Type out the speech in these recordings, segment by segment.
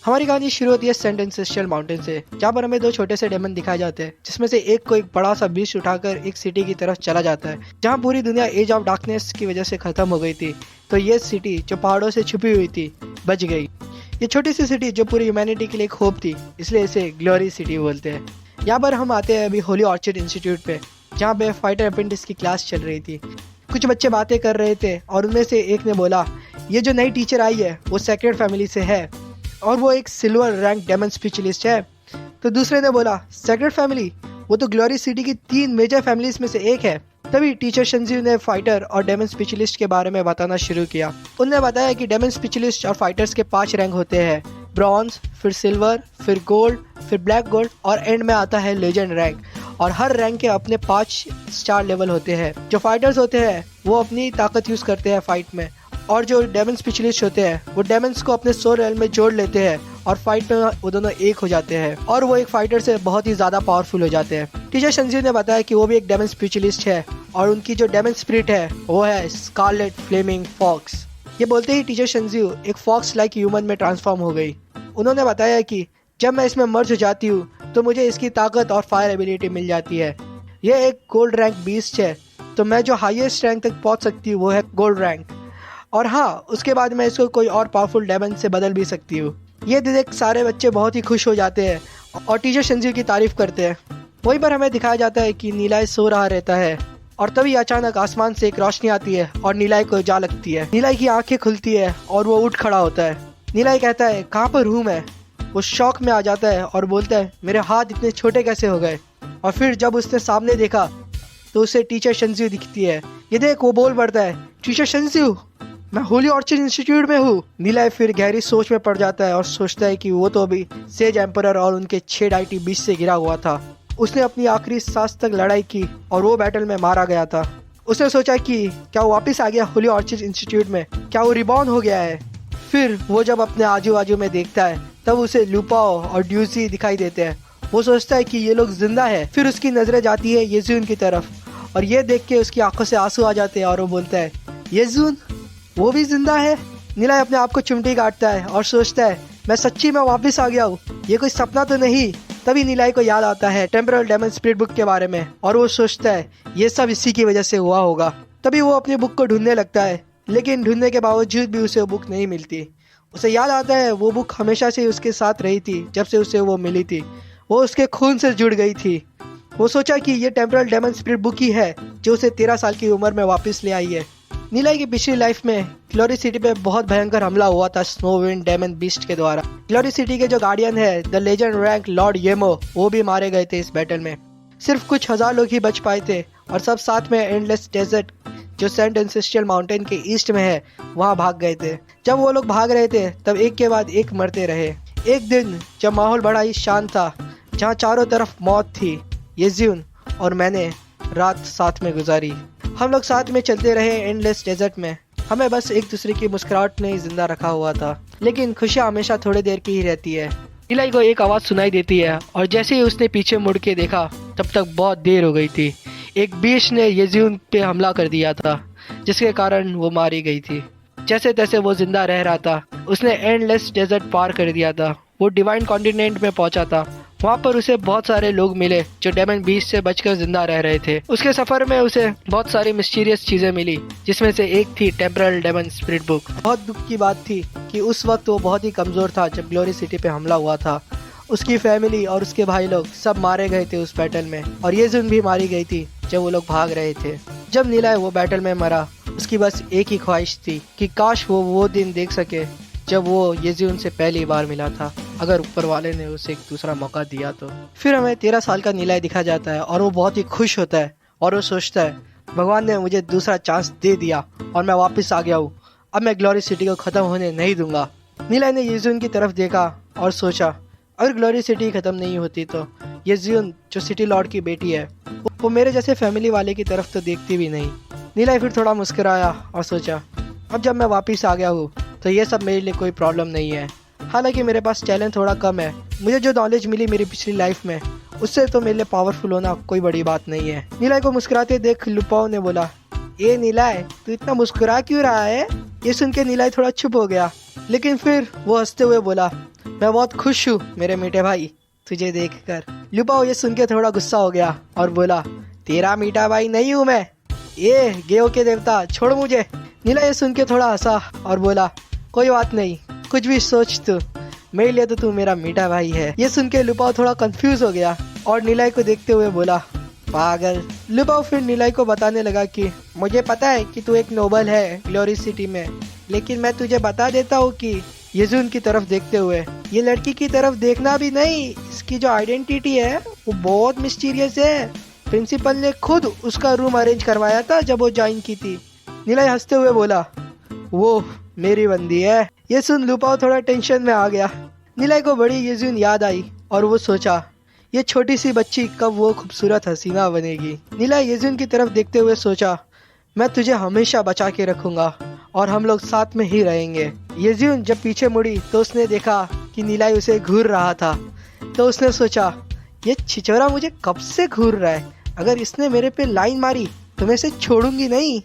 हमारी कहानी शुरू होती है सेंट एंसेस्ट्रियल माउंटेन से, जहाँ पर हमें दो छोटे से डेमन दिखाए जाते हैं, जिसमें से एक को एक बड़ा सा बीस्ट उठाकर एक सिटी की तरफ चला जाता है, जहाँ पूरी दुनिया एज ऑफ डार्कनेस की वजह से खत्म हो गई थी। तो ये सिटी जो पहाड़ों से छुपी हुई थी बच गई। ये छोटी सी सिटी जो पूरी ह्यूमैनिटी के लिए एक होप थी, इसलिए इसे ग्लोरी सिटी बोलते हैं। यहाँ पर हम आते हैं अभी होली ऑर्चिड इंस्टीट्यूट पे, जहाँ पे फाइटर अप्रेंटिस की क्लास चल रही थी। कुछ बच्चे बातें कर रहे थे और उनमें से एक ने बोला, ये जो नई टीचर आई है वो सेक्रेड फैमिली से है और वो एक सिल्वर रैंक डेमन स्पेशलिस्ट है। तो दूसरे ने बोला, सेक्रेड फैमिली, वो तो ग्लोरी सिटी की 3 मेजर फैमिलीज में से एक है। तभी टीचर शंजीव ने फाइटर और डेमन स्पेशलिस्ट के बारे में बताना शुरू किया। उन्होंने बताया कि डेमन स्पेशलिस्ट और फाइटर्स के 5 रैंक होते हैं, ब्रॉन्ज, फिर सिल्वर, फिर गोल्ड, फिर ब्लैक गोल्ड और एंड में आता है लेजेंड रैंक। और हर रैंक के अपने 5 स्टार लेवल होते हैं। जो फाइटर्स होते हैं वो अपनी ताकत यूज करते हैं फाइट में, और जो डेमन स्पेशलिस्ट होते हैं वो डेमन्स को अपने सोल रेल में जोड़ लेते हैं और फाइट में वो दोनों एक हो जाते हैं और वो एक फाइटर से बहुत ही ज्यादा पावरफुल हो जाते हैं। टीचर संजीव ने बताया कि वो भी एक डेमन स्पेशलिस्ट है और उनकी जो डेमन स्पिरिट है वो है स्कारलेट फ्लेमिंग फॉक्स। ये बोलते ही टीचर संजीव एक फॉक्स लाइक ह्यूमन में ट्रांसफॉर्म हो गई। उन्होंने बताया कि जब मैं इसमें मर्ज हो जाती हूँ तो मुझे इसकी ताकत और फायर एबिलिटी मिल जाती है। ये एक गोल्ड रैंक बीस्ट है, तो मैं जो हाईएस्ट रैंक तक पहुँच सकती हूँ वो है गोल्ड रैंक। और हाँ, उसके बाद मैं इसको कोई और पावरफुल डेमन से बदल भी सकती हूँ। ये देख सारे बच्चे बहुत ही खुश हो जाते हैं और टीचर संजीव की तारीफ करते हैं। वहीं पर हमें दिखाया जाता है कि नीलाई सो रहा रहता है और तभी अचानक आसमान से एक रोशनी आती है और नीलाई को जा लगती है। नीलाई की आंखें खुलती है और वो उठ खड़ा होता है। नीलाई कहता है, कहाँ पर हूँ मैं? वो शौक में आ जाता है और बोलता है, मेरे हाथ इतने छोटे कैसे हो गए? और फिर जब उसने सामने देखा तो उसे टीचर संजीव दिखती है। ये देख, वो बोल पड़ता है, टीचर संजीव, मैं होली ऑर्चिड इंस्टीट्यूट में हूँ। नीलाई फिर गहरी सोच में पड़ जाता है और सोचता है कि वो तो अभी सेज एम्परर और उनके 6 डाइटी बीच से गिरा हुआ था। उसने अपनी आखिरी सांस तक लड़ाई की और वो बैटल में मारा गया था। उसने सोचा कि क्या वो वापस आ गया होली ऑर्चिड इंस्टीट्यूट में, क्या वो रिबॉर्न हो गया है? फिर वो जब अपने आजू बाजू में देखता है तब उसे लुपाओ और ड्यूसी दिखाई देते हैं। वो सोचता है कि ये लोग जिंदा है। फिर उसकी नजरें जाती है येजून की तरफ और ये देख के उसकी आंखों से आंसू आ जाते हैं और वो बोलता है, येजून, वो भी जिंदा है? नीलाई अपने आप को चिमटी काटता है और सोचता है, मैं सच्ची में वापस आ गया हूँ, ये कोई सपना तो नहीं। तभी नीलाई को याद आता है टेम्परल डेमन स्पिरिट बुक के बारे में और वो सोचता है ये सब इसी की वजह से हुआ होगा। तभी वो अपनी बुक को ढूंढने लगता है, लेकिन ढूंढने के बावजूद भी उसे वो बुक नहीं मिलती। उसे याद आता है वो बुक हमेशा से उसके साथ रही थी। जब से उसे वो मिली थी वो उसके खून से जुड़ गई थी। वो सोचा कि ये टेम्परल डेमन स्पिरिट बुक ही है जो उसे 13 साल की उम्र में वापस ले आई है। नीलाई की पिछली लाइफ में ग्लोरी सिटी पे बहुत भयंकर हमला हुआ था स्नोविंड डेमन बीस्ट के द्वारा। ग्लोरी सिटी के जो गार्डियन है द लेजेंड रैंक लॉर्ड येमो, वो भी मारे गए थे इस बैटल में। सिर्फ कुछ हजार लोग ही बच पाए थे और सब साथ में एंडलेस डेजर्ट जो सेंट एंसेस्ट्रियल माउंटेन के ईस्ट में है वहाँ भाग गए थे। जब वो लोग भाग रहे थे तब एक के बाद एक मरते रहे। एक दिन जब माहौल बड़ा ही शांत था, जहाँ चारों तरफ मौत थी, येजून और मैंने रात साथ में गुजारी। हम लोग साथ में चलते रहे एंडलेस डेजर्ट में। हमें बस एक दूसरे की मुस्कुराहट ने ही जिंदा रखा हुआ था, लेकिन खुशियाँ हमेशा थोड़ी देर की ही रहती है। नीलाई को एक आवाज़ सुनाई देती है और जैसे ही उसने पीछे मुड़ के देखा तब तक बहुत देर हो गई थी। एक बीस्ट ने येजून पे हमला कर दिया था, जिसके कारण वो मारी गई थी। जैसे तैसे वो जिंदा रह रहा था। उसने एंडलेस डेजर्ट पार कर दिया था। वो डिवाइन कॉन्टिनेंट में पहुंचा था। वहाँ पर उसे बहुत सारे लोग मिले जो डेमन बीस्ट से बचकर जिंदा रह रहे थे। उसके सफर में उसे बहुत सारी मिस्टीरियस चीजें मिली, जिसमें से एक थी टेम्परल डेमन स्पिरिट बुक। बहुत दुख की बात थी कि उस वक्त वो बहुत ही कमजोर था जब ग्लोरी सिटी पे हमला हुआ था। उसकी फैमिली और उसके भाई लोग सब मारे गए थे उस बैटल में और येजून भी मारी गई थी जब वो लोग भाग रहे थे। जब नीलाई वो बैटल में मरा, उसकी बस एक ही ख्वाहिश थी कि काश वो दिन देख सके जब वो येजून से पहली बार मिला था, अगर ऊपर वाले ने उसे एक दूसरा मौका दिया तो। फिर हमें 13 साल का नीलाई दिखा जाता है और वो बहुत ही खुश होता है और वो सोचता है, भगवान ने मुझे दूसरा चांस दे दिया और मैं वापस आ गया हूँ। अब मैं ग्लोरी सिटी को खत्म होने नहीं दूंगा। नीलाई ने येजून की तरफ देखा और सोचा, अगर ग्लोरी सिटी खत्म नहीं होती तो येजून जो सिटी लॉर्ड की बेटी है वो मेरे जैसे फैमिली वाले की तरफ तो देखती भी नहीं। नीलाई फिर थोड़ा मुस्कुराया और सोचा, अब जब मैं वापस आ गया हूँ तो ये सब मेरे लिए कोई प्रॉब्लम नहीं है। हालांकि मेरे पास टैलेंट थोड़ा कम है, मुझे जो नॉलेज मिली मेरी पिछली लाइफ में उससे तो मेरे लिए पावरफुल होना कोई बड़ी बात नहीं है। नीलाई को मुस्कुराते देख लुपाओ ने बोला, ये नीलाई, तू इतना मुस्कुरा क्यों रहा है? ये सुन के नीलाई थोड़ा चुप हो गया, लेकिन फिर वो हंसते हुए बोला, मैं बहुत खुश हूँ मेरे मीठे भाई तुझे देखकर। लुपाओ ये सुन के थोड़ा गुस्सा हो गया और बोला, तेरा मीठा भाई नहीं हूँ मैं, ये गेओ के देवता, छोड़ मुझे। नीला ये सुन के थोड़ा हंसा और बोला, कोई बात नहीं, कुछ भी सोच तू, मेरे लिए तो तू मेरा मीठा भाई है। ये सुन के लुपाओ थोड़ा कंफ्यूज हो गया और नीलाई को देखते हुए बोला, पागल। लुपाओ फिर नीलाई को बताने लगा कि मुझे पता है कि तू एक नोबल है ग्लोरी सिटी में, लेकिन मैं तुझे बता देता हूँ कि येजुन की तरफ देखते हुए, ये लड़की की तरफ देखना भी नहीं, इसकी जो आइडेंटिटी है वो बहुत मिस्टीरियस है। प्रिंसिपल ने खुद उसका रूम अरेंज करवाया था जब वो ज्वाइन की थी। नीलाई हंसते हुए बोला, वो मेरी बंदी है। ये सुन लुपाओ थोड़ा टेंशन में आ गया। नीलाई को बड़ी येजुन याद आई और वो सोचा, ये छोटी सी बच्ची कब वो खूबसूरत हसीना बनेगी। नीलाई येजुन की तरफ देखते हुए सोचा, मैं तुझे हमेशा बचा के रखूंगा और हम लोग साथ में ही रहेंगे। येजुन जब पीछे मुड़ी तो उसने देखा कि नीलाई उसे घूर रहा था। तो उसने सोचा, ये छिछोरा मुझे कब से घूर रहा है, अगर इसने मेरे पे लाइन मारी तो मैं इसे छोड़ूंगी नहीं।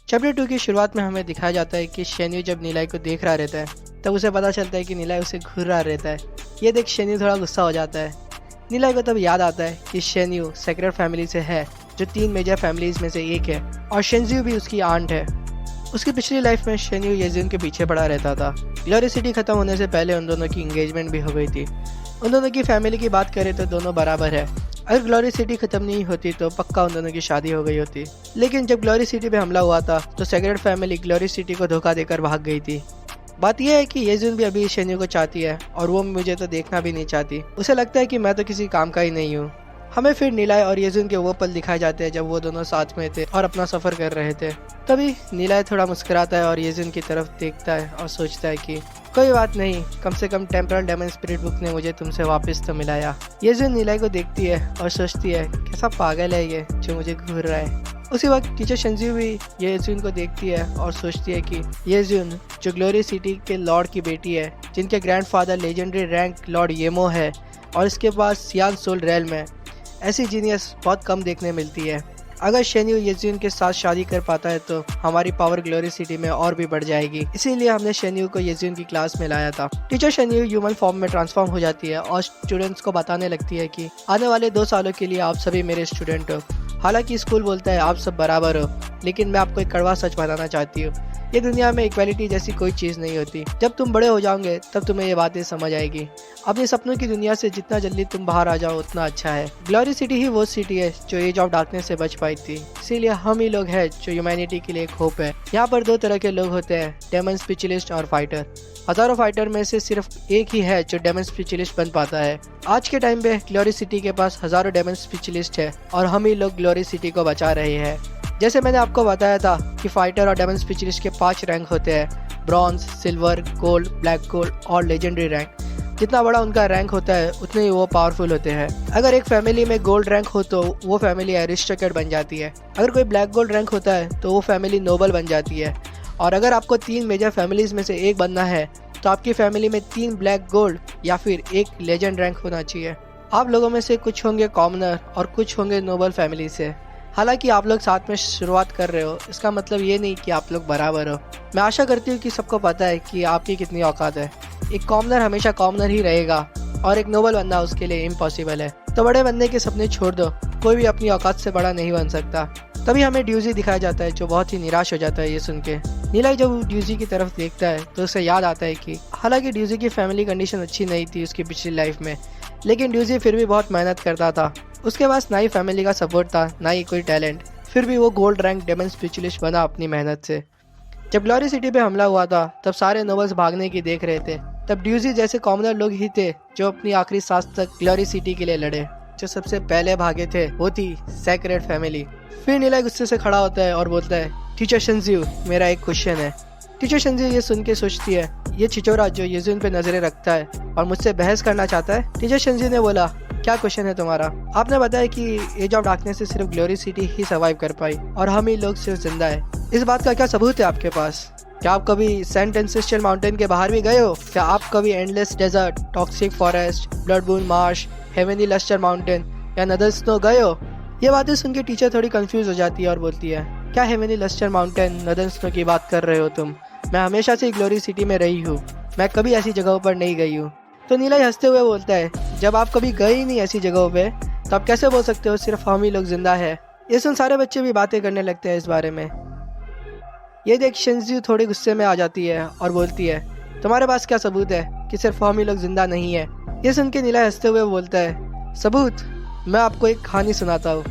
चैप्टर 2 की शुरुआत में हमें दिखाया जाता है कि शेन्यू जब नीलाई को देख रहा रहता है तब उसे पता चलता है कि नीलाई उसे घूर रहा रहता है। ये देख शेन्यू थोड़ा गुस्सा हो जाता है। नीलाई को तब याद आता है कि शेन्यू सेक्रेट फैमिली से है, जो 3 मेजर फैमिलीज में से एक है, और शेंजियो भी उसकी आंट है। उसकी पिछली लाइफ में शेन्यू येजुन के पीछे पड़ा रहता था। ग्लोरी सिटी खत्म होने से पहले उन दोनों की एंगेजमेंट भी हो गई थी। उन दोनों की फैमिली की बात करें तो दोनों बराबर है। अगर ग्लोरी सिटी खत्म नहीं होती तो पक्का उन दोनों की शादी हो गई होती। लेकिन जब ग्लोरी सिटी पे हमला हुआ था तो सेक्रेट फैमिली ग्लोरी सिटी को धोखा देकर भाग गई थी। बात यह है कि येजुन भी अभी शेन्यू को चाहती है और वो मुझे तो देखना भी नहीं चाहती। उसे लगता है कि मैं तो किसी काम का ही नहीं हूँ। हमें फिर नीलाई और येजुन के वो पल दिखाए जाते हैं जब वो दोनों साथ में थे और अपना सफर कर रहे थे। तभी नीलाई थोड़ा मुस्कुराता है और येजुन की तरफ देखता है और सोचता है कि कोई बात नहीं, कम से कम टेम्परल डेमन स्पिरिट बुक ने मुझे तुमसे वापस तो मिलाया। येजुन नीलाई को देखती है और सोचती है, कैसा पागल है ये जो मुझे घूर रहा है। उसी वक्त टीचर शेंजियो भी येजुन को देखती है और सोचती है कि येजुन जो ग्लोरी सिटी के लॉर्ड की बेटी है, जिनके ग्रैंडफादर लेजेंडरी रैंक लॉर्ड येमो है और इसके पास सियान सोल रेल्म है, ऐसी जीनियस बहुत कम देखने मिलती है। अगर शेन्यू येजुन के साथ शादी कर पाता है तो हमारी पावर ग्लोरी सिटी में और भी बढ़ जाएगी। इसीलिए हमने शेन्यू को येजुन की क्लास में लाया था। टीचर शेन्यू ह्यूमन फॉर्म में ट्रांसफॉर्म हो जाती है और स्टूडेंट्स को बताने लगती है कि आने वाले 2 सालों के लिए आप सभी मेरे स्टूडेंट हो। हालांकि स्कूल बोलता है आप सब बराबर हो, लेकिन मैं आपको एक कड़वा सच बताना चाहती हूँ, ये दुनिया में इक्वालिटी जैसी कोई चीज़ नहीं होती। जब तुम बड़े हो जाओगे तब तुम्हें ये बातें समझ आएगी। अपने सपनों की दुनिया से जितना जल्दी तुम बाहर आ जाओ उतना अच्छा है। ग्लोरी सिटी ही वो सिटी है जो एज ऑफ डार्कनेस से बच पाई थी, इसीलिए हम ही लोग हैं जो ह्यूमैनिटी के लिए एक होप है। यहाँ पर 2 तरह के लोग होते हैं, डेमन स्पिरिचुअलिस्ट और फाइटर। हजारों फाइटर में से सिर्फ एक ही है जो डेमन स्पिरिचुअलिस्ट बन पाता है। आज के टाइम पे ग्लोरी सिटी के पास हजारों डेमन स्पिरिचुअलिस्ट है और हम ही लोग ग्लोरी सिटी को बचा रहे हैं। जैसे मैंने आपको बताया था कि फाइटर और डेमन स्पिरिचुअलिस्ट के 5 रैंक होते हैं, bronze, silver, gold, black gold और लेजेंडरी रैंक। जितना बड़ा उनका रैंक होता है उतने ही वो पावरफुल होते हैं। अगर एक फैमिली में गोल्ड रैंक हो तो वो फैमिली एरिस्टोक्रेट बन जाती है। अगर कोई ब्लैक गोल्ड रैंक होता है तो वो फैमिली नोबल बन जाती है। और अगर आपको 3 मेजर फैमिलीज में से एक बनना है तो आपकी फैमिली में 3 ब्लैक गोल्ड या फिर 1 लेजेंड रैंक होना चाहिए। आप लोगों में से कुछ होंगे कॉमनर और कुछ होंगे नोबल फैमिली से। हालांकि आप लोग साथ में शुरुआत कर रहे हो, इसका मतलब ये नहीं कि आप लोग बराबर हो। मैं आशा करती हूँ कि सबको पता है कि आपकी कितनी औकात है। एक कॉमनर हमेशा कॉमनर ही रहेगा और एक नोबल बनना उसके लिए इम्पॉसिबल है। तो बड़े बनने के सपने छोड़ दो, कोई भी अपनी औकात से बड़ा नहीं बन सकता। तभी हमें ड्यूजी दिखाया जाता है जो बहुत ही निराश हो जाता है ये सुन के। नीलाई जब ड्यूजी की तरफ देखता है तो उसे याद आता है कि हालांकि ड्यूजी की फैमिली कंडीशन अच्छी नहीं थी उसकी पिछली लाइफ में, लेकिन ड्यूजी फिर भी बहुत मेहनत करता था। उसके पास ना ही फैमिली का सपोर्ट था ना ही कोई टैलेंट, फिर भी वो गोल्ड रैंक डेमन स्पिरिचुअलिस्ट बना अपनी मेहनत से। जब ग्लोरी सिटी पे हमला हुआ था तब सारे नोबल्स भागने की देख रहे थे। तब ड्यूजी जैसे कॉमनर लोग ही थे जो अपनी आखिरी सांस तक ग्लोरी सिटी के लिए लड़े। जो सबसे पहले भागे थे वो थी सेक्रेट फैमिली। फिर नीलाई गुस्से से खड़ा होता है और बोलता है, टीचर शेंजियो, मेरा एक क्वेश्चन है। टीचर शेंजियो ये सुन के सोचती है, ये छिचोरा जो येजुन पे नजरें रखता है और मुझसे बहस करना चाहता है। टीचर शेंजियो ने बोला, क्या क्वेश्चन है तुम्हारा? आपने बताया कि एज ऑफ डार्कनेस से सिर्फ ग्लोरी सिटी ही सर्वाइव कर पाई और हम ही लोग सिर्फ जिंदा है। इस बात का क्या सबूत है आपके पास? क्या आप कभी सेंट एंसेस्ट्रल माउंटेन के बाहर भी गए हो? क्या आप कभी endless desert, toxic forest, bloodborne marsh, heavenly lustre mountain या नदर स्नो गए हो? ये बातें सुन के टीचर थोड़ी कंफ्यूज हो जाती है और बोलती है, क्या हेवनली लस्टर माउंटेन, नदर स्नो की बात कर रहे हो तुम? मैं हमेशा से ग्लोरी सिटी में रही हूँ मैं कभी ऐसी जगहों पर नहीं गई हूँ। तो नीलाई हंसते हुए बोलता है, जब आप कभी गए ही नहीं ऐसी जगहों पे, तो आप कैसे बोल सकते हो सिर्फ हम ही लोग जिंदा है। ये सुन सारे बच्चे भी बातें करने लगते हैं इस बारे में। ये देख शिनज़ू थोड़ी गुस्से में आ जाती है और बोलती है, तुम्हारे पास क्या सबूत है कि सिर्फ हम ही लोग जिंदा नहीं है। ये सुन के नीलाई हंसते हुए बोलता है, सबूत, मैं आपको एक कहानी सुनाता हूँ।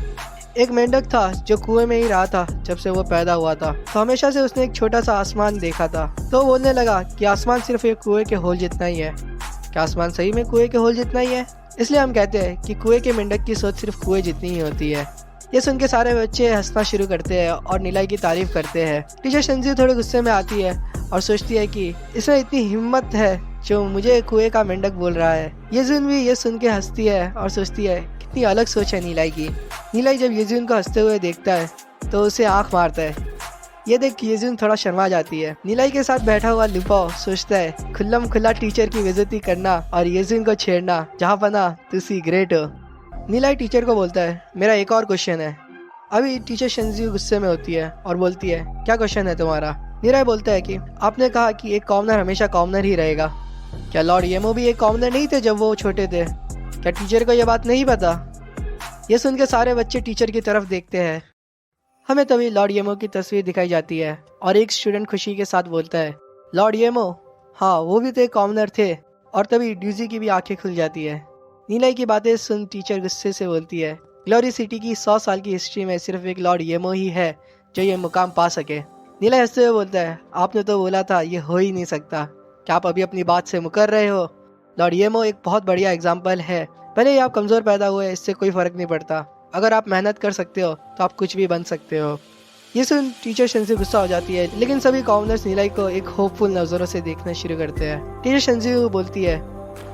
एक मेंढक था जो कुएं में ही रहा था जब से वो पैदा हुआ था। तो हमेशा से उसने एक छोटा सा आसमान देखा था। तो वो बोलने लगा कि आसमान सिर्फ एक कुएं के होल जितना ही है। क्या आसमान सही में कुएं के होल जितना ही है? इसलिए हम कहते हैं कि कुएं के मेंढक की सोच सिर्फ कुएं जितनी ही होती है। ये सुन के सारे बच्चे हंसना शुरू करते हैं और नीलाई की तारीफ करते हैं। टीचर शिनज़ू थोड़े गुस्से में आती है और सोचती है कि इसमें इतनी हिम्मत है जो मुझे कुएं का मेंढक बोल रहा है। येजुन भी ये सुन के हंसती है और सोचती है कितनी अलग सोच है नीलाई की। नीलाई जब येजुन को हंसते हुए देखता है तो उसे आंख मारता है। ये देख येजुन थोड़ा शर्मा जाती है। नीलाई के साथ बैठा हुआ लुपाओ सोचता है खुल्लम खुल्ला टीचर की बेइज्जती करना और येजुन को छेड़ना, जहाँ पना तुसी ग्रेट हो। नीलाई टीचर को बोलता है, मेरा एक और क्वेश्चन है। अभी टीचर शिनज़ू गुस्से में होती है और बोलती है, क्या क्वेश्चन है तुम्हारा? नीलाई बोलता है कि आपने कहा कि एक कॉमनर हमेशा कॉमनर ही रहेगा। क्या लॉर्ड येमो भी एक कॉमनर नहीं थे जब वो छोटे थे? क्या टीचर को यह बात नहीं पता? ये सुन के सारे बच्चे टीचर की तरफ देखते हैं। हमें तभी लॉर्ड येमो की तस्वीर दिखाई जाती है और एक स्टूडेंट खुशी के साथ बोलता है, लॉर्ड येमो, हाँ वो भी तो एक कॉमनर थे। और तभी ड्यूजी की भी आंखें खुल जाती है। नीलाई की बातें सुन टीचर गुस्से से बोलती है, ग्लोरी सिटी की 100 साल की हिस्ट्री में सिर्फ एक लॉर्ड येमो ही है जो ये मुकाम पा सके। नीलाई हंसते हुए बोलता है, आपने तो बोला था ये हो ही नहीं सकता। क्या आप अभी अपनी बात से मुकर रहे हो? लॉर्ड येमो एक बहुत बढ़िया एग्जाम्पल है। भले ही आप कमज़ोर पैदा हुए, इससे कोई फ़र्क नहीं पड़ता। अगर आप मेहनत कर सकते हो तो आप कुछ भी बन सकते हो। ये सुन टीचर शिनज़ू गुस्सा हो जाती है, लेकिन सभी कॉमनर्स नीलाई को एक होपफुल नज़रों से देखना शुरू करते हैं। टीचर शिनज़ू बोलती है,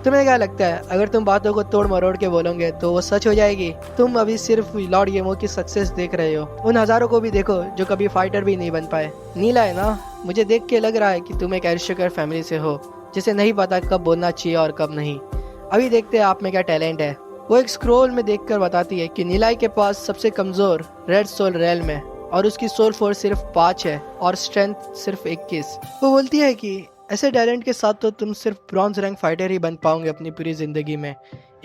तुम्हें क्या लगता है अगर तुम बातों को तोड़ मरोड़ के बोलोगे तो वो सच हो जाएगी? तुम अभी सिर्फ लॉर्ड येमो की सक्सेस देख रहे हो, उन हजारों को भी देखो जो कभी फाइटर भी नहीं बन पाए। नीला है ना, मुझे देख के लग रहा है कि तुम एक एरिस्टोक्रेट फैमिली से हो जिसे नहीं पता कब बोलना चाहिए और कब नहीं। अभी देखते हैं आप में क्या टैलेंट है। वो एक स्क्रोल में देखकर बताती है कि नीलाई के पास सबसे कमजोर रेड सोल रेल में और उसकी सोल फोर्स सिर्फ 5 है और स्ट्रेंथ सिर्फ 21। वो बोलती है कि ऐसे टैलेंट के साथ तो तुम सिर्फ ब्रॉन्ज रैंक फाइटर ही बन पाओगे अपनी पूरी जिंदगी में।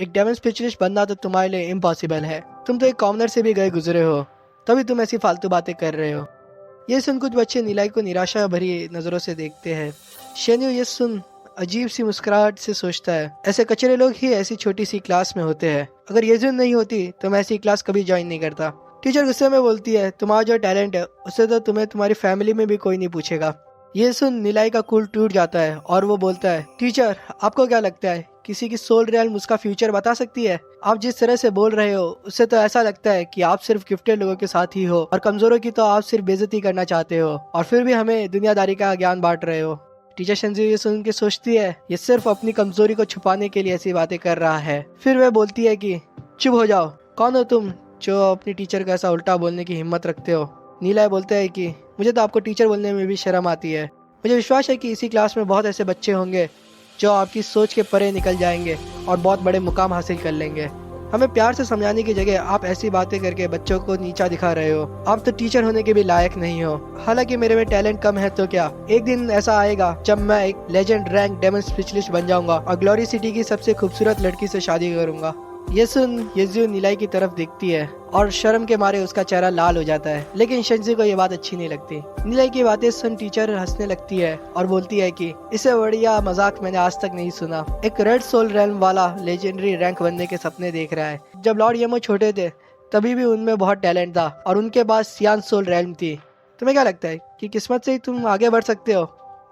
एक डेमन स्पेशलिस्ट बनना तो तुम्हारे लिए इम्पॉसिबल है। तुम तो एक कॉमनर से भी गए गुजरे हो, तभी तुम ऐसी फालतू बातें कर रहे हो। ये सुन कुछ बच्चे नीलाई को निराशा भरी नजरों से देखते हैं। शेन्यू ये सुन अजीब सी मुस्कुराहट से सोचता है, ऐसे कचरे लोग ही ऐसी छोटी सी क्लास में होते हैं। अगर येजुन नहीं होती तो मैं ऐसी क्लास कभी ज्वाइन नहीं करता। टीचर गुस्से में बोलती है, तुम्हारा जो टैलेंट है उससे तो तुम्हें तुम्हारी फैमिली में भी कोई नहीं पूछेगा। ये सुन नीलाई का कूल टूट जाता है और वो बोलता है, टीचर आपको क्या लगता है किसी की सोल रियल्म उसका फ्यूचर बता सकती है? आप जिस तरह से बोल रहे हो उससे तो ऐसा लगता है कि आप सिर्फ गिफ्टेड लोगों के साथ ही हो और कमजोरों की तो आप सिर्फ बेइज्जती करना चाहते हो और फिर भी हमें दुनियादारी का ज्ञान बांट रहे हो। टीचर शिनज़ू ये सुन के सोचती है, ये सिर्फ अपनी कमजोरी को छुपाने के लिए ऐसी बातें कर रहा है। फिर वह बोलती है कि चुप हो जाओ, कौन हो तुम जो अपनी टीचर को ऐसा उल्टा बोलने की हिम्मत रखते हो? नीला बोलता है कि मुझे तो आपको टीचर बोलने में भी शर्म आती है। मुझे विश्वास है कि इसी क्लास में बहुत ऐसे बच्चे होंगे जो आपकी सोच के परे निकल जाएंगे और बहुत बड़े मुकाम हासिल कर लेंगे। हमें प्यार से समझाने की जगह आप ऐसी बातें करके बच्चों को नीचा दिखा रहे हो। आप तो टीचर होने के भी लायक नहीं हो। हालांकि मेरे में टैलेंट कम है तो क्या, एक दिन ऐसा आएगा जब मैं एक लेजेंड रैंक डेमन स्पेशलिस्ट बन जाऊंगा और ग्लोरी सिटी की सबसे खूबसूरत लड़की से शादी करूंगा। ये सुन येजुन नीलाई की तरफ देखती है और शर्म के मारे उसका चेहरा लाल हो जाता है, लेकिन शिनज़ू को ये बात अच्छी नहीं लगती। नीलाई की बातें सुन टीचर हंसने लगती है और बोलती है कि इससे बढ़िया मजाक मैंने आज तक नहीं सुना। एक रेड सोल रेल्म वाला लेजेंडरी रैंक बनने के सपने देख रहा है। जब लॉर्ड येमो छोटे थे तभी भी उनमें बहुत टैलेंट था और उनके पास सियान सोल रेल्म थी। तुम्हें क्या लगता है कि किस्मत से ही तुम आगे बढ़ सकते हो?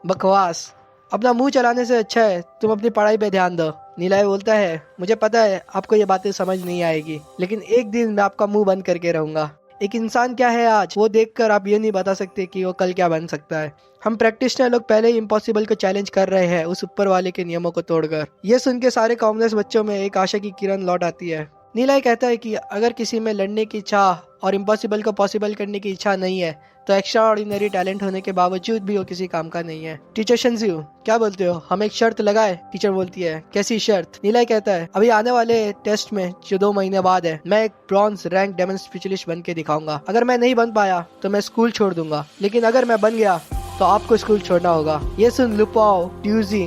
बकवास, अपना मुंह चलाने से अच्छा है तुम अपनी पढ़ाई पे ध्यान दो। नीलाई बोलता है, मुझे पता है आपको ये बातें समझ नहीं आएगी, लेकिन एक दिन मैं आपका मुंह बंद करके रहूंगा। एक इंसान क्या है आज, वो देखकर आप ये नहीं बता सकते कि वो कल क्या बन सकता है। हम प्रैक्टिशनर लोग पहले ही इम्पॉसिबल को चैलेंज कर रहे हैं उस ऊपर वाले के नियमों को तोड़कर। ये सुन के सारे कॉमनर्स बच्चों में एक आशा की किरण लौट आती है। नीलाई कहता है कि अगर किसी में लड़ने की चाह और इम्पॉसिबल को पॉसिबल करने की इच्छा नहीं है तो एक्स्ट्रा ऑर्डिनरी टैलेंट होने के बावजूद भी वो किसी काम का नहीं है। टीचर शिनज़ू क्या बोलते हो, हम एक शर्त लगाए? टीचर बोलती है, कैसी शर्त? नीलाई कहता है, अभी आने वाले टेस्ट में जो 2 महीने बाद है मैं एक ब्रॉन्ज रैंक डेमन स्पेशलिस्ट बन के दिखाऊंगा। अगर मैं नहीं बन पाया तो मैं स्कूल छोड़ दूंगा, लेकिन अगर मैं बन गया तो आपको स्कूल छोड़ना होगा। ये सुन लुपाओ, ट्यूजी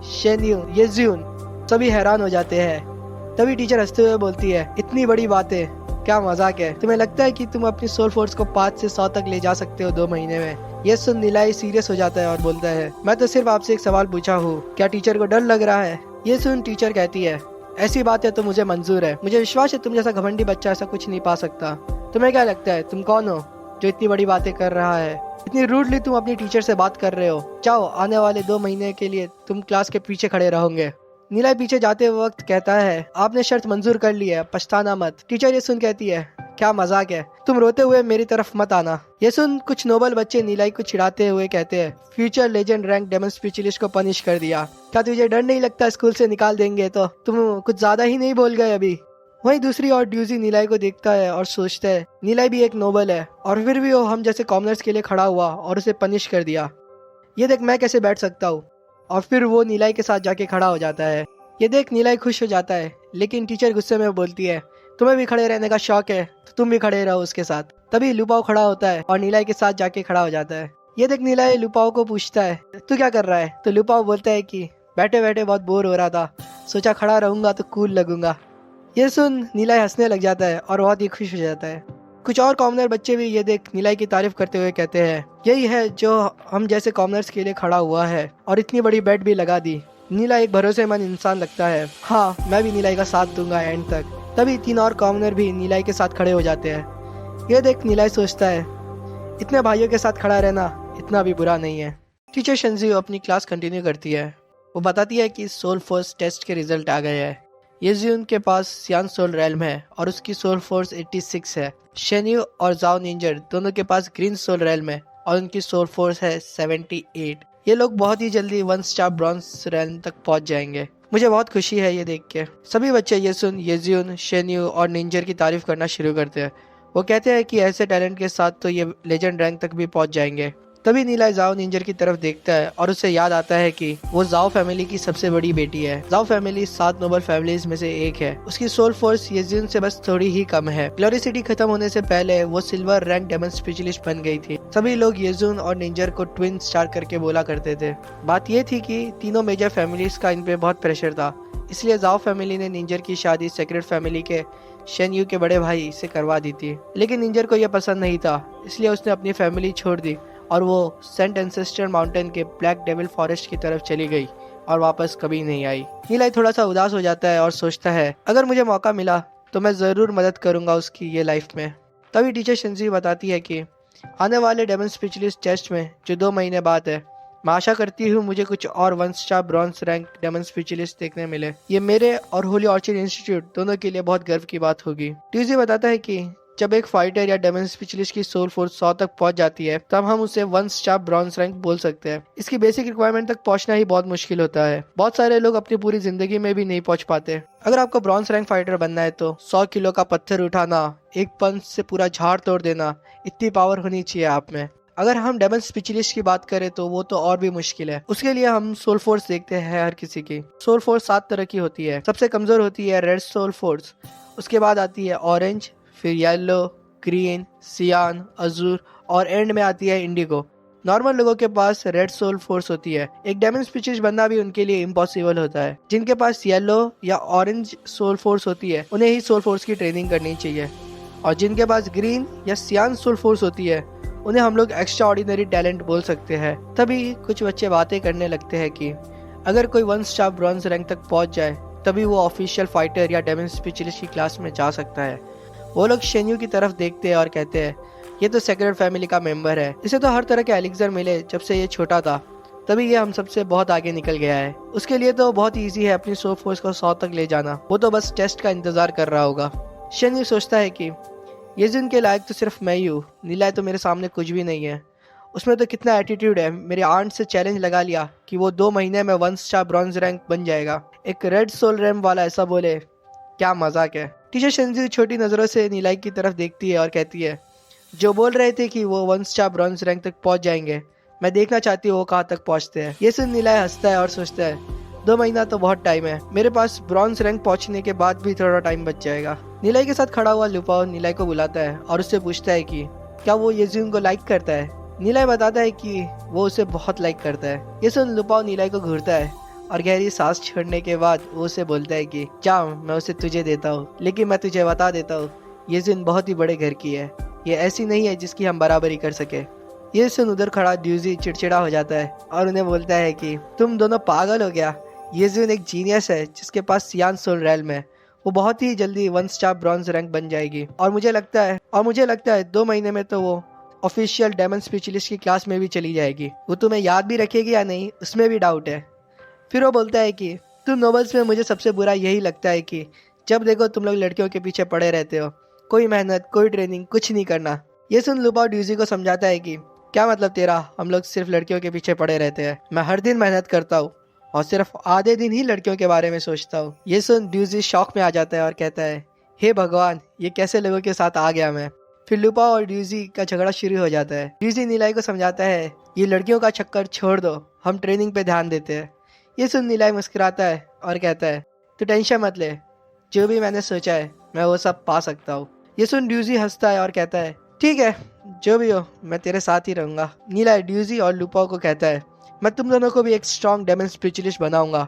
शेन्यू, येजुन सभी हैरान हो जाते हैं। तभी टीचर हंसते हुए बोलती है, इतनी बड़ी बात है, क्या मजाक है। तुम्हें लगता है कि तुम अपनी सोल फोर्स को 5 से 100 तक ले जा सकते हो 2 महीने में। ये सुन निलाई सीरियस हो जाता है और बोलता है, मैं तो सिर्फ आपसे एक सवाल पूछा हूँ, क्या टीचर को डर लग रहा है। ये सुन टीचर कहती है, ऐसी बात है तो मुझे मंजूर है, मुझे विश्वास है तुम जैसा घमंडी बच्चा ऐसा कुछ नहीं पा सकता। तुम्हें क्या लगता है तुम कौन हो जो इतनी बड़ी बातें कर रहा है। इतनी रूडली तुम अपनी टीचर से बात कर रहे हो। जाओ, आने वाले 2 महीने के लिए तुम क्लास के पीछे खड़े रहोगे। नीलाई पीछे जाते वक्त कहता है, आपने शर्त मंजूर कर ली है, पछताना मत। टीचर ये सुन कहती है, क्या मजाक है, तुम रोते हुए मेरी तरफ मत आना। ये सुन कुछ नोबल बच्चे नीलाई को चिढ़ाते हुए कहते हैं, future legend rank demon specialist को पनिश कर दिया। क्या तुझे डर नहीं लगता स्कूल से निकाल देंगे तो? तुम कुछ ज्यादा ही नहीं बोल गए अभी। वहीं दूसरी ओर ड्यूजी नीलाई को देखता है और सोचता है, नीलाई भी एक नोबल है और फिर भी वो हम जैसे कॉमनर्स के लिए खड़ा हुआ और उसे पनिश कर दिया। ये देख मैं कैसे बैठ सकता हूँ। और फिर वो नीलाई के साथ जाके खड़ा हो जाता है। ये देख नीलाई खुश हो जाता है, लेकिन टीचर गुस्से में बोलती है, तुम्हें भी खड़े रहने का शौक है तो तुम भी खड़े रहो उसके साथ। तभी लुपाओ खड़ा होता है और नीलाई के साथ जाके खड़ा हो जाता है। ये देख नीलाई लुपाओ को पूछता है, तू क्या कर रहा है। तो लुपाओ बोलता है कि बैठे बैठे बहुत बोर हो रहा था, सोचा खड़ा रहूंगा तो कूल लगूंगा। ये सुन नीलाई हंसने लग जाता है और बहुत ही खुश हो जाता है। कुछ और कॉमनर बच्चे भी ये देख नीलाई की तारीफ करते हुए कहते हैं, यही है जो हम जैसे कॉमनर्स के लिए खड़ा हुआ है और इतनी बड़ी बेट भी लगा दी। नीलाई एक भरोसेमंद इंसान लगता है। हाँ, मैं भी नीलाई का साथ दूंगा एंड तक। तभी 3 और कॉमनर भी नीलाई के साथ खड़े हो जाते हैं। ये देख नीलाई सोचता है, इतने भाइयों के साथ खड़ा रहना इतना भी बुरा नहीं है। टीचर शिनज़ू अपनी क्लास कंटिन्यू करती है। वो बताती है कि सोल फोर्स टेस्ट के रिजल्ट आ गए हैं। येजुन के पास सियान सोल रेल्म है और उसकी सोल फोर्स 86 है। शेन्यू और जाओ निंजर दोनों के पास ग्रीन सोल रेल्म है और उनकी सोल फोर्स है 78। ये लोग बहुत ही जल्दी 1 स्टार ब्रॉन्ज रेल्म तक पहुंच जाएंगे। मुझे बहुत खुशी है ये देख के। सभी बच्चे येसुन, येजुन, शेन्यू और निंजर की तारीफ करना शुरू करते हैं। वो कहते हैं कि ऐसे टैलेंट के साथ तो ये लेजेंड रैंक तक भी पहुंच जाएंगे। तभी नीलाई जाओ निंजर की तरफ देखता है और उसे याद आता है कि वो जाओ फैमिली की सबसे बड़ी बेटी है। जाओ फैमिली 7 नोबल फैमिलीज में से एक है। उसकी सोल फोर्स येजुन से बस थोड़ी ही कम है। ग्लोरी सिटी खत्म होने से पहले वो सिल्वर रैंक डेमन स्पेशलिस्ट बन गई थी। सभी लोग येजुन और निंजर को ट्विन स्टार करके बोला करते थे। बात ये थी कि तीनों मेजर फैमिलीज का इन पे बहुत प्रेशर था, इसलिए जाओ फैमिली ने निंजर की शादी सेक्रेट फैमिली के शेन्यू के बड़े भाई से करवा दी थी। लेकिन निंजर को यह पसंद नहीं था, इसलिए उसने अपनी फैमिली छोड़ दी और वो सेंट एंसेस्टर माउंटेन के ब्लैक डेविल फॉरेस्ट की तरफ चली गई और वापस कभी नहीं आई। नीलाई थोड़ा सा उदास हो जाता है और सोचता है, अगर मुझे मौका मिला तो मैं ज़रूर मदद करूंगा उसकी ये लाइफ में। तभी टीचर शिनज़ू बताती है कि आने वाले डेमन स्पेशलिस्ट टेस्ट में जो 2 महीने बाद है, मैं आशा करती हूँ मुझे कुछ और 1 star bronze rank demon specialist देखने मिले। ये मेरे और होली ऑर्चिड इंस्टीट्यूट दोनों के लिए बहुत गर्व की बात होगी। ट्यूजी बताता है कि जब एक फाइटर या डेमन स्पेशलिस्ट की सोल फोर्स 100 तक पहुंच जाती है, तब हम उसे 1 स्टार ब्रॉन्ज रैंक बोल सकते हैं। इसकी बेसिक रिक्वायरमेंट तक पहुंचना ही बहुत मुश्किल होता है। बहुत सारे लोग अपनी पूरी जिंदगी में भी नहीं पहुंच पाते। अगर आपको ब्रॉन्ज रैंक फाइटर बनना है तो 100 किलो का पत्थर उठाना, एक पंच से पूरा झाड़ तोड़ देना, इतनी पावर होनी चाहिए आप में। अगर हम डेमन स्पेशलिस्ट की बात करें तो वो तो और भी मुश्किल है। उसके लिए हम सोल फोर्स देखते हैं। हर किसी की सोल फोर्स 7 तरह की होती है। सबसे कमजोर होती है रेड सोल फोर्स, उसके बाद आती है ऑरेंज, फिर येलो, ग्रीन, सियान, अजूर और एंड में आती है इंडिगो। नॉर्मल लोगों के पास रेड सोल फोर्स होती है। एक डेमन स्पेशलिस्ट बनना भी उनके लिए इम्पॉसिबल होता है। जिनके पास येलो या ऑरेंज सोल फोर्स होती है उन्हें ही सोल फोर्स की ट्रेनिंग करनी चाहिए, और जिनके पास ग्रीन या सियान सोल फोर्स होती है उन्हें हम लोग एक्स्ट्रा ऑर्डिनरी टैलेंट बोल सकते हैं। तभी कुछ बच्चे बातें करने लगते हैं कि अगर कोई 1 स्टार ब्रॉन्ज रैंक तक पहुंच जाए तभी वो ऑफिशियल फाइटर या डेमन स्पेशलिस्ट की क्लास में जा सकता है। वो लोग शेन्यू की तरफ देखते हैं और कहते हैं, ये तो सेक्रेट फैमिली का मेंबर है, इसे तो हर तरह के एलिक्सर मिले जब से ये छोटा था, तभी ये हम सबसे बहुत आगे निकल गया है। उसके लिए तो बहुत ईजी है अपनी सोल फोर्स को 100 तक ले जाना, वो तो बस टेस्ट का इंतजार कर रहा होगा। शेन्यू सोचता है कि येजुन के लायक तो सिर्फ मैं ही हूँ, नीलाई तो मेरे सामने कुछ भी नहीं है। उसमें तो कितना एटीट्यूड है, मेरे आंट से चैलेंज लगा लिया कि वो 2 महीने में 1 स्टार ब्रॉन्ज रैंक बन जाएगा। एक रेड सोल रैम वाला ऐसा बोले, क्या मजाक है। टीचर शिनज़ू छोटी नजरों से नीलाई की तरफ देखती है और कहती है, जो बोल रहे थे कि वो 1 स्टार ब्रॉन्ज रैंक तक पहुंच जाएंगे, मैं देखना चाहती हूँ वो कहाँ तक पहुंचते हैं। ये सुन नीलाई हंसता है और सोचता है, 2 महीना तो बहुत टाइम है, मेरे पास ब्रॉन्ज रैंक पहुंचने के बाद भी थोड़ा टाइम बच जाएगा। नीलाई के साथ खड़ा हुआ लुपाओ नीलाई को बुलाता है और उससे पूछता है कि क्या वो येजुन को लाइक करता है। नीलाई बताता है कि वो उसे बहुत लाइक करता है। ये सुन लुपाओ नीलाई को घूरता है और गहरी सांस छोड़ने के बाद वो उसे बोलता है कि जा, मैं उसे तुझे देता हूँ, लेकिन मैं तुझे बता देता हूँ ये जिन बहुत ही बड़े घर की है, ये ऐसी नहीं है जिसकी हम बराबरी कर सके। ये सुन उधर खड़ा ड्यूजी चिड़चिड़ा हो जाता है और उन्हें बोलता है कि तुम दोनों पागल हो गया। ये जिन एक जीनियस है जिसके पास सियान सोल रेल्म है, वो बहुत ही जल्दी 1 स्टार ब्रॉन्ज रैंक बन जाएगी और मुझे लगता है 2 महीने में तो वो ऑफिशियल डेमन स्पेशलिस्ट की क्लास में भी चली जाएगी। वो तुम्हें याद भी रखेगी या नहीं, उसमें भी डाउट है। फिर वो बोलता है कि तुम नोबल्स में मुझे सबसे बुरा यही लगता है कि जब देखो तुम लोग लड़कियों के पीछे पड़े रहते हो, कोई मेहनत, कोई ट्रेनिंग, कुछ नहीं करना। ये सुन लुपाओ ड्यूजी को समझाता है कि क्या मतलब तेरा, हम लोग सिर्फ लड़कियों के पीछे पड़े रहते हैं। मैं हर दिन मेहनत करता हूँ और सिर्फ आधे दिन ही लड़कियों के बारे में सोचता हूँ। ये सुन ड्यूजी शौक में आ जाता है और कहता है हे भगवान, ये कैसे लोगों के साथ आ गया मैं। फिर लुपाओ और ड्यूजी का झगड़ा शुरू हो जाता है। ड्यूजी नीलाई को समझाता है ये लड़कियों का चक्कर छोड़ दो, हम ट्रेनिंग पे ध्यान देते हैं। ये सुन नीलाई मुस्कुराता है और कहता है तू टेंशन मत ले, जो भी मैंने सोचा है मैं वो सब पा सकता हूँ। ये सुन ड्यूजी हंसता है और कहता है ठीक है, जो भी हो मैं तेरे साथ ही रहूंगा। नीलाई ड्यूजी और लुपाओ को कहता है मैं तुम दोनों को भी एक स्ट्रॉन्ग डेमन स्पेशलिस्ट बनाऊंगा।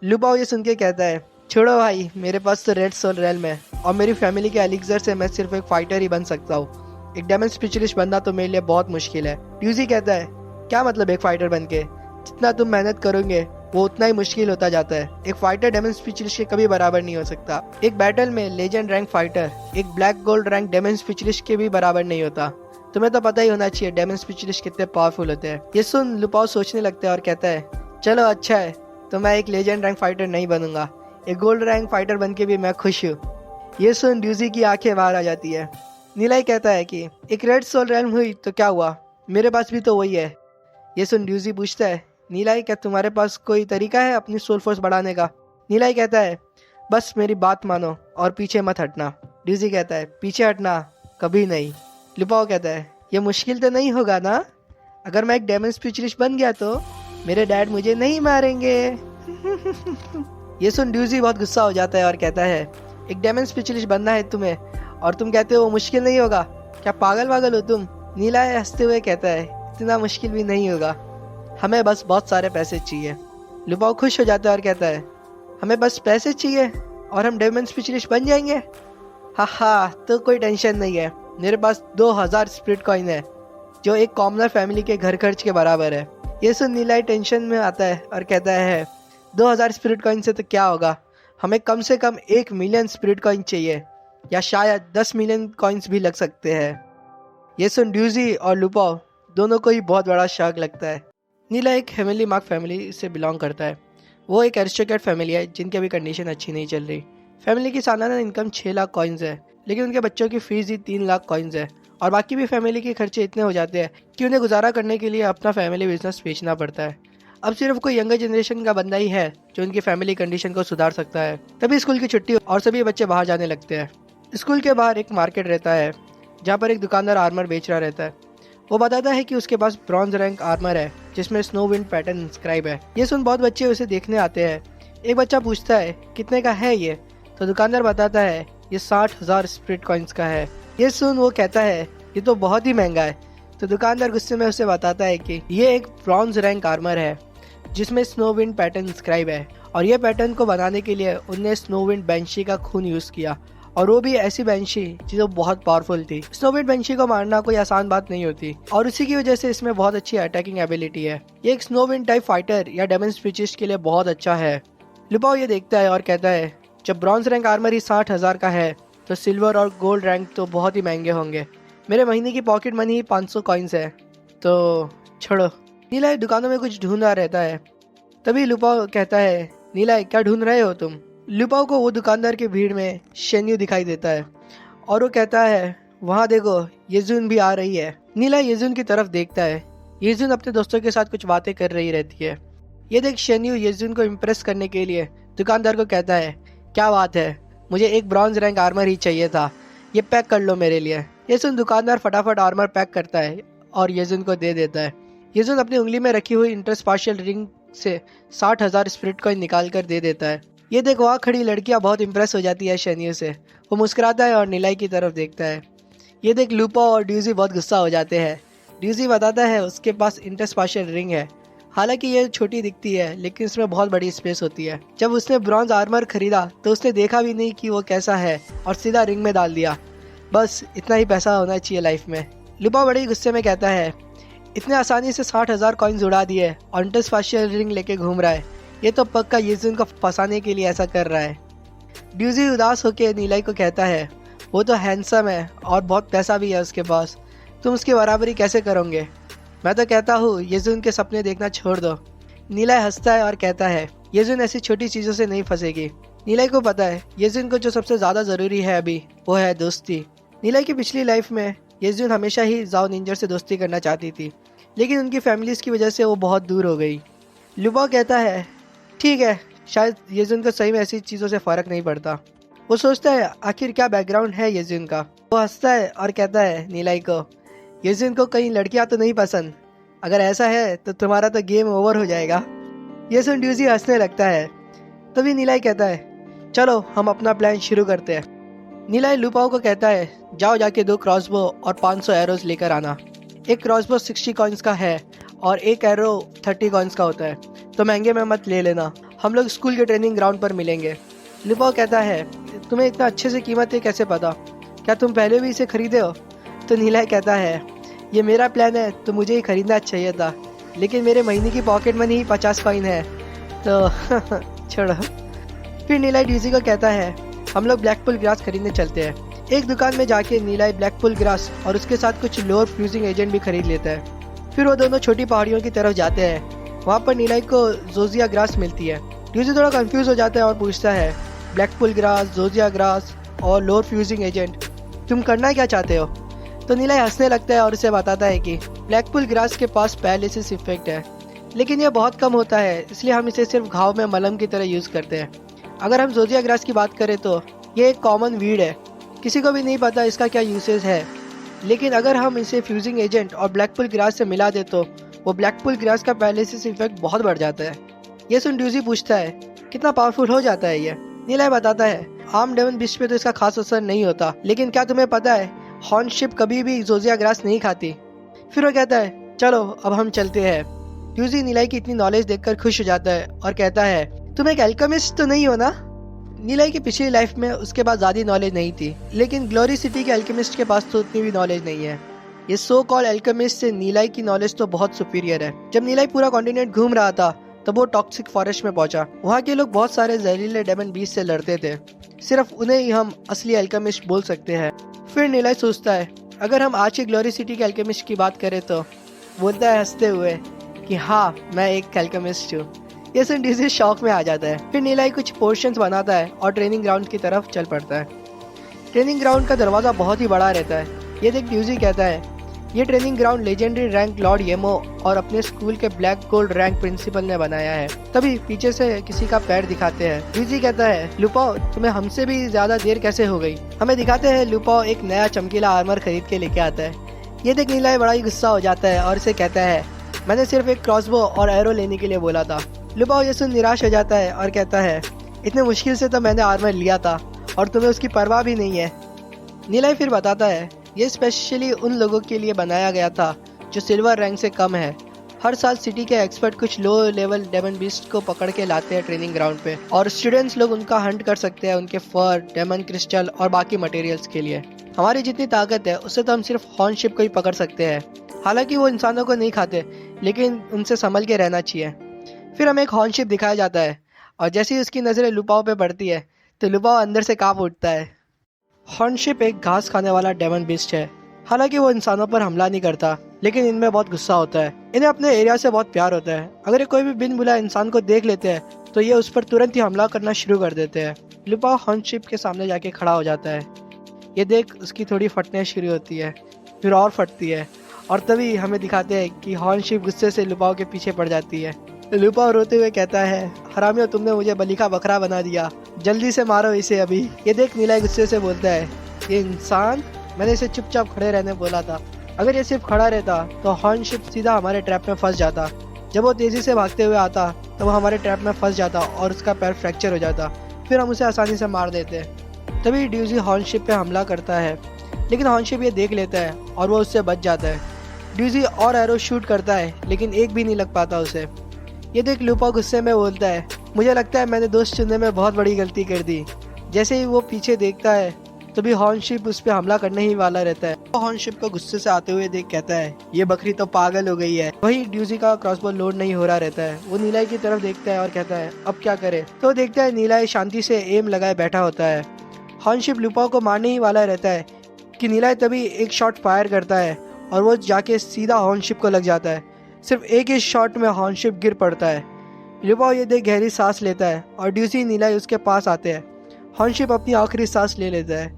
लुपाओ ये सुन के कहता है छोड़ो भाई, मेरे पास तो रेड सोल रेल्म है और मेरी फैमिली के एलिक्सर से मैं सिर्फ एक फाइटर ही बन सकता हूँ। एक डेमन स्पेशलिस्ट बनना तो मेरे लिए बहुत मुश्किल है। ड्यूजी कहता है क्या मतलब एक फाइटर बन के, जितना तुम मेहनत करोगे वो उतना ही मुश्किल होता जाता है। एक फाइटर डेमन स्पेशलिस्ट के कभी बराबर नहीं हो सकता। एक बैटल में लेजेंड रैंक फाइटर एक black gold rank demon specialist के भी बराबर नहीं होता। तुम्हें तो पता ही होना चाहिए डेमन स्पेशलिस्ट कितने पावरफुल होते हैं। ये सुन लुपाओ सोचने लगता है और कहता है चलो अच्छा है, तो मैं एक लेजेंड रैंक फाइटर नहीं बनूंगा, एक गोल्ड रैंक फाइटर बन के भी मैं खुश हूँ। ये सुन ड्यूजी की आंखें बाहर आ जाती है। नीलाई कहता है कि एक रेड सोल रेल्म हुई तो क्या हुआ, मेरे पास भी तो वही है। ये सुन ड्यूजी पूछता है नीलाई क्या तुम्हारे पास कोई तरीका है अपनी सोल फोर्स बढ़ाने का। नीलाई कहता है बस मेरी बात मानो और पीछे मत हटना। ड्यूजी कहता है पीछे हटना कभी नहीं। लुपाओ कहता है ये मुश्किल तो नहीं होगा ना, अगर मैं एक डेमन स्पेशलिस्ट बन गया तो मेरे डैड मुझे नहीं मारेंगे। ये सुन ड्यूजी बहुत गुस्सा हो जाता है और कहता है एक डेमन स्पेशलिस्ट बनना है तुम्हें और तुम कहते हो वो मुश्किल नहीं होगा, क्या पागल वागल हो तुम। नीलाई हंसते हुए कहता है इतना मुश्किल भी नहीं होगा, हमें बस बहुत सारे पैसे चाहिए। लुपाओ खुश हो जाता है और कहता है हमें बस पैसे चाहिए और हम डेमन स्पेशलिस्ट बन जाएंगे। हा तो कोई टेंशन नहीं है, मेरे पास 2000 स्पिरिट कॉइन है जो एक कॉमनर फैमिली के घर खर्च के बराबर है। ये सुन नीलाई टेंशन में आता है और कहता है 2000 स्पिरिट कॉइन से तो क्या होगा, हमें कम से कम 1 मिलियन स्पिरिट कॉइन चाहिए या शायद 10 मिलियन कॉइन्स भी लग सकते हैं। ये सुन ड्यूजी और लुपाओ दोनों को ही बहुत बड़ा शौक लगता है। नीला एक हेमली मार्क फैमिली से बिलोंग करता है। वो एक एरिस्टोक्रेट फैमिली है जिनकी अभी कंडीशन अच्छी नहीं चल रही। फैमिली की सालाना इनकम 6 लाख कॉइन्स है, लेकिन उनके बच्चों की फीस ही 3 लाख कॉइन्स है और बाकी भी फैमिली के खर्चे इतने हो जाते हैं कि उन्हें गुजारा करने के लिए अपना फैमिली बिजनेस बेचना पड़ता है। अब सिर्फ कोई यंगर जनरेशन का बंदा ही है जो उनकी फैमिली कंडीशन को सुधार सकता है। तभी स्कूल की छुट्टी और सभी बच्चे बाहर जाने लगते हैं। स्कूल के बाहर एक मार्केट रहता है जहाँ पर एक दुकानदार आर्मर बेच रहा रहता है। वो बताता है कि उसके पास ब्रॉन्ज रैंक आर्मर है जिसमें स्नो विंड पैटर्न इंस्क्राइब है। ये सुन बहुत बच्चे उसे देखने आते हैं। एक बच्चा पूछता है कितने का है ये, तो दुकानदार बताता है ये 60,000 स्पिरिट कॉइन्स का है। ये सुन वो कहता है ये तो बहुत ही महंगा है। तो दुकानदार गुस्से में उसे बताता है कि ये एक ब्रॉन्ज रैंक आर्मर है जिसमें स्नो विंड पैटर्न इंस्क्राइब है और ये पैटर्न को बनाने के लिए उनने स्नो विंड बैंशी का खून यूज किया, और वो भी ऐसी बैंशी जो बहुत पावरफुल थी। स्नो विंड बैंशी को मारना कोई आसान बात नहीं होती और उसी की वजह से इसमें बहुत अच्छी अटैकिंग एबिलिटी है। ये एक स्नो विंड टाइप फाइटर या डेमन स्पेशलिस्ट के लिए बहुत अच्छा है। लुपाओ ये देखता है और कहता है जब ब्रॉन्ज रैंक आर्मर ही 60,000 का है तो सिल्वर और गोल्ड रैंक तो बहुत ही महंगे होंगे। मेरे महीने की पॉकेट मनी ही 500 कॉइन्स है, तो छोड़ो। नीला दुकानों में कुछ ढूंढ रहा रहता है। तभी लुपाओ कहता है नीला क्या ढूंढ रहे हो तुम। लुपाओ को वो दुकानदार की भीड़ में शेन्यू दिखाई देता है और वो कहता है वहाँ देखो येजुन भी आ रही है। नीला येजुन की तरफ देखता है। येजुन अपने दोस्तों के साथ कुछ बातें कर रही रहती है। ये देख शेन्यू येजुन को इम्प्रेस करने के लिए दुकानदार को कहता है क्या बात है, मुझे एक ब्रॉन्ज रैंक आर्मर ही चाहिए था, ये पैक कर लो मेरे लिए। ये सुन दुकानदार फटाफट आर्मर पैक करता है और येजुन को दे देता है। येजुन अपनी उंगली में रखी हुई इंटरस्पाशियल रिंग से 60,000 स्पिरिट कॉइन निकाल कर दे देता है। ये देख वहाँ खड़ी लड़कियाँ बहुत इंप्रेस हो जाती है शेन्यू से। वो मुस्कुराता है और नीलाई की तरफ देखता है। ये देख लुपाओ और ड्यूजी बहुत गुस्सा हो जाते हैं। ड्यूजी बताता है उसके पास इंटरस्पाशियल रिंग है हालांकि ये छोटी दिखती है लेकिन इसमें बहुत बड़ी स्पेस होती है। जब उसने ब्रॉन्ज आर्मर खरीदा तो उसने देखा भी नहीं कि वो कैसा है और सीधा रिंग में डाल दिया। बस इतना ही पैसा होना चाहिए लाइफ में। लुपाओ बड़ी गुस्से में कहता है, इतने आसानी से 60,000 कॉइन्स उड़ा दिए और इंटरस्पेशियल रिंग लेके घूम रहा है। ये तो पक्का येजुन को फंसाने के लिए ऐसा कर रहा है। ड्यूजी उदास होकर नीलाई को कहता है, वो तो हैंडसम है और बहुत पैसा भी है उसके पास, तुम उसकी बराबरी कैसे करोगे? मैं तो कहता हूँ येजुन के सपने देखना छोड़ दो। नीलाई हंसता है और कहता है, येजुन ऐसी छोटी चीज़ों से नहीं फंसेगी। नीलाई को पता है येजुन को जो सबसे ज़्यादा ज़रूरी है अभी वो है दोस्ती। नीलाई की पिछली लाइफ में येजुन हमेशा ही जाओ निंजर से दोस्ती करना चाहती थी, लेकिन उनकी फैमिलीज़ की वजह से वो बहुत दूर हो गई। लुपाओ कहता है, ठीक है, शायद येजुन को सही में ऐसी चीज़ों से फ़र्क नहीं पड़ता। वो सोचता है आखिर क्या बैकग्राउंड है येजुन का। वो हंसता है और कहता है नीलाई को, येजुन को कहीं लड़कियां तो नहीं पसंद? अगर ऐसा है तो तुम्हारा तो गेम ओवर हो जाएगा। ये सुन ड्यूजी हंसने लगता है। तभी नीलाई कहता है, चलो हम अपना प्लान शुरू करते हैं। नीलाई लुपाओ को कहता है, जाओ जाके 2 क्रॉसबो और 500 एरोज लेकर आना। एक क्रॉसबो 60 कॉइन्स का है और एक एरो 30 कॉइन्स का होता है, तो महंगे में मत ले लेना। हम लोग स्कूल के ट्रेनिंग ग्राउंड पर मिलेंगे। लुपाओ कहता है, तुम्हें इतना अच्छे से कीमतें कैसे पता? क्या तुम पहले भी इसे खरीदे हो? तो नीलाई कहता है, ये मेरा प्लान है तो मुझे ही खरीदना चाहिए था, लेकिन मेरे महीने की पॉकेट मनी ही 50 कॉइन है, तो छोड़ो। फिर नीलाई ड्यूजी को कहता है, हम लोग ब्लैकपुल ग्रास खरीदने चलते हैं। एक दुकान में जाके नीलाई ब्लैकपुल ग्रास और उसके साथ कुछ लोअर फ्यूजिंग एजेंट भी खरीद लेता है। फिर वो दोनों छोटी पहाड़ियों की तरफ जाते हैं। वहाँ पर नीलाई को जोजिया ग्रास मिलती है। ड्यूजी थोड़ा कंफ्यूज हो जाता है और पूछता है, ब्लैकपुल ग्रास, जोजिया ग्रास और लोअर फ्यूजिंग एजेंट, तुम करना क्या चाहते हो? तो नीलाई हंसने लगता है और उसे बताता है कि ब्लैकपुल ग्रास के पास पैरालिसिस इफेक्ट है, लेकिन यह बहुत कम होता है, इसलिए हम इसे सिर्फ घाव में मलहम की तरह यूज़ करते हैं। अगर हम जोजिया ग्रास की बात करें तो ये एक कॉमन वीड है, किसी को भी नहीं पता इसका क्या यूसेज है, लेकिन अगर हम इसे फ्यूजिंग एजेंट और ब्लैकपुल ग्रास से मिला दे तो वो ब्लैकपुल ग्रास का पैरालिसिस इफेक्ट बहुत बढ़ जाता है। ये सुन ड्यूजी पूछता है, कितना पावरफुल हो जाता है ये? नीलाई बताता है, आम डेमन बिस्ट पे तो इसका खास असर नहीं होता, लेकिन क्या तुम्हें पता है हॉर्न शिप कभी भी जोजिया ग्रास नहीं खाती। फिर वो कहता है, चलो अब हम चलते हैं। ड्यूजी नीलाई की इतनी नॉलेज देखकर खुश हो जाता है और कहता है, तुम एक एल्केमिस्ट तो नहीं हो ना? नीलाई की पिछली लाइफ में उसके पास ज़्यादा नॉलेज नहीं थी, लेकिन ग्लोरी सिटी के एल्केमिस्ट के पास तो उतनी भी नॉलेज नहीं है। ये सो कॉल एल्केमिस्ट से नीलाई की नॉलेज तो बहुत सुपीरियर है। जब नीलाई पूरा कॉन्टिनेंट घूम रहा था तब वो टॉक्सिक फॉरेस्ट में पहुंचा। वहाँ के लोग बहुत सारे जहरीले डेमन बीस्ट से लड़ते थे, सिर्फ उन्हें ही हम असली एल्केमिस्ट बोल सकते हैं। फिर नीलाई सोचता है, अगर हम आज की ग्लोरी सिटी के एल्केमिस्ट की बात करें तो बोलता है हंसते हुए कि हाँ, मैं एक एल्केमिस्ट हूँ। ये सुन ड्यूजी शौक में आ जाता है। फिर नीलाई कुछ पोर्शंस बनाता है और ट्रेनिंग ग्राउंड की तरफ चल पड़ता है। ट्रेनिंग ग्राउंड का दरवाज़ा बहुत ही बड़ा रहता है। ये देख ड्यूजी कहता है, ये training ground legendary rank lord Yemo और अपने स्कूल के ब्लैक गोल्ड रैंक प्रिंसिपल ने बनाया है। तभी पीछे से किसी का पैर दिखाते हैं। ड्यूजी कहता है, लुपाओ तुम्हें हमसे भी ज्यादा देर कैसे हो गई? हमें दिखाते हैं लुपाओ एक नया चमकीला आर्मर खरीद के लेके आता है। ये देख नीलाई बड़ा ही गुस्सा हो जाता है और इसे कहता है, मैंने सिर्फ एक क्रॉसबो और एरो लेने के लिए बोला था। लुपाओ ये सुन निराश हो जाता है और कहता है, इतने मुश्किल से तो मैंने आर्मर लिया था और तुम्हें उसकी परवाह भी नहीं है। नीलाई फिर बताता है, ये स्पेशली उन लोगों के लिए बनाया गया था जो सिल्वर रैंक से कम है। हर साल सिटी के एक्सपर्ट कुछ लो लेवल डेमन बीस्ट को पकड़ के लाते हैं ट्रेनिंग ग्राउंड पे, और स्टूडेंट्स लोग उनका हंट कर सकते हैं उनके फर, डेमन क्रिस्टल और बाकी मटेरियल्स के लिए। हमारी जितनी ताकत है उससे तो हम सिर्फ हॉर्न शिप को ही पकड़ सकते हैं। हालांकि वो इंसानों को नहीं खाते, लेकिन उनसे संभल के रहना चाहिए। फिर हमें एक हॉर्न शिप दिखाया जाता है और जैसे ही उसकी नज़रें लुपाओ पे पड़ती है तो लुपाओ अंदर से कांप उठता है। हॉर्न शिप एक घास खाने वाला डेमन बीस्ट है। हालांकि वो इंसानों पर हमला नहीं करता, लेकिन इनमें बहुत गुस्सा होता है। इन्हें अपने एरिया से बहुत प्यार होता है। अगर ये कोई भी बिन बुलाए इंसान को देख लेते हैं तो ये उस पर तुरंत ही हमला करना शुरू कर देते हैं। लुपाओ हॉर्न शिप के सामने जाके खड़ा हो जाता है। ये देख उसकी थोड़ी फटने शुरू होती है, फिर और फटती है, और तभी हमें दिखाते हैं कि हॉर्न शिप गुस्से से लुपाओ के पीछे पड़ जाती है। लुपाओ रोते हुए कहता है, हरामियों तुमने मुझे बलि का बकरा बना दिया, जल्दी से मारो इसे अभी। ये देख नीलाई गुस्से से बोलता है, ये इंसान, मैंने इसे चुपचाप खड़े रहने बोला था। अगर ये सिर्फ खड़ा रहता तो हॉर्न शिप सीधा हमारे ट्रैप में फंस जाता। जब वो तेजी से भागते हुए आता तो वो हमारे ट्रैप में फंस जाता और उसका पैर फ्रैक्चर हो जाता, फिर हम उसे आसानी से मार देते। तभी ड्यूजी हॉर्न शिप पे हमला करता है, लेकिन हॉर्न शिप ये देख लेता है और वो उससे बच जाता है। ड्यूजी और एरो शूट करता है, लेकिन एक भी नहीं लग पाता उसे। ये देख लुपाओ गुस्से में बोलता है, मुझे लगता है मैंने दोस्त चुनने में बहुत बड़ी गलती कर दी। जैसे ही वो पीछे देखता है तभी हॉर्नशिप उस पर हमला करने ही वाला रहता है। वो हॉर्नशिप को गुस्से से आते हुए देख कहता है, ये बकरी तो पागल हो गई है। वही ड्यूजी का क्रॉसबो लोड नहीं हो रहा रहता है। वो नीलाई की तरफ देखता है और कहता है, अब क्या करे। तो देखता है नीलाई शांति से एम लगाए बैठा होता है। हॉर्नशिप लुपाओ को मारने ही वाला रहता है कि नीलाई तभी एक शॉट फायर करता है और वो जाके सीधा हॉर्नशिप को लग जाता है। सिर्फ एक ही शॉट में हॉर्नशिप गिर पड़ता है। लुपाओ ये देख गहरी सांस लेता है और ड्यूजी नीलाई उसके पास आते हैं। हॉर्नशिप अपनी आखिरी सांस ले लेता है।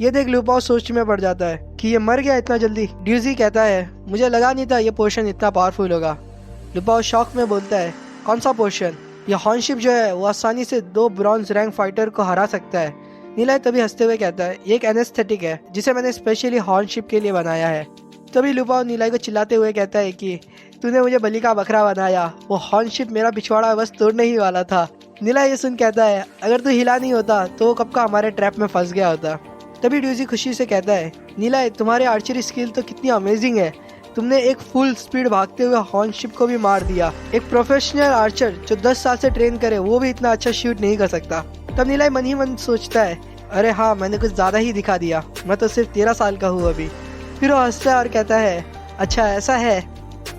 ये देख लुपाओ सोच में पड़ जाता है कि ये मर गया इतना जल्दी। ड्यूजी कहता है, मुझे लगा नहीं था ये पोर्शन इतना पावरफुल होगा। लुपाओ शौक में बोलता है, कौन सा पोर्शन? ये हॉर्नशिप जो है वो आसानी से 2 ब्रॉन्ज रैंक फाइटर को हरा सकता है। नीलाई तभी हंसते हुए कहता है, ये एक एनेस्थेटिक है जिसे मैंने स्पेशली हॉर्नशिप के लिए बनाया है। तभी लुपाओ नीलाई को चिल्लाते हुए कहता है कि तूने मुझे बलि का बकरा बनाया, वो हॉर्नशिप मेरा पिछवाड़ा बस तोड़ने ही वाला था। नीलाई ये सुन कहता है, अगर तू हिला नहीं होता तो वो कब का हमारे ट्रैप में फंस गया होता। तभी ड्यूजी खुशी से कहता है, नीलाई तुम्हारे आर्चरी स्किल तो कितनी अमेजिंग है। तुमने एक फुल स्पीड भागते हुए हॉर्नशिप को भी मार दिया। एक प्रोफेशनल आर्चर जो 10 साल से ट्रेन करे वो भी इतना अच्छा शूट नहीं कर सकता। तब नीलाई मन ही मन सोचता है, अरे हाँ मैंने कुछ ज्यादा ही दिखा दिया, मैं तो सिर्फ 13 साल का हूँ अभी। फिर वो हंसता है और कहता है, अच्छा ऐसा है।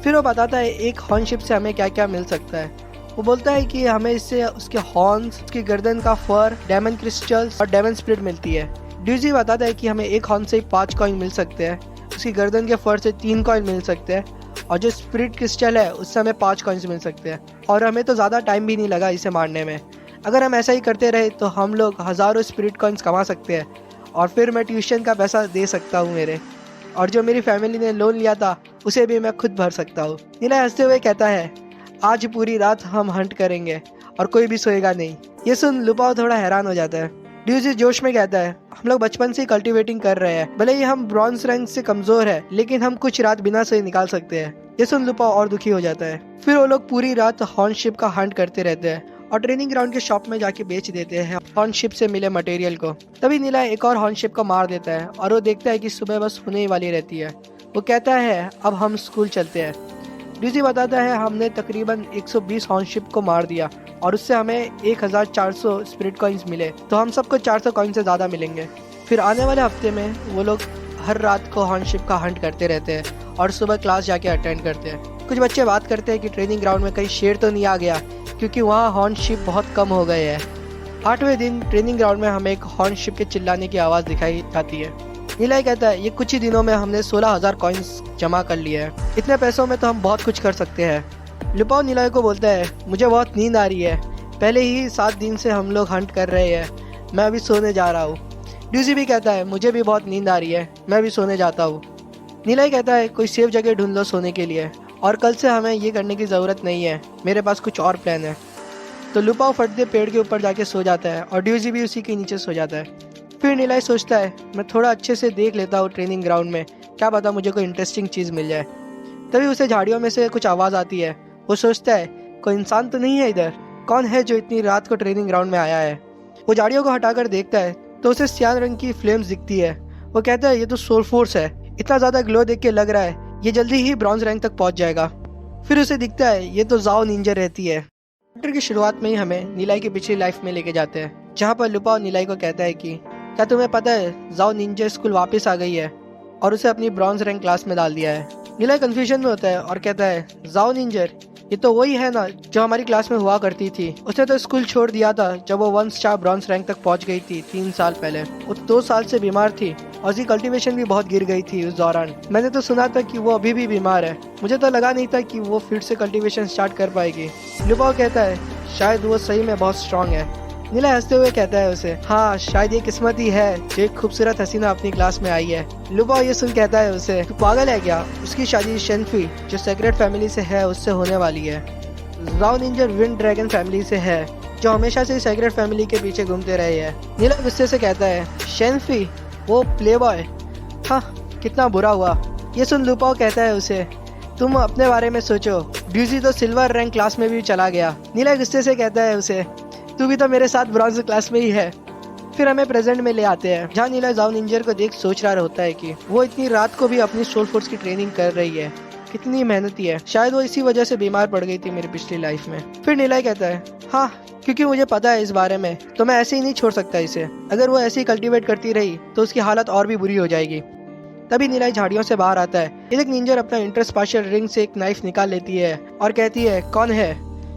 फिर वो बताता है एक हॉर्नशिप से हमें क्या क्या मिल सकता है। वो बोलता है कि हमें इससे उसके हॉर्न्स, उसकी गर्दन का फर, डायमंड क्रिस्टल्स और डायमंड स्प्लिट मिलती है। ड्यूजी बताता है कि हमें एक हॉर्न से 5 कॉइन मिल सकते हैं, उसकी गर्दन के फर से 3 कॉइन मिल सकते हैं और जो स्पिरिट क्रिस्टल है उससे हमें 5 कॉइन्स मिल सकते हैं। और हमें तो ज़्यादा टाइम भी नहीं लगा इसे मारने में। अगर हम ऐसा ही करते रहे तो हम लोग हज़ारों स्पिरिट कॉइन्स कमा सकते हैं और फिर मैं ट्यूशन का पैसा दे सकता हूँ मेरे, और जो मेरी फैमिली ने लोन लिया था उसे भी मैं खुद भर सकता हूँ। नीला हंसते हुए कहता है, आज पूरी रात हम हंट करेंगे और कोई भी सोएगा नहीं। ये सुन लुपाओ थोड़ा हैरान हो जाता है। ड्यूजी जोश में कहता है, हम लोग बचपन से कल्टीवेटिंग कर रहे हैं, भले ही हम ब्रॉन्ज रैंक से कमजोर है लेकिन हम कुछ रात बिना सोए निकाल सकते हैं। ये सुन लुपाओ और दुखी हो जाता है। फिर वो लोग पूरी रात हॉर्नशिप का हंट करते रहते हैं और ट्रेनिंग ग्राउंड के शॉप में जाके बेच देते हैं हॉर्नशिप से मिले मटेरियल को। तभी नीला एक और हॉर्नशिप को मार देता है और वो देखता है कि सुबह बस होने ही वाली रहती है। वो कहता है, अब हम स्कूल चलते हैं। ड्यूजी बताता है, हमने तकरीबन 120 हॉर्नशिप को मार दिया और उससे हमें 1400 स्पिरिट कॉइन्स मिले, तो हम सबको 400 कॉइन से ज़्यादा मिलेंगे। फिर आने वाले हफ्ते में वो लोग हर रात को हॉर्नशिप का हंट करते रहते हैं और सुबह क्लास जाके अटेंड करते हैं। कुछ बच्चे बात करते हैं कि ट्रेनिंग ग्राउंड में कहीं शेर तो नहीं आ गया, क्योंकि वहाँ हॉर्नशिप बहुत कम हो गए हैं। 8वें दिन ट्रेनिंग ग्राउंड में हमें एक हॉर्नशिप के चिल्लाने की आवाज़ दिखाई जाती है। नीलाई कहता है, ये कुछ ही दिनों में हमने 16,000 कॉइन्स जमा कर लिए हैं। इतने पैसों में तो हम बहुत कुछ कर सकते हैं। लुपाओ नीलाई को बोलता है, मुझे बहुत नींद आ रही है, पहले ही 7 दिन से हम लोग हंट कर रहे हैं, मैं अभी सोने जा रहा हूँ। ड्यूजी भी कहता है, मुझे भी बहुत नींद आ रही है, मैं भी सोने जाता हूँ। नीलाई कहता है, कोई सेफ जगह ढूंढ लो सोने के लिए, और कल से हमें ये करने की ज़रूरत नहीं है, मेरे पास कुछ और प्लान है। तो लुपाओ फटदे पेड़ के ऊपर जाके सो जाता है और ड्यूजी भी उसी के नीचे सो जाता है। फिर नीलाई सोचता है, मैं थोड़ा अच्छे से देख लेता हूँ ट्रेनिंग ग्राउंड में, क्या पता मुझे कोई इंटरेस्टिंग चीज़ मिल जाए। तभी उसे झाड़ियों में से कुछ आवाज़ आती है। वो सोचता है, कोई इंसान तो नहीं है इधर, कौन है जो इतनी रात को ट्रेनिंग ग्राउंड में आया है। वो झाड़ियों को हटाकर देखता है तो उसे सियान रंग की फ्लेम्स दिखती है। वो कहता है, ये तो सोल फोर्स है, इतना ज़्यादा ग्लो देख के लग रहा है ये जल्दी ही ब्रॉन्ज रैंक तक पहुँच जाएगा। फिर उसे दिखता है ये तो जाओ निंजा रहती है। चैप्टर की शुरुआत में ही हमें नीलाई की पिछली लाइफ में लेके जाते हैं, जहाँ पर लुपाओ नीलाई को कहता है कि क्या तुम्हें पता है जाओ निंजा स्कूल वापस आ गई है और उसे अपनी ब्रॉन्ज रैंक क्लास में डाल दिया है। नीलाई कंफ्यूजन में होता है और कहता है, जाओ निंजर, ये तो वही है ना जो हमारी क्लास में हुआ करती थी। उसने तो स्कूल छोड़ दिया था जब वो 1 स्टार ब्रॉन्ज रैंक तक पहुंच गई थी 3 साल पहले। वो 2 साल से बीमार थी और उसकी कल्टीवेशन भी बहुत गिर गई थी उस दौरान। मैंने तो सुना था कि वो अभी भी बीमार है, मुझे तो लगा नहीं था कि वो फिर से कल्टीवेशन स्टार्ट कर पाएगी। लुपाओ कहता है, शायद वो सही में बहुत स्ट्रांग है। नीला हंसते हुए कहता है उसे, हाँ शायद ये किस्मत ही है जो एक खूबसूरत हसीना अपनी क्लास में आई है। लुपाओ ये सुन कहता है उसे, तू पागल है क्या, उसकी शादी शेनफी जो सेक्रेट फैमिली से है उससे होने वाली है। जाओ निंजर विंड ड्रैगन फैमिली से है जो हमेशा से सेक्रेट फैमिली के पीछे घूमते रहे हैं। नीला गुस्से से कहता है, शेनफी वो प्लेबॉय, हाँ कितना बुरा हुआ। ये सुन लुपाओ कहता है उसे, तुम अपने बारे में सोचो, ड्यूजी तो सिल्वर रैंक क्लास में भी चला गया। नीला गुस्से से कहता है उसे, तू भी तो मेरे साथ ब्रॉन्ज क्लास में ही है। फिर हमें प्रेजेंट में ले आते हैं जहाँ नीला जाओ निंजर को देख सोच रहा होता है कि वो इतनी रात को भी अपनी सोल फोर्स की ट्रेनिंग कर रही है कितनी मेहनती है, शायद वो इसी वजह से बीमार पड़ गई थी मेरी पिछली लाइफ में। फिर नीलाई कहता है, हाँ क्योंकि मुझे पता है इस बारे में, तो मैं ऐसे ही नहीं छोड़ सकता इसे। अगर वो ऐसे ही कल्टीवेट करती रही तो उसकी हालत और भी बुरी हो जाएगी। तभी नीलाई झाड़ियों से बाहर आता है। ये देख निंजर अपना इंटरस्पाशियल रिंग से एक नाइफ निकाल लेती है और कहती है, कौन है?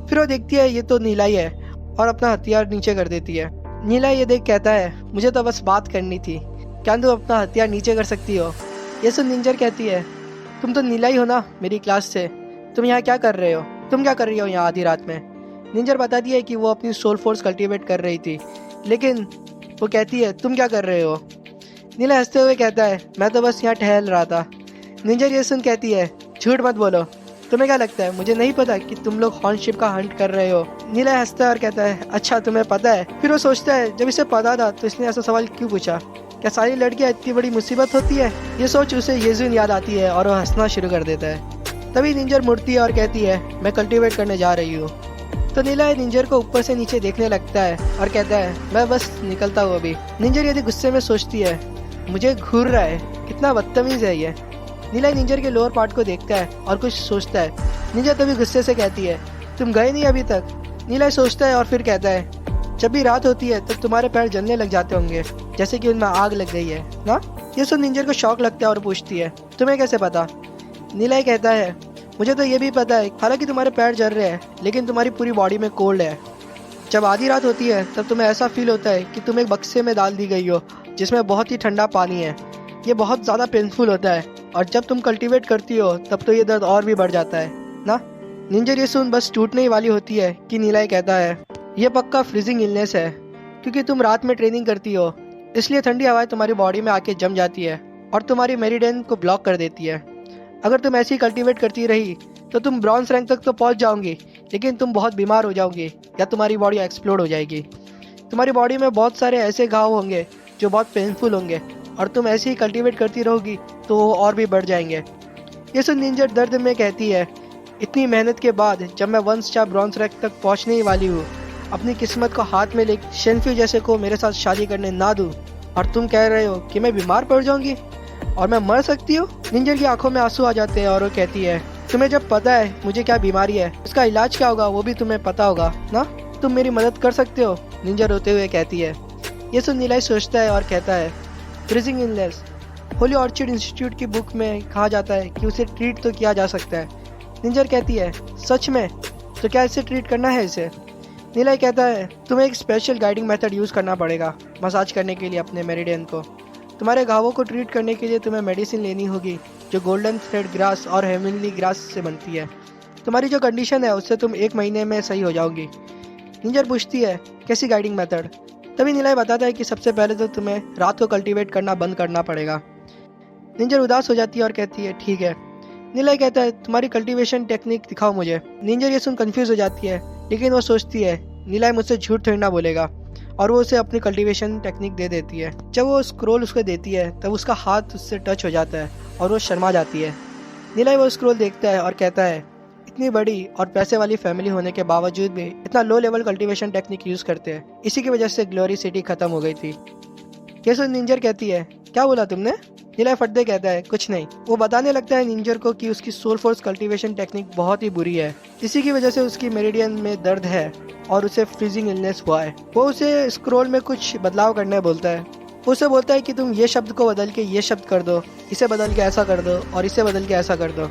फिर वो देखती है ये तो नीलाई है और अपना हथियार नीचे कर देती है। नीलाई ये देख कहता है, मुझे तो बस बात करनी थी, क्या तुम अपना हथियार नीचे कर सकती हो? ये सुन निंजर कहती है, तुम तो नीलाई हो ना मेरी क्लास से, तुम यहाँ क्या कर रहे हो? तुम क्या कर रही हो यहाँ आधी रात में? निंजर बताती है कि वो अपनी सोल फोर्स कल्टीवेट कर रही थी, लेकिन वो कहती है, तुम क्या कर रहे हो? नीला हंसते हुए कहता है, मैं तो बस यहाँ टहल रहा था। निंजर ये सुन कहती है, झूठ मत बोलो, तुम्हें क्या लगता है मुझे नहीं पता कि तुम लोग हॉर्न शिप का हंट कर रहे हो? नीला हंसता है और कहता है, अच्छा तुम्हें पता है? फिर वो सोचता है, जब इसे पता था तो इसने ऐसा सवाल क्यों पूछा? क्या सारी लड़कियाँ इतनी बड़ी मुसीबत होती है? ये सोच उसे येजुन याद आती है और वो हंसना शुरू कर देता है। तभी निंजर मुड़ती है और कहती है, मैं कल्टीवेट करने जा रही हूँ। तो नीला निंजर को ऊपर से नीचे देखने लगता है और कहता है, मैं बस निकलता हूँ अभी। निंजर यदि गुस्से में सोचती है, मुझे घूर रहा है, कितना बदतमीज है ये। नीला निंजर के लोअर पार्ट को देखता है और कुछ सोचता है। निंजर तभी गुस्से से कहती है, तुम गए नहीं अभी तक? नीला सोचता है और फिर कहता है, जब भी रात होती है तब तुम्हारे पैर जलने लग जाते होंगे, जैसे कि उनमें आग लग गई है ना? ये सुन निंजर को शौक लगता है और पूछती है, तुम्हें कैसे पता? नीला कहता है, मुझे तो ये भी पता है, हालांकि तुम्हारे पैर जल रहे हैं लेकिन तुम्हारी पूरी बॉडी में कोल्ड है। जब आधी रात होती है तब तुम्हें ऐसा फील होता है कि तुम एक बक्से में डाल दी गई हो जिसमें बहुत ही ठंडा पानी है। ये बहुत ज़्यादा पेनफुल होता है और जब तुम कल्टीवेट करती हो तब तो ये दर्द और भी बढ़ जाता है ना? निंजर ये सुन बस टूटने ही वाली होती है कि नीला कहता है, ये पक्का फ्रीजिंग इलनेस है, क्योंकि तुम रात में ट्रेनिंग करती हो इसलिए ठंडी हवाएं तुम्हारी बॉडी में आके जम जाती है और तुम्हारी मेरिडियन को ब्लॉक कर देती है। अगर तुम ऐसे ही कल्टीवेट करती रही तो तुम ब्रॉन्ज रैंक तक तो पहुंच जाओगी, लेकिन तुम बहुत बीमार हो जाओगी या तुम्हारी बॉडी एक्सप्लोड हो जाएगी। तुम्हारी बॉडी में बहुत सारे ऐसे घाव होंगे जो बहुत पेनफुल होंगे और तुम ऐसे ही कल्टीवेट करती रहोगी तो वो और भी बढ़ जाएंगे। ये सुन निंजर दर्द में कहती है, इतनी मेहनत के बाद जब मैं 1 स्टार ब्रॉन्ज रैंक तक पहुंचने ही वाली हूँ, अपनी किस्मत को हाथ में ले शेनफ्यू जैसे को मेरे साथ शादी करने ना दूँ, और तुम कह रहे हो कि मैं बीमार पड़ जाऊंगी और मैं मर सकती हूँ? निंजर की आंखों में आंसू आ जाते हैं और वो कहती है, तुम्हें जब पता है मुझे क्या बीमारी है, उसका इलाज क्या होगा वो भी तुम्हें पता होगा ना? तुम मेरी मदद कर सकते हो? निंजर रोते हुए कहती है। ये सुन नीलाई सोचता है और कहता है, freezing illness Holi orchid institute की बुक में कहा जाता है कि उसे ट्रीट तो किया जा सकता है। निंजर कहती है, सच में? तो क्या इसे ट्रीट करना है इसे? नीलाई कहता है, तुम्हें एक स्पेशल गाइडिंग मेथड यूज़ करना पड़ेगा मसाज करने के लिए अपने मेरिडियन को। तुम्हारे घावों को ट्रीट करने के लिए तुम्हें मेडिसिन लेनी होगी जो गोल्डन थ्रेड ग्रास और हेवनली ग्रास से बनती है। तुम्हारी जो कंडीशन है उससे तुम 1 महीने में सही हो जाओगी। निंजर पूछती है, कैसी गाइडिंग मेथड? तभी नीलाई बताता है कि सबसे पहले तो तुम्हें रात को कल्टीवेट करना बंद करना पड़ेगा। निंजर उदास हो जाती है और कहती है, ठीक है। नीलाई कहता है, तुम्हारी कल्टीवेशन टेक्निक दिखाओ मुझे। निंजर ये सुन कंफ्यूज हो जाती है, लेकिन वो सोचती है नीलाई मुझसे झूठ थोड़ी ना बोलेगा, और वो उसे अपनी कल्टीवेशन टेक्निक दे देती है। जब वो स्क्रोल उसको देती है तब उसका हाथ उससे टच हो जाता है और वो शर्मा जाती है। नीलाई वो स्क्रोल देखता है और कहता है, इतनी बड़ी और पैसे वाली फैमिली होने के बावजूद भी इतना low level cultivation technique use करते हैं, इसी की वजह से ग्लोरी सिटी खत्म हो गई थी। ये सुन निंजर कहती है, क्या बोला तुमने? नीलाई फटदे कहता है, कुछ नहीं। वो बताने लगता है निंजर को कि उसकी सोल फोर्स कल्टीवेशन टेक्निक बहुत ही बुरी है, इसी की वजह से उसकी मेरिडियन में दर्द है और उसे फ्रीजिंग इलनेस हुआ है। वो उसे स्क्रोल में कुछ बदलाव करने बोलता है। वो उसे बोलता है कि तुम ये शब्द को बदल के ये शब्द कर दो, इसे बदल के ऐसा कर दो और इसे बदल के ऐसा कर दो।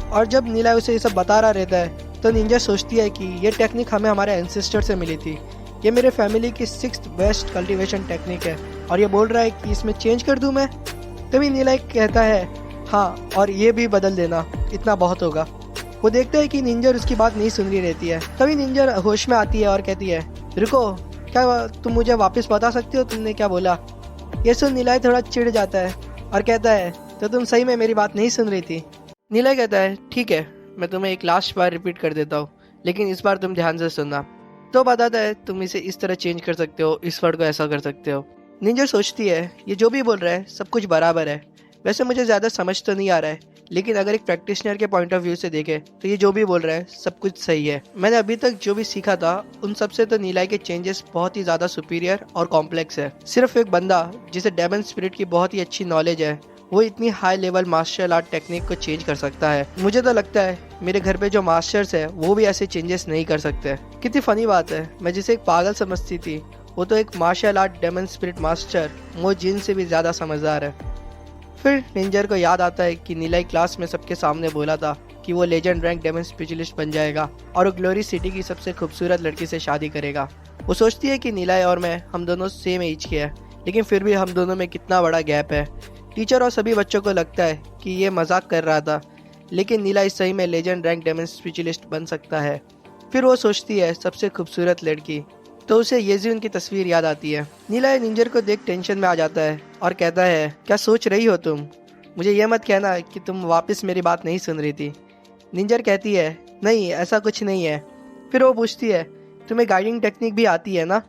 और जब नीला उसे ये सब बता रहा रहता है तो निंजा सोचती है कि ये टेक्निक हमें हमारे एंसेस्टर से मिली थी, ये मेरे फैमिली की 6th बेस्ट कल्टीवेशन टेक्निक है, और ये बोल रहा है कि इसमें चेंज कर दूं मैं। तभी नीला कहता है, हाँ और ये भी बदल देना, इतना बहुत होगा। वो देखता है कि निंजर उसकी बात नहीं सुन रही रहती है। तभी निंजर होश में आती है और कहती है, रुको, क्या तुम मुझे वापस बता सकते हो तुमने क्या बोला? ये सुन नीला थोड़ा चिढ़ जाता है और कहता है, तो तुम सही में मेरी बात नहीं सुन रही थी? नीला कहता है, ठीक है, मैं तुम्हें एक लास्ट बार रिपीट कर देता हूँ, लेकिन इस बार तुम ध्यान से सुनना। तो बताता है, तुम इसे इस तरह चेंज कर सकते हो, इस वर्ड को ऐसा कर सकते हो। निंजर सोचती है, ये जो भी बोल रहा है सब कुछ बराबर है। वैसे मुझे ज़्यादा समझ तो नहीं आ रहा है, लेकिन अगर एक प्रैक्टिशनर के पॉइंट ऑफ व्यू से देखें तो ये जो भी बोल रहा है सब कुछ सही है। मैंने अभी तक जो भी सीखा था उन सब से तो नीलाई के चेंजेस बहुत ही ज़्यादा सुपीरियर और कॉम्प्लेक्स है। सिर्फ एक बंदा जिसे डेमन स्पिरिट की बहुत ही अच्छी नॉलेज है वो इतनी high level martial art technique को चेंज कर सकता है। मुझे तो लगता है मेरे घर पे जो मास्टर्स है वो भी ऐसे चेंजेस नहीं कर सकते। कितनी फनी बात है, मैं जिसे एक पागल समझती थी वो तो एक martial art demon spirit master Mo Jin से भी ज़्यादा समझदार है। फिर निंजर को याद आता है कि नीलाई क्लास में सबके सामने बोला था कि वो लेजेंड रैंक डेमन स्पेशलिस्ट बन जाएगा और वो ग्लोरी सिटी की सबसे खूबसूरत लड़की से शादी करेगा। वो सोचती है कि नीलाई और मैं हम दोनों सेम एज के हैं, लेकिन फिर भी हम दोनों में कितना बड़ा गैप है। टीचर और सभी बच्चों को लगता है कि ये मजाक कर रहा था, लेकिन नीलाई सही में लेजेंड रैंक डेमन स्पेशलिस्ट बन सकता है। फिर वो सोचती है सबसे खूबसूरत लड़की, तो उसे येजुन की तस्वीर याद आती है। नीलाई निंजर को देख टेंशन में आ जाता है और कहता है, क्या सोच रही हो तुम? मुझे ये मत कहना कि तुम वापस मेरी बात नहीं सुन रही थी। निंजर कहती है, नहीं ऐसा कुछ नहीं है। फिर वो पूछती है, तुम्हें गाइडिंग टेक्निक भी आती है ना?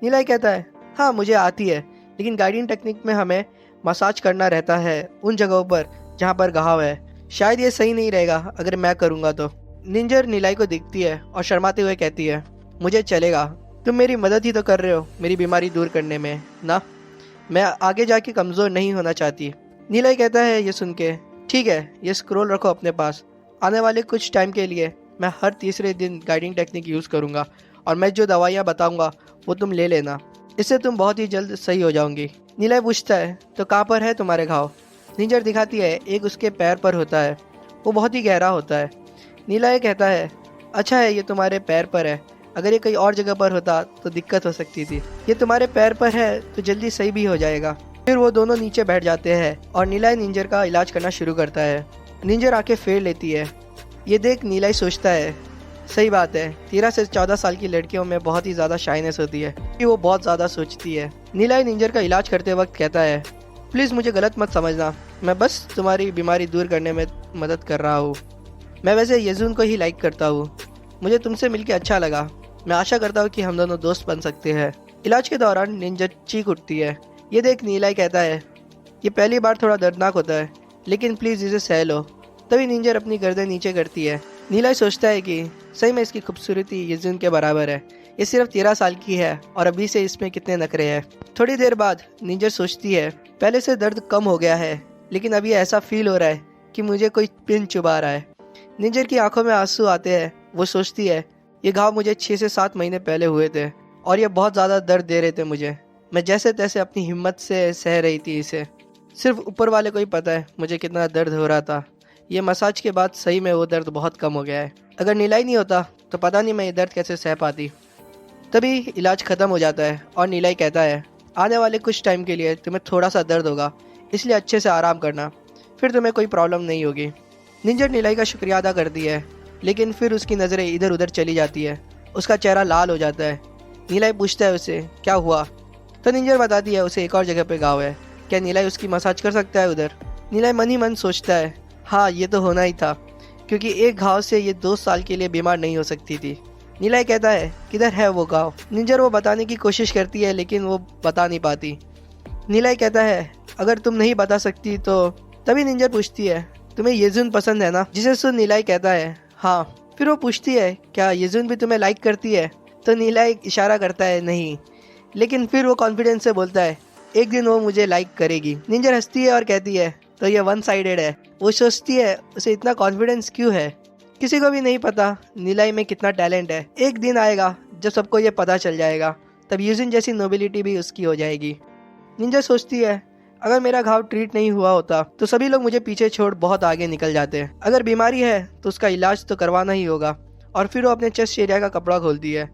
नीलाई कहता है, हाँ मुझे आती है, लेकिन गाइडिंग टेक्निक में हमें मसाज करना रहता है उन जगहों पर जहाँ पर घाव है। शायद ये सही नहीं रहेगा अगर मैं करूँगा तो। निंजर नीलाई को देखती है और शर्माते हुए कहती है, मुझे चलेगा, तुम मेरी मदद ही तो कर रहे हो मेरी बीमारी दूर करने में ना, मैं आगे जाके कमज़ोर नहीं होना चाहती। नीलाई कहता है ये सुन के, ठीक है ये स्क्रोल रखो अपने पास, आने वाले कुछ टाइम के लिए मैं हर तीसरे दिन गाइडिंग टेक्निक यूज़ करूँगा और मैं जो दवाइयाँ बताऊँगा वो तुम ले लेना, इससे तुम बहुत ही जल्द सही हो जाओगी। नीलाई पूछता है, तो कहाँ पर है तुम्हारे घाव? निंजर दिखाती है, एक उसके पैर पर होता है, वो बहुत ही गहरा होता है। नीलाई कहता है, अच्छा है ये तुम्हारे पैर पर है, अगर ये कहीं और जगह पर होता तो दिक्कत हो सकती थी, ये तुम्हारे पैर पर है तो जल्दी सही भी हो जाएगा। फिर वो दोनों नीचे बैठ जाते हैं और नीलाई निंजर का इलाज करना शुरू करता है। निंजर आके फेर लेती है। ये देख नीलाई सोचता है, सही बात है, 13 से 14 साल की लड़कियों में बहुत ही ज़्यादा शाइनेस होती है कि वो बहुत ज़्यादा सोचती है। नीलाई निंजर का इलाज करते वक्त कहता है, प्लीज़ मुझे गलत मत समझना, मैं बस तुम्हारी बीमारी दूर करने में मदद कर रहा हूँ। मैं वैसे येजुन को ही लाइक करता हूँ, मुझे तुमसे मिलकर अच्छा लगा, मैं आशा करता हूँ कि हम दोनों दोस्त बन सकते हैं। इलाज के दौरान निंजर चीख उठती है। ये देख नीलाई कहता है, ये पहली बार थोड़ा दर्दनाक होता है, लेकिन प्लीज़ इसे सह लो। तभी निंजर अपनी गर्दन नीचे करती है। नीलाई सोचता है कि सही में इसकी खूबसूरती येजुन के बराबर है, ये सिर्फ 13 साल की है और अभी से इसमें कितने नखरे हैं। थोड़ी देर बाद निंजर सोचती है, पहले से दर्द कम हो गया है, लेकिन अभी ऐसा फील हो रहा है कि मुझे कोई पिन चुभा रहा है। निंजर की आंखों में आंसू आते हैं। वो सोचती है, ये घाव मुझे 6 से 7 महीने पहले हुए थे और ये बहुत ज़्यादा दर्द दे रहे थे मुझे। मैं जैसे तैसे अपनी हिम्मत से सह रही थी इसे, सिर्फ ऊपर वाले को ही पता है मुझे कितना दर्द हो रहा था। ये मसाज के बाद सही में वो दर्द बहुत कम हो गया है। अगर नीलाई नहीं होता तो पता नहीं मैं ये दर्द कैसे सह पाती। तभी इलाज ख़त्म हो जाता है और नीलाई कहता है, आने वाले कुछ टाइम के लिए तुम्हें थोड़ा सा दर्द होगा, इसलिए अच्छे से आराम करना, फिर तुम्हें कोई प्रॉब्लम नहीं होगी। निंजर नीलाई का शुक्रिया अदा करती है, लेकिन फिर उसकी नज़रें इधर उधर चली जाती है। उसका चेहरा लाल हो जाता है। नीलाई पूछता है उसे, क्या हुआ? तो निंजर बताती है उसे एक और जगह पे घाव है, क्या नीलाई उसकी मसाज कर सकता है उधर? नीलाई मन ही मन सोचता है, हाँ ये तो होना ही था, क्योंकि एक घाव से ये 2 साल के लिए बीमार नहीं हो सकती थी। नीलाई कहता है, किधर है वो घाव? निंजर वो बताने की कोशिश करती है, लेकिन वो बता नहीं पाती। नीलाई कहता है, अगर तुम नहीं बता सकती तो। तभी निंजर पूछती है, तुम्हें येजुन पसंद है ना? जिसे सुन नीलाई कहता है, हाँ। फिर वो पूछती है, क्या येजुन भी तुम्हें लाइक करती है? तो नीलाई इशारा करता है, नहीं, लेकिन फिर वो कॉन्फिडेंस से बोलता है, एक दिन वो मुझे लाइक करेगी। निंजर हंसती है और कहती है, तो ये वन साइडेड है। वो सोचती है उसे इतना कॉन्फिडेंस क्यों है, किसी को भी नहीं पता नीलाई में कितना टैलेंट है। एक दिन आएगा जब सबको ये पता चल जाएगा, तब येजुन जैसी नोबिलिटी भी उसकी हो जाएगी। निंजर सोचती है, अगर मेरा घाव ट्रीट नहीं हुआ होता तो सभी लोग मुझे पीछे छोड़ बहुत आगे निकल जाते हैं। अगर बीमारी है तो उसका इलाज तो करवाना ही होगा। और फिर वो अपने चेस्ट एरिया का कपड़ा खोलती है।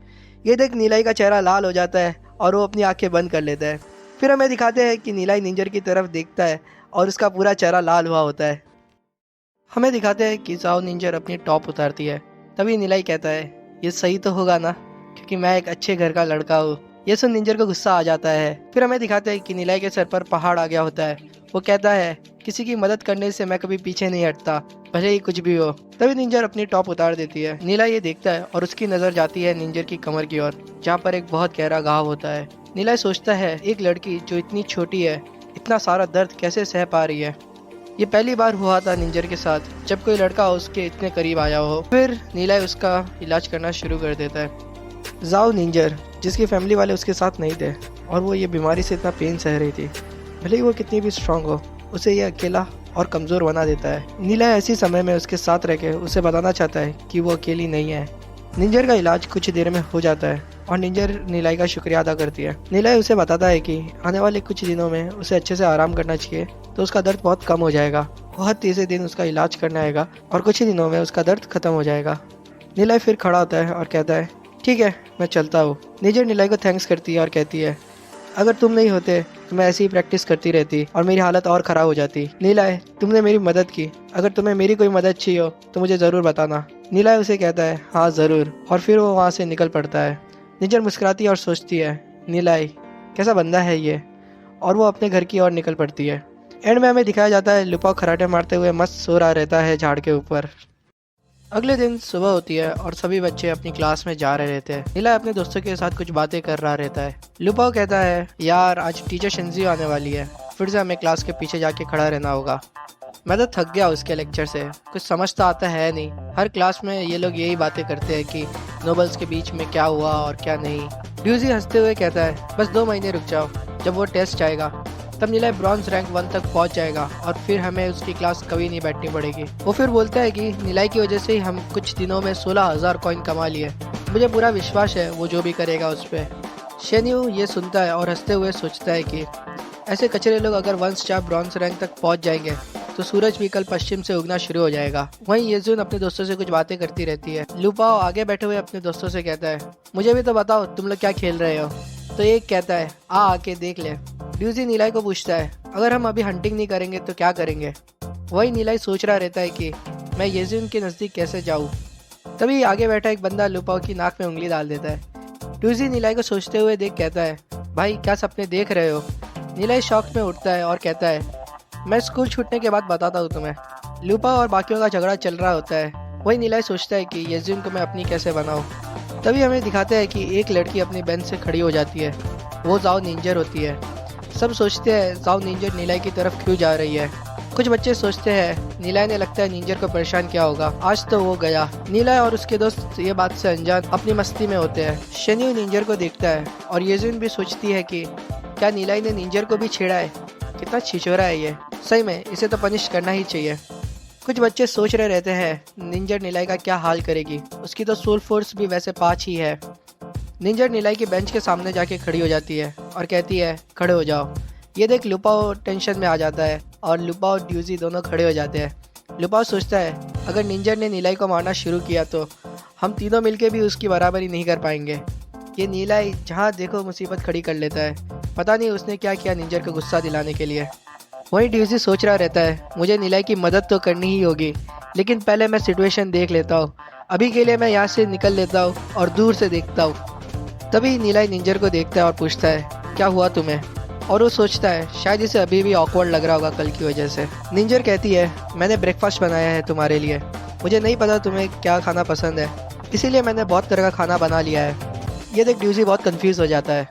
ये देख नीलाई का चेहरा लाल हो जाता है और वो अपनी आंखें बंद कर लेता है। फिर हमें दिखाते हैं कि नीलाई निंजर की तरफ देखता है और उसका पूरा चेहरा लाल हुआ होता है। हमें दिखाते हैं कि जाओ निंजर अपनी टॉप उतारती है। तभी नीलाई कहता है, ये सही तो होगा ना, क्योंकि मैं एक अच्छे घर का लड़का हूँ। ये सुन निंजर को गुस्सा आ जाता है। फिर हमें दिखाते हैं कि नीलाई के सर पर पहाड़ आ गया होता है। वो कहता है, किसी की मदद करने से मैं कभी पीछे नहीं हटता, भले ही कुछ भी हो। तभी निंजर अपनी टॉप उतार देती है। नीलाई ये देखता है और उसकी नज़र जाती है निंजर की कमर की ओर, जहाँ पर एक बहुत गहरा घाव होता है। नीलाई सोचता है, एक लड़की जो इतनी छोटी है इतना सारा दर्द कैसे सह पा रही है। ये पहली बार हुआ था निंजर के साथ जब कोई लड़का उसके इतने करीब आया हो। फिर नीलाई उसका इलाज करना शुरू कर देता है। जाओ निंजर, जिसकी फैमिली वाले उसके साथ नहीं थे और वो ये बीमारी से इतना पेन सह रही थी, भले ही वो कितनी भी स्ट्रांग हो, उसे ये अकेला और कमज़ोर बना देता है। नीला ऐसी समय में उसके साथ रह के उसे बताना चाहता है कि वो अकेली नहीं है। निंजर का इलाज कुछ देर में हो जाता है और निंजर नीलाई का शुक्रिया अदा करती है। नीलाई उसे बताता है कि आने वाले कुछ दिनों में उसे अच्छे से आराम करना चाहिए तो उसका दर्द बहुत कम हो जाएगा। बहुत तीसरे दिन उसका इलाज करना आएगा और कुछ ही दिनों में उसका दर्द खत्म हो जाएगा। नीलाई फिर खड़ा होता है और कहता है ठीक है, मैं चलता हूँ। निंजर नीलाई को थैंक्स करती है और कहती है अगर तुम नहीं होते तो मैं ऐसी ही प्रैक्टिस करती रहती और मेरी हालत और ख़राब हो जाती। नीलाई, तुमने मेरी मदद की, अगर तुम्हें मेरी कोई मदद चाहिए हो तो मुझे ज़रूर बताना। नीलाई उसे कहता है हाँ ज़रूर, और फिर वो वहाँ से निकल पड़ता है। निंजर मुस्कुराती है और सोचती है नीलाई कैसा बंदा है ये, और वो अपने घर की ओर निकल पड़ती है। एंड में हमें दिखाया जाता है लुपाओ खराटे मारते हुए मस्त सो रहा रहता है झाड़ के ऊपर। अगले दिन सुबह होती है और सभी बच्चे अपनी क्लास में जा रहे रहते हैं। नीला अपने दोस्तों के साथ कुछ बातें कर रहा रहता है। लुपाओ कहता है यार आज टीचर शिंजियो आने वाली है, फिर से हमें क्लास के पीछे जाके खड़ा रहना होगा। मैं तो थक गया उसके लेक्चर से, कुछ समझ तो आता है नहीं। हर क्लास में ये लोग यही बातें करते हैं कि नोबल्स के बीच में क्या हुआ और क्या नहीं। ड्यूजी हंसते हुए कहता है बस 2 महीने रुक जाओ, जब वो टेस्ट आएगा तब नीला ब्रॉन्ज रैंक 1 तक पहुंच जाएगा और फिर हमें उसकी क्लास कभी नहीं बैठनी पड़ेगी। वो फिर बोलता है कि नीलाई की वजह से ही हम कुछ दिनों में 16,000 कॉइन कमा लिए। मुझे पूरा विश्वास है वो जो भी करेगा उस पर। शेन्यू ये सुनता है और हंसते हुए सोचता है कि ऐसे कचरे लोग अगर 1 स्टार ब्रॉन्ज रैंक तक पहुंच जाएंगे तो सूरज भी कल पश्चिम से उगना शुरू हो जाएगा। वहीं येजुन अपने दोस्तों से कुछ बातें करती रहती है। लुपाओ आगे बैठे हुए अपने दोस्तों से कहता है मुझे भी तो बताओ तुम लोग क्या खेल रहे हो। तो एक कहता है आके देख ले। ड्यूजी नीलाई को पूछता है अगर हम अभी हंटिंग नहीं करेंगे तो क्या करेंगे। वही नीलाई सोच रहा रहता है कि मैं येजुन के नज़दीक कैसे जाऊँ। तभी आगे बैठा एक बंदा लुपाओ की नाक में उंगली डाल देता है। ड्यूजी नीलाई को सोचते हुए देख कहता है भाई क्या सपने देख रहे हो। नीलाई शॉक में उठता है और कहता है मैं स्कूल छूटने के बाद बताता हूँ तुम्हें। लुपाओ और बाकियों का झगड़ा चल रहा होता है। वही नीलाई सोचता है कि येजुन को मैं अपनी कैसे बनाऊँ। तभी हमें दिखाते हैं कि एक लड़की अपनी बेंच से खड़ी हो जाती है। वो जाओ निंजर होती है। सब सोचते हैं जाओ निंजर नीलाई की तरफ क्यों जा रही है। कुछ बच्चे सोचते हैं नीलाई ने लगता है निंजर को परेशान किया होगा, आज तो वो गया। नीलाई और उसके दोस्त ये बात से अनजान अपनी मस्ती में होते हैं। शेन्यू निंजर को देखता है और येजुन भी सोचती है कि क्या नीलाई ने निंजर को भी छेड़ा है। कितना छिछोरा है ये, सही में इसे तो पनिश करना ही चाहिए। कुछ बच्चे सोच रहे रहते हैं निंजर नीलाई का क्या हाल करेगी, उसकी तो सोल फोर्स भी वैसे 5 ही है। निंजर नीलाई की बेंच के सामने जाके खड़ी हो जाती है और कहती है खड़े हो जाओ। ये देख लुपाओ टेंशन में आ जाता है और लुपाओ ड्यूजी दोनों खड़े हो जाते हैं। लुपाओ सोचता है अगर निंजर ने नीलाई को मारना शुरू किया तो हम तीनों मिलके भी उसकी बराबरी नहीं कर पाएंगे। ये नीलाई जहाँ देखो मुसीबत खड़ी कर लेता है, पता नहीं उसने क्या किया निंजर को गुस्सा दिलाने के लिए। वहीं ड्यूजी सोच रहा रहता है मुझे नीलाई की मदद तो करनी ही होगी, लेकिन पहले मैं सिचुएशन देख लेता हूँ। अभी के लिए मैं यहाँ से निकल लेता हूँ और दूर से देखता हूँ। तभी नीलाई निंजर को देखता है और पूछता है क्या हुआ तुम्हें। और वो सोचता है शायद इसे अभी भी ऑकवर्ड लग रहा होगा कल की वजह से। निंजर कहती है मैंने ब्रेकफास्ट बनाया है तुम्हारे लिए, मुझे नहीं पता तुम्हें क्या खाना पसंद है, इसीलिए मैंने बहुत तरह का खाना बना लिया है। ये देख ड्यूजी बहुत कंफ्यूज हो जाता है।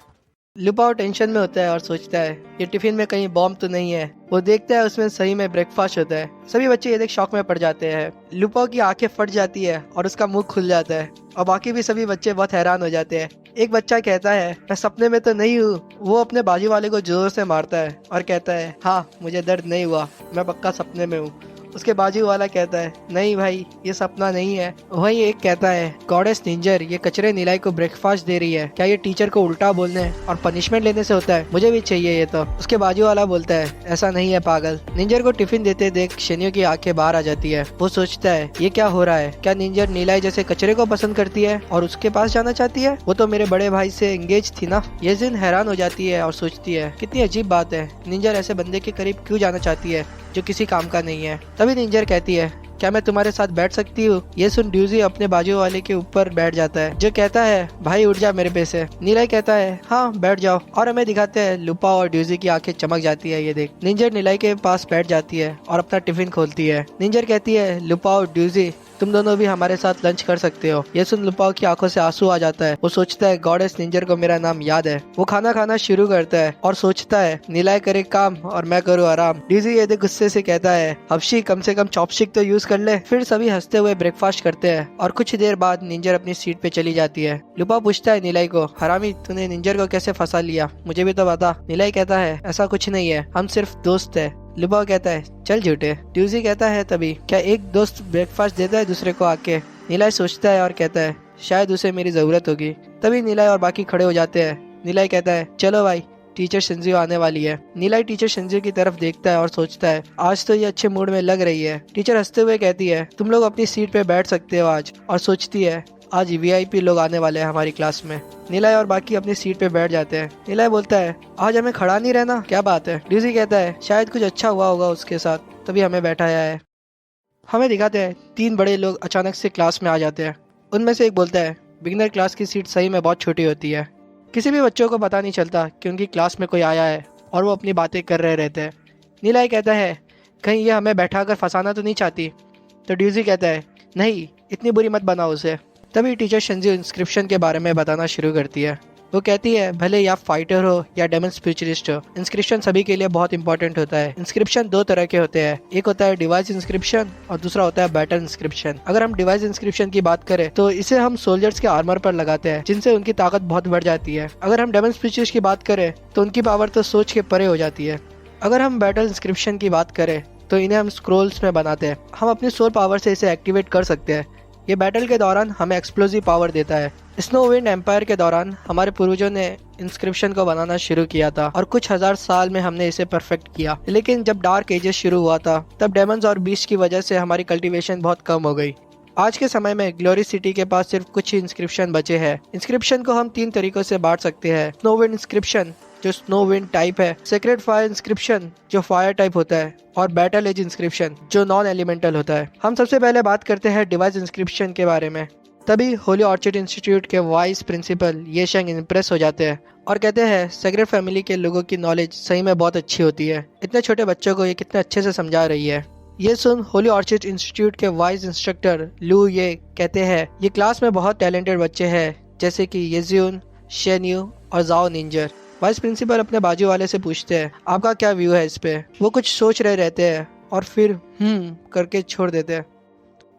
लुपाओ टेंशन में होता है और सोचता है ये टिफिन में कहीं बॉम्ब तो नहीं है। वो देखता है उसमें सही में ब्रेकफास्ट होता है। सभी बच्चे ये देख शॉक में पड़ जाते हैं। लुपाओ की आंखें फट जाती है और उसका मुंह खुल जाता है और बाकी भी सभी बच्चे बहुत हैरान हो जाते हैं। एक बच्चा कहता है मैं सपने में तो नहीं हूँ। वो अपने बाजू वाले को जोर से मारता है और कहता है हाँ मुझे दर्द नहीं हुआ, मैं पक्का सपने में हूँ। उसके बाजू वाला कहता है नहीं भाई ये सपना नहीं है। वहीं एक कहता है गॉडेस निंजर ये कचरे नीलाई को ब्रेकफास्ट दे रही है, क्या ये टीचर को उल्टा बोलने और पनिशमेंट लेने से होता है, मुझे भी चाहिए ये तो। उसके बाजू वाला बोलता है ऐसा नहीं है पागल। निंजर को टिफिन देते देख शेन्यू की आंखें बाहर आ जाती है। वो सोचता है ये क्या हो रहा है, क्या निंजर नीलाई जैसे कचरे को पसंद करती है और उसके पास जाना चाहती है। वो तो मेरे बड़े भाई से एंगेज थी ना। येजिन हैरान हो जाती है और सोचती है कितनी अजीब बात है, निंजर ऐसे बंदे के करीब क्यों जाना चाहती है जो किसी काम का नहीं है। तभी निंजर कहती है क्या मैं तुम्हारे साथ बैठ सकती हूँ। ये सुन ड्यूजी अपने बाजू वाले के ऊपर बैठ जाता है जो कहता है भाई उठ जा मेरे पे से। नीलाई कहता है हाँ बैठ जाओ और हमें दिखाते हैं लुपा और ड्यूजी की आंखें चमक जाती है। ये देख निंजर नीलाई के पास बैठ जाती है और अपना टिफिन खोलती है। निंजर कहती है लुपा और ड्यूजी तुम दोनों भी हमारे साथ लंच कर सकते हो। ये सुन लुपाओ की आंखों से आंसू आ जाता है। वो सोचता है गॉडेस निंजर को मेरा नाम याद है। वो खाना खाना शुरू करता है और सोचता है नीलाई करे काम और मैं करूँ आराम। डीजी ये गुस्से से कहता है हफ्शी कम से कम चॉपस्टिक तो यूज कर ले। फिर सभी हंसते हुए ब्रेकफास्ट करते हैं और कुछ देर बाद निंजर अपनी सीट पे चली जाती है। लुपाओ पूछता है नीलाई को हरामी तूने निंजर को कैसे फंसा लिया, मुझे भी तो बता। नीलाई कहता है ऐसा कुछ नहीं है, हम सिर्फ दोस्त है। लुपाओ कहता है चल झूठे। ड्यूजी कहता है तभी क्या एक दोस्त ब्रेकफास्ट देता है दूसरे को आके। नीलाई सोचता है और कहता है शायद उसे मेरी जरूरत होगी। तभी नीलाई और बाकी खड़े हो जाते हैं। नीलाई कहता है चलो भाई टीचर शिंजियो आने वाली है। नीलाई टीचर शिंजियो की तरफ देखता है और सोचता है आज तो ये अच्छे मूड में लग रही है। टीचर हंसते हुए कहती है तुम लोग अपनी सीट पे बैठ सकते हो आज। और सोचती है आज वीआईपी लोग आने वाले हैं हमारी क्लास में। नीलाई और बाकी अपनी सीट पे बैठ जाते हैं। नीलाई बोलता है आज हमें खड़ा नहीं रहना, क्या बात है। ड्यूजी कहता है शायद कुछ अच्छा हुआ होगा उसके साथ, तभी हमें बैठाया है। हमें दिखाते हैं 3 बड़े लोग अचानक से क्लास में आ जाते हैं। उनमें से एक बोलता है बिगिनर क्लास की सीट सही में बहुत छोटी होती है। किसी भी बच्चों को पता नहीं चलता कि उनकी क्लास में कोई आया है और वो अपनी बातें कर रहे रहते हैं। नीलाई कहता है कहीं ये हमें बैठाकर फंसाना तो नहीं चाहती। तो ड्यूजी कहता है नहीं इतनी बुरी मत बनाओ उसे। तभी टीचर शिंजियो इंस्क्रिप्शन के बारे में बताना शुरू करती है। वो कहती है भले ही आप फाइटर हो या डेमन स्पिरिचुअलिस्ट हो, इंस्क्रिप्शन सभी के लिए बहुत इंपॉर्टेंट होता है। इंस्क्रिप्शन 2 तरह के होते हैं, एक होता है डिवाइस इंस्क्रिप्शन और दूसरा होता है बैटल इंस्क्रिप्शन। अगर हम डिवाइस इंस्क्रिप्शन की बात करें तो इसे हम सोल्जर्स के आर्मर पर लगाते हैं जिनसे उनकी ताकत बहुत बढ़ जाती है। अगर हम डेमन स्पिरिचुअलिस्ट की बात करें तो उनकी पावर तो सोच के परे हो जाती है। अगर हम बैटल इंस्क्रिप्शन की बात करें तो इन्हें हम स्क्रोल्स में बनाते हैं। हम अपनी सोल पावर से इसे एक्टिवेट कर सकते हैं। ये बैटल के दौरान हमें एक्सप्लोसिव पावर देता है। स्नोविंड एम्पायर के दौरान हमारे पूर्वजों ने इंस्क्रिप्शन को बनाना शुरू किया था और कुछ हजार साल में हमने इसे परफेक्ट किया। लेकिन जब डार्क एजेस शुरू हुआ था तब डेमन्स और बीस्ट की वजह से हमारी कल्टीवेशन बहुत कम हो गई। आज के समय में ग्लोरी सिटी के पास सिर्फ कुछ ही इंस्क्रिप्शन बचे हैं। इंस्क्रिप्शन को हम 3 तरीकों से बांट सकते हैं। स्नोविंड इंस्क्रिप्शन जो स्नो विंड टाइप है, सेक्रेड फायर इंस्क्रिप्शन जो फायर टाइप होता है और बैटल एज इंस्क्रिप्शन जो नॉन एलिमेंटल होता है। हम सबसे पहले बात करते हैं डिवाइस इंस्क्रिप्शन के बारे में। तभी होली ऑर्चिड इंस्टीट्यूट के वाइस प्रिंसिपल ये शेंग इम्प्रेस हो जाते हैं और कहते हैं सेक्रेड फैमिली के लोगों की नॉलेज सही में बहुत अच्छी होती है। इतने छोटे बच्चों को ये कितने अच्छे से समझा रही है। ये सुन होली ऑर्चिड इंस्टीट्यूट के वाइस इंस्ट्रक्टर लू ये कहते हैं ये क्लास में बहुत टैलेंटेड बच्चे हैं जैसे कि येजियन, शेन्यू और जाओ निंजर। वाइस प्रिंसिपल अपने बाजू वाले से पूछते हैं आपका क्या व्यू है इस पे। वो कुछ सोच रहे रहते हैं और फिर करके छोड़ देते हैं।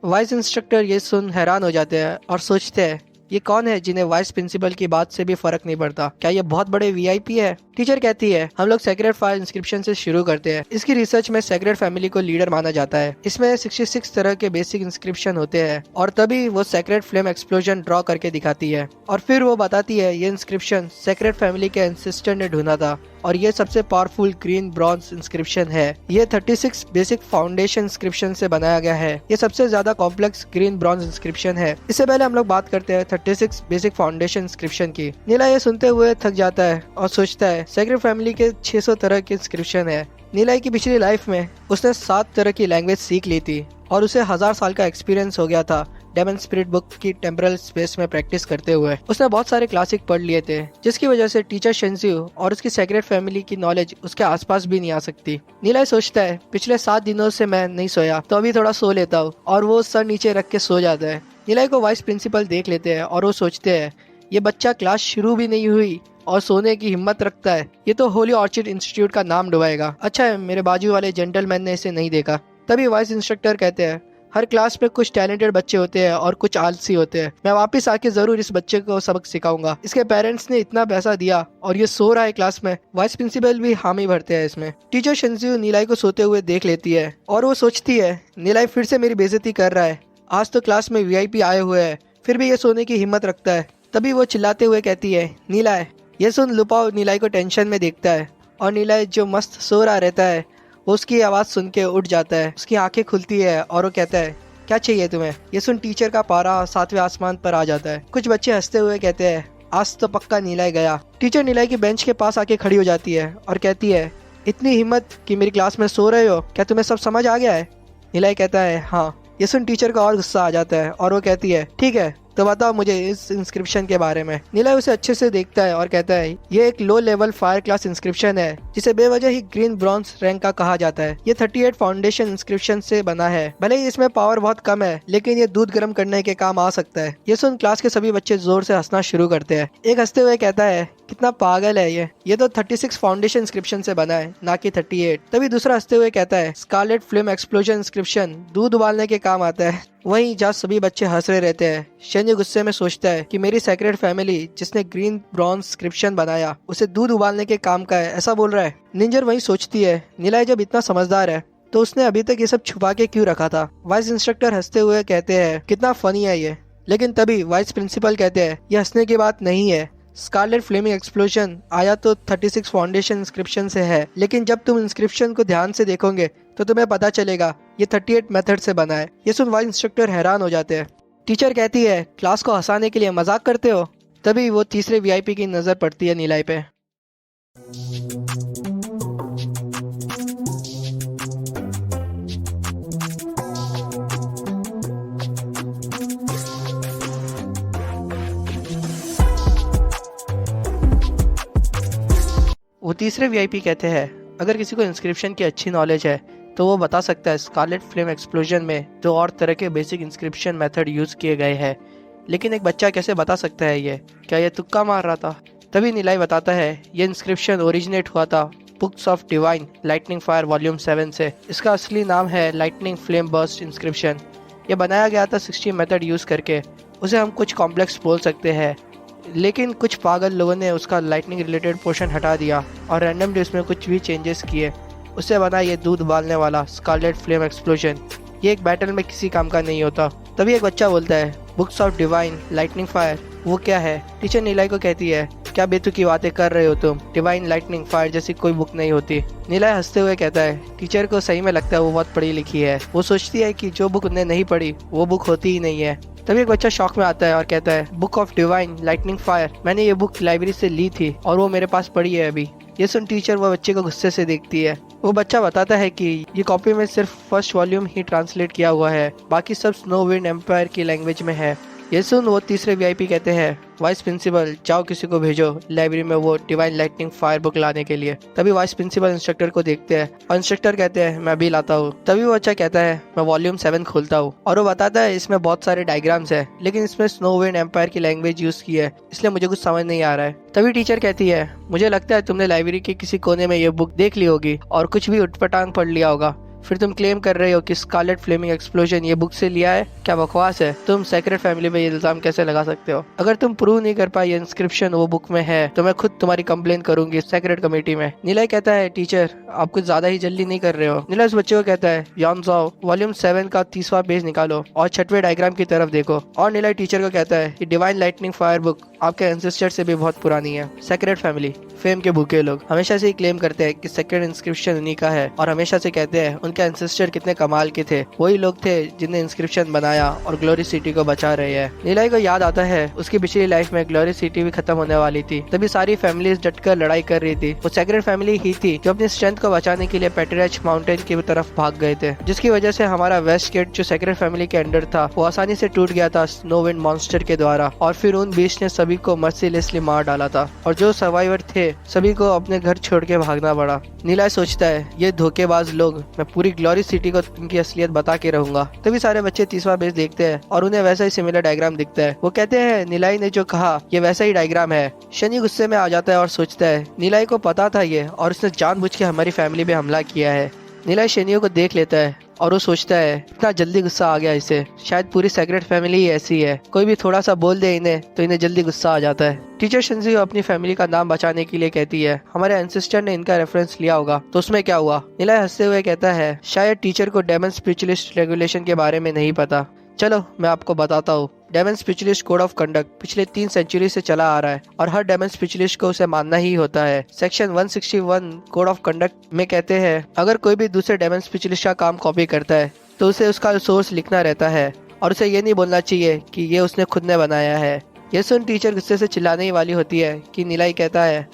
वाइस इंस्ट्रक्टर ये सुन हैरान हो जाते हैं और सोचते हैं ये कौन है जिन्हें वाइस प्रिंसिपल की बात से भी फर्क नहीं पड़ता, क्या ये बहुत बड़े वीआईपी है। टीचर कहती है हम लोग सेक्रेड फायर इंस्क्रिप्शन से शुरू करते हैं। इसकी रिसर्च में सेक्रेड फैमिली को लीडर माना जाता है। इसमें 66 तरह के बेसिक इंस्क्रिप्शन होते हैं और तभी वो सेक्रेड फ्लेम एक्सप्लोजन ड्रॉ करके दिखाती है और फिर वो बताती है ये इंस्क्रिप्शन सेक्रेड फैमिली के एंसेस्टर ने ढूंढा था और ये सबसे पावरफुल ग्रीन ब्रॉन्ज इंस्क्रिप्शन है। ये 36 बेसिक फाउंडेशन इंस्क्रिप्शन से बनाया गया है। ये सबसे ज्यादा कॉम्प्लेक्स ग्रीन ब्रॉन्ज इंस्क्रिप्शन है। इससे पहले हम लोग बात करते हैं 36 बेसिक फाउंडेशन इंस्क्रिप्शन की। नीला ये सुनते हुए थक जाता है और सोचता है सेक्रेड फैमिली के 600 तरह के इंस्क्रिप्शन है। नीलाई की पिछली लाइफ में उसने 7 तरह की लैंग्वेज सीख ली थी और उसे 1000 साल का एक्सपीरियंस हो गया था डेमन स्पिरिट बुक की टेम्परल स्पेस में प्रैक्टिस करते हुए। उसने बहुत सारे क्लासिक पढ़ लिए थे जिसकी वजह से टीचर शिंजियो और उसकी सेक्रेड फैमिली की नॉलेज उसके आसपास भी नहीं आ सकती। नीलाई सोचता है पिछले 7 दिनों से मैं नहीं सोया तो अभी थोड़ा सो लेता हूँ और वो सर नीचे रख के सो जाता है। नीलाई को वाइस प्रिंसिपल देख लेते हैं और वो सोचते हैं ये बच्चा क्लास शुरू भी नहीं हुई और सोने की हिम्मत रखता है, ये तो होली ऑर्चिड इंस्टीट्यूट का नाम डुबाएगा। अच्छा है मेरे बाजू वाले जेंटलमैन ने इसे नहीं देखा। तभी वाइस इंस्ट्रक्टर कहते हैं हर क्लास में कुछ टैलेंटेड बच्चे होते हैं और कुछ आलसी होते हैं। मैं वापस आके जरूर इस बच्चे को सबक सिखाऊंगा। इसके पेरेंट्स ने इतना पैसा दिया और ये सो रहा है क्लास में। वाइस प्रिंसिपल भी हामी भरते हैं इसमें। टीचर शिंजियो नीलाई को सोते हुए देख लेती है और वो सोचती है नीलाई फिर से मेरी बेइज्जती कर रहा है। आज तो क्लास में वीआईपी आए हुए हैं फिर भी ये सोने की हिम्मत रखता है। तभी वो चिल्लाते हुए कहती है नीलाई। ये सुन लुपाओ नीलाई को टेंशन में देखता है और नीलाई जो मस्त सो रहा रहता है वो उसकी आवाज सुन के उठ जाता है। उसकी आंखें खुलती है और वो कहता है क्या चाहिए तुम्हें। ये सुन टीचर का पारा 7वें आसमान पर आ जाता है। कुछ बच्चे हंसते हुए कहते हैं आज तो पक्का नीलाई गया। टीचर नीलाई की बेंच के पास आके खड़ी हो जाती है और कहती है इतनी हिम्मत कि मेरी क्लास में सो रहे हो, क्या तुम्हें सब समझ आ गया है। नीलाई कहता है हाँ। ये सुन टीचर का और गुस्सा आ जाता है और वो कहती है ठीक है तो बताओ मुझे इस इंस्क्रिप्शन के बारे में। नीलाई उसे अच्छे से देखता है और कहता है ये एक low level fire class inscription है जिसे बेवजह ही ग्रीन ब्रॉन्ज रैंक का कहा जाता है। ये 38 फाउंडेशन इंस्क्रिप्शन से बना है। भले ही इसमें पावर बहुत कम है लेकिन ये दूध गर्म करने के काम आ सकता है। ये सुन क्लास के सभी बच्चे जोर से हंसना शुरू करते हैं। एक हंसते हुए कहता है कितना पागल है ये तो 36 फाउंडेशन इंस्क्रिप्शन से बना है ना कि 38। तभी दूसरा हंसते हुए कहता है स्कारलेट फ्लेम एक्सप्लोजन इंस्क्रिप्शन दूध उबालने के काम आता है। वहीं जहाँ सभी बच्चे हंस रहे रहते हैं, शनी गुस्से में सोचता है कि मेरी सेक्रेट फैमिली जिसने ग्रीन ब्रॉन्ज स्क्रिप्शन बनाया उसे दूध उबालने के काम का है, ऐसा बोल रहा है। निंजर वहीं सोचती है नीलाई जब इतना समझदार है तो उसने अभी तक ये सब छुपा के क्यों रखा था। वाइस इंस्ट्रक्टर हंसते हुए कहते हैं कितना फनी है ये। लेकिन तभी वाइस प्रिंसिपल कहते हैं ये हंसने की बात नहीं है, स्कारलेट फ्लेमिंग एक्सप्लोजन आया तो 36 फाउंडेशन इंस्क्रिप्शन से है, लेकिन जब तुम इंस्क्रिप्शन को ध्यान से देखोगे तो तुम्हें पता चलेगा ये 38 मेथड से बना है। ये सुन वाइस इंस्ट्रक्टर हैरान हो जाते हैं। टीचर कहती है क्लास को हंसाने के लिए मजाक करते हो। तभी वो तीसरे वीआईपी की नजर पड़ती है नीलाई पे। वो तीसरे वीआईपी कहते हैं अगर किसी को इंस्क्रिप्शन की अच्छी नॉलेज है तो वो बता सकता है स्कारलेट फ्लेम एक्सप्लोजन में 2 और तरह के बेसिक इंस्क्रिप्शन मेथड यूज किए गए हैं, लेकिन एक बच्चा कैसे बता सकता है ये? क्या ये तुक्का मार रहा था? तभी नीलाई बताता है ये इंस्क्रिप्शन ओरिजिनेट हुआ था books of divine lightning fire volume 7 से। इसका असली नाम है लाइटनिंग फ्लेम बर्स्ट इंस्क्रिप्शन। ये बनाया गया था 60 मेथड यूज करके। उसे हम कुछ कॉम्प्लेक्स बोल सकते हैं, लेकिन कुछ पागल लोगों ने उसका लाइटनिंग रिलेटेड पोर्शन हटा दिया और रैंडमली उसमें कुछ भी चेंजेस किए। उससे बना ये दूध उबालने वाला स्कारलेट फ्लेम एक्सप्लोजन। ये एक बैटल में किसी काम का नहीं होता। तभी एक बच्चा बोलता है books of divine lightning fire वो क्या है? टीचर नीलाई को कहती है क्या बेतुकी बातें कर रहे हो तुम, डिवाइन लाइटनिंग फायर जैसी कोई बुक नहीं होती। नीलाई हंसते हुए कहता है टीचर को सही में लगता है वो बहुत पढ़ी लिखी है। वो सोचती है कि जो बुक उन्हें नहीं पढ़ी वो बुक होती ही नहीं है। तभी एक बच्चा शॉक में आता है और कहता है book of divine lightning fire, मैंने ये बुक लाइब्रेरी से ली थी और वो मेरे पास पड़ी है अभी। ये सुन टीचर वो बच्चे को गुस्से से देखती है। वो बच्चा बताता है कि ये कॉपी में सिर्फ फर्स्ट वॉल्यूम ही ट्रांसलेट किया हुआ है, बाकी सब स्नो विंड एम्पायर की लैंग्वेज में है। ये सुन वो तीसरे वीआईपी कहते हैं वाइस प्रिंसिपल जाओ किसी को भेजो लाइब्रेरी में वो डिवाइन लाइटनिंग फायर बुक लाने के लिए। तभी वाइस प्रिंसिपल इंस्ट्रक्टर को देखते हैं और इंस्ट्रक्टर कहते हैं मैं भी लाता हूँ। तभी वो बच्चा कहता है मैं वॉल्यूम 7 खोलता हूँ और वो बताता है इसमें बहुत सारे डायग्राम्स है, लेकिन इसमें स्नो विंड एम्पायर की लैंग्वेज यूज की है, इसलिए मुझे कुछ समझ नहीं आ रहा है। तभी टीचर कहती है मुझे लगता है तुमने लाइब्रेरी के किसी कोने में ये बुक देख ली होगी और कुछ भी उटपटांग पढ़ लिया होगा, फिर तुम क्लेम कर रहे हो कि स्कारलेट फ्लेमिंग एक्सप्लोजन ये बुक से लिया है। क्या बकवास है, तुम सेक्रेट फैमिली पे ये इल्जाम कैसे लगा सकते हो? अगर तुम प्रूव नहीं कर पाए ये इंस्क्रिप्शन वो बुक में है तो मैं खुद तुम्हारी कंप्लेन करूंगी सेक्रेट कमेटी में। नीलाई कहता है टीचर आप कुछ ज्यादा ही जल्दी नहीं कर रहे हो। नीलाई उस बच्चे को कहता है यान जाओ वॉल्यूम 7 का 30वां पेज निकालो और 6वें डायग्राम की तरफ देखो। और नीलाई टीचर को कहता है कि डिवाइन लाइटनिंग फायर बुक आपके एंसेस्टर से भी बहुत पुरानी है। सेक्रेट फैमिली फेम के भूखे लोग हमेशा से ही क्लेम करते हैं कि सेक्रेट इंस्क्रिप्शन उन्हीं का है और हमेशा से कहते हैं उनके एंसेस्टर कितने कमाल के थे। वही लोग थे जिन्हें इंस्क्रिप्शन बनाया और ग्लोरी सिटी को बचा रहे हैं। नीलाई को याद आता है उसकी पिछली लाइफ में ग्लोरी सिटी भी खत्म होने वाली थी। तभी सारी फैमिलीज डटकर लड़ाई कर रही थी। वो सेक्रेट फैमिली ही थी जो अपनी स्ट्रेंथ को बचाने के लिए पेट्रेच माउंटेन की तरफ भाग गए थे, जिसकी वजह से हमारा वेस्ट गेट जो सेक्रेट फैमिली के अंडर था वो आसानी से टूट गया था स्नो विंड मॉन्स्टर के द्वारा और फिर उन बीच ने सभी को मर्सीलेसली मार डाला था और जो सर्वाइवर थे सभी को अपने घर छोड़ के भागना पड़ा। नीलाई सोचता है ये धोखेबाज लोग, मैं पूरी ग्लोरी सिटी को इनकी असलियत बता के रहूंगा। तभी सारे बच्चे 30वां पेज देखते हैं और उन्हें वैसा ही सिमिलर डायग्राम दिखता है। वो कहते हैं नीलाई ने जो कहा ये वैसा ही डायग्राम है। शनि गुस्से में आ जाता है और सोचता है नीलाई को पता था ये और उसने जानबूझ के हमारी फैमिली पे हमला किया है। नीलाई शनियों को देख लेता है और वो सोचता है इतना जल्दी गुस्सा आ गया इसे, शायद पूरी सेक्रेट फैमिली ही ऐसी है, कोई भी थोड़ा सा बोल दे इन्हें तो इन्हें जल्दी गुस्सा आ जाता है। टीचर शिंजी अपनी फैमिली का नाम बचाने के लिए कहती है हमारे एंसेस्टर ने इनका रेफरेंस लिया होगा तो उसमें क्या हुआ? नीलाई हंसते हुए कहता है शायद टीचर को डेमन स्पिरिचुअलिस्ट रेगुलेशन के बारे में नहीं पता। चलो मैं आपको बताता हूँ। Demon spiritualist code of conduct पिछले 3 सेंचुरी से चला आ रहा है और हर डेमन स्पिरिचुअलिस्ट को उसे मानना ही होता है। सेक्शन 161 कोड ऑफ कंडक्ट में कहते हैं अगर कोई भी दूसरे डेमन स्पिरिचुअलिस्ट का काम कॉपी करता है तो उसे उसका सोर्स लिखना रहता है और उसे ये नहीं बोलना चाहिए कि ये उसने खुद ने बनाया है। ये सुन टीचर गुस्से से चिल्लाने ही वाली होती है कि नीलाई कहता है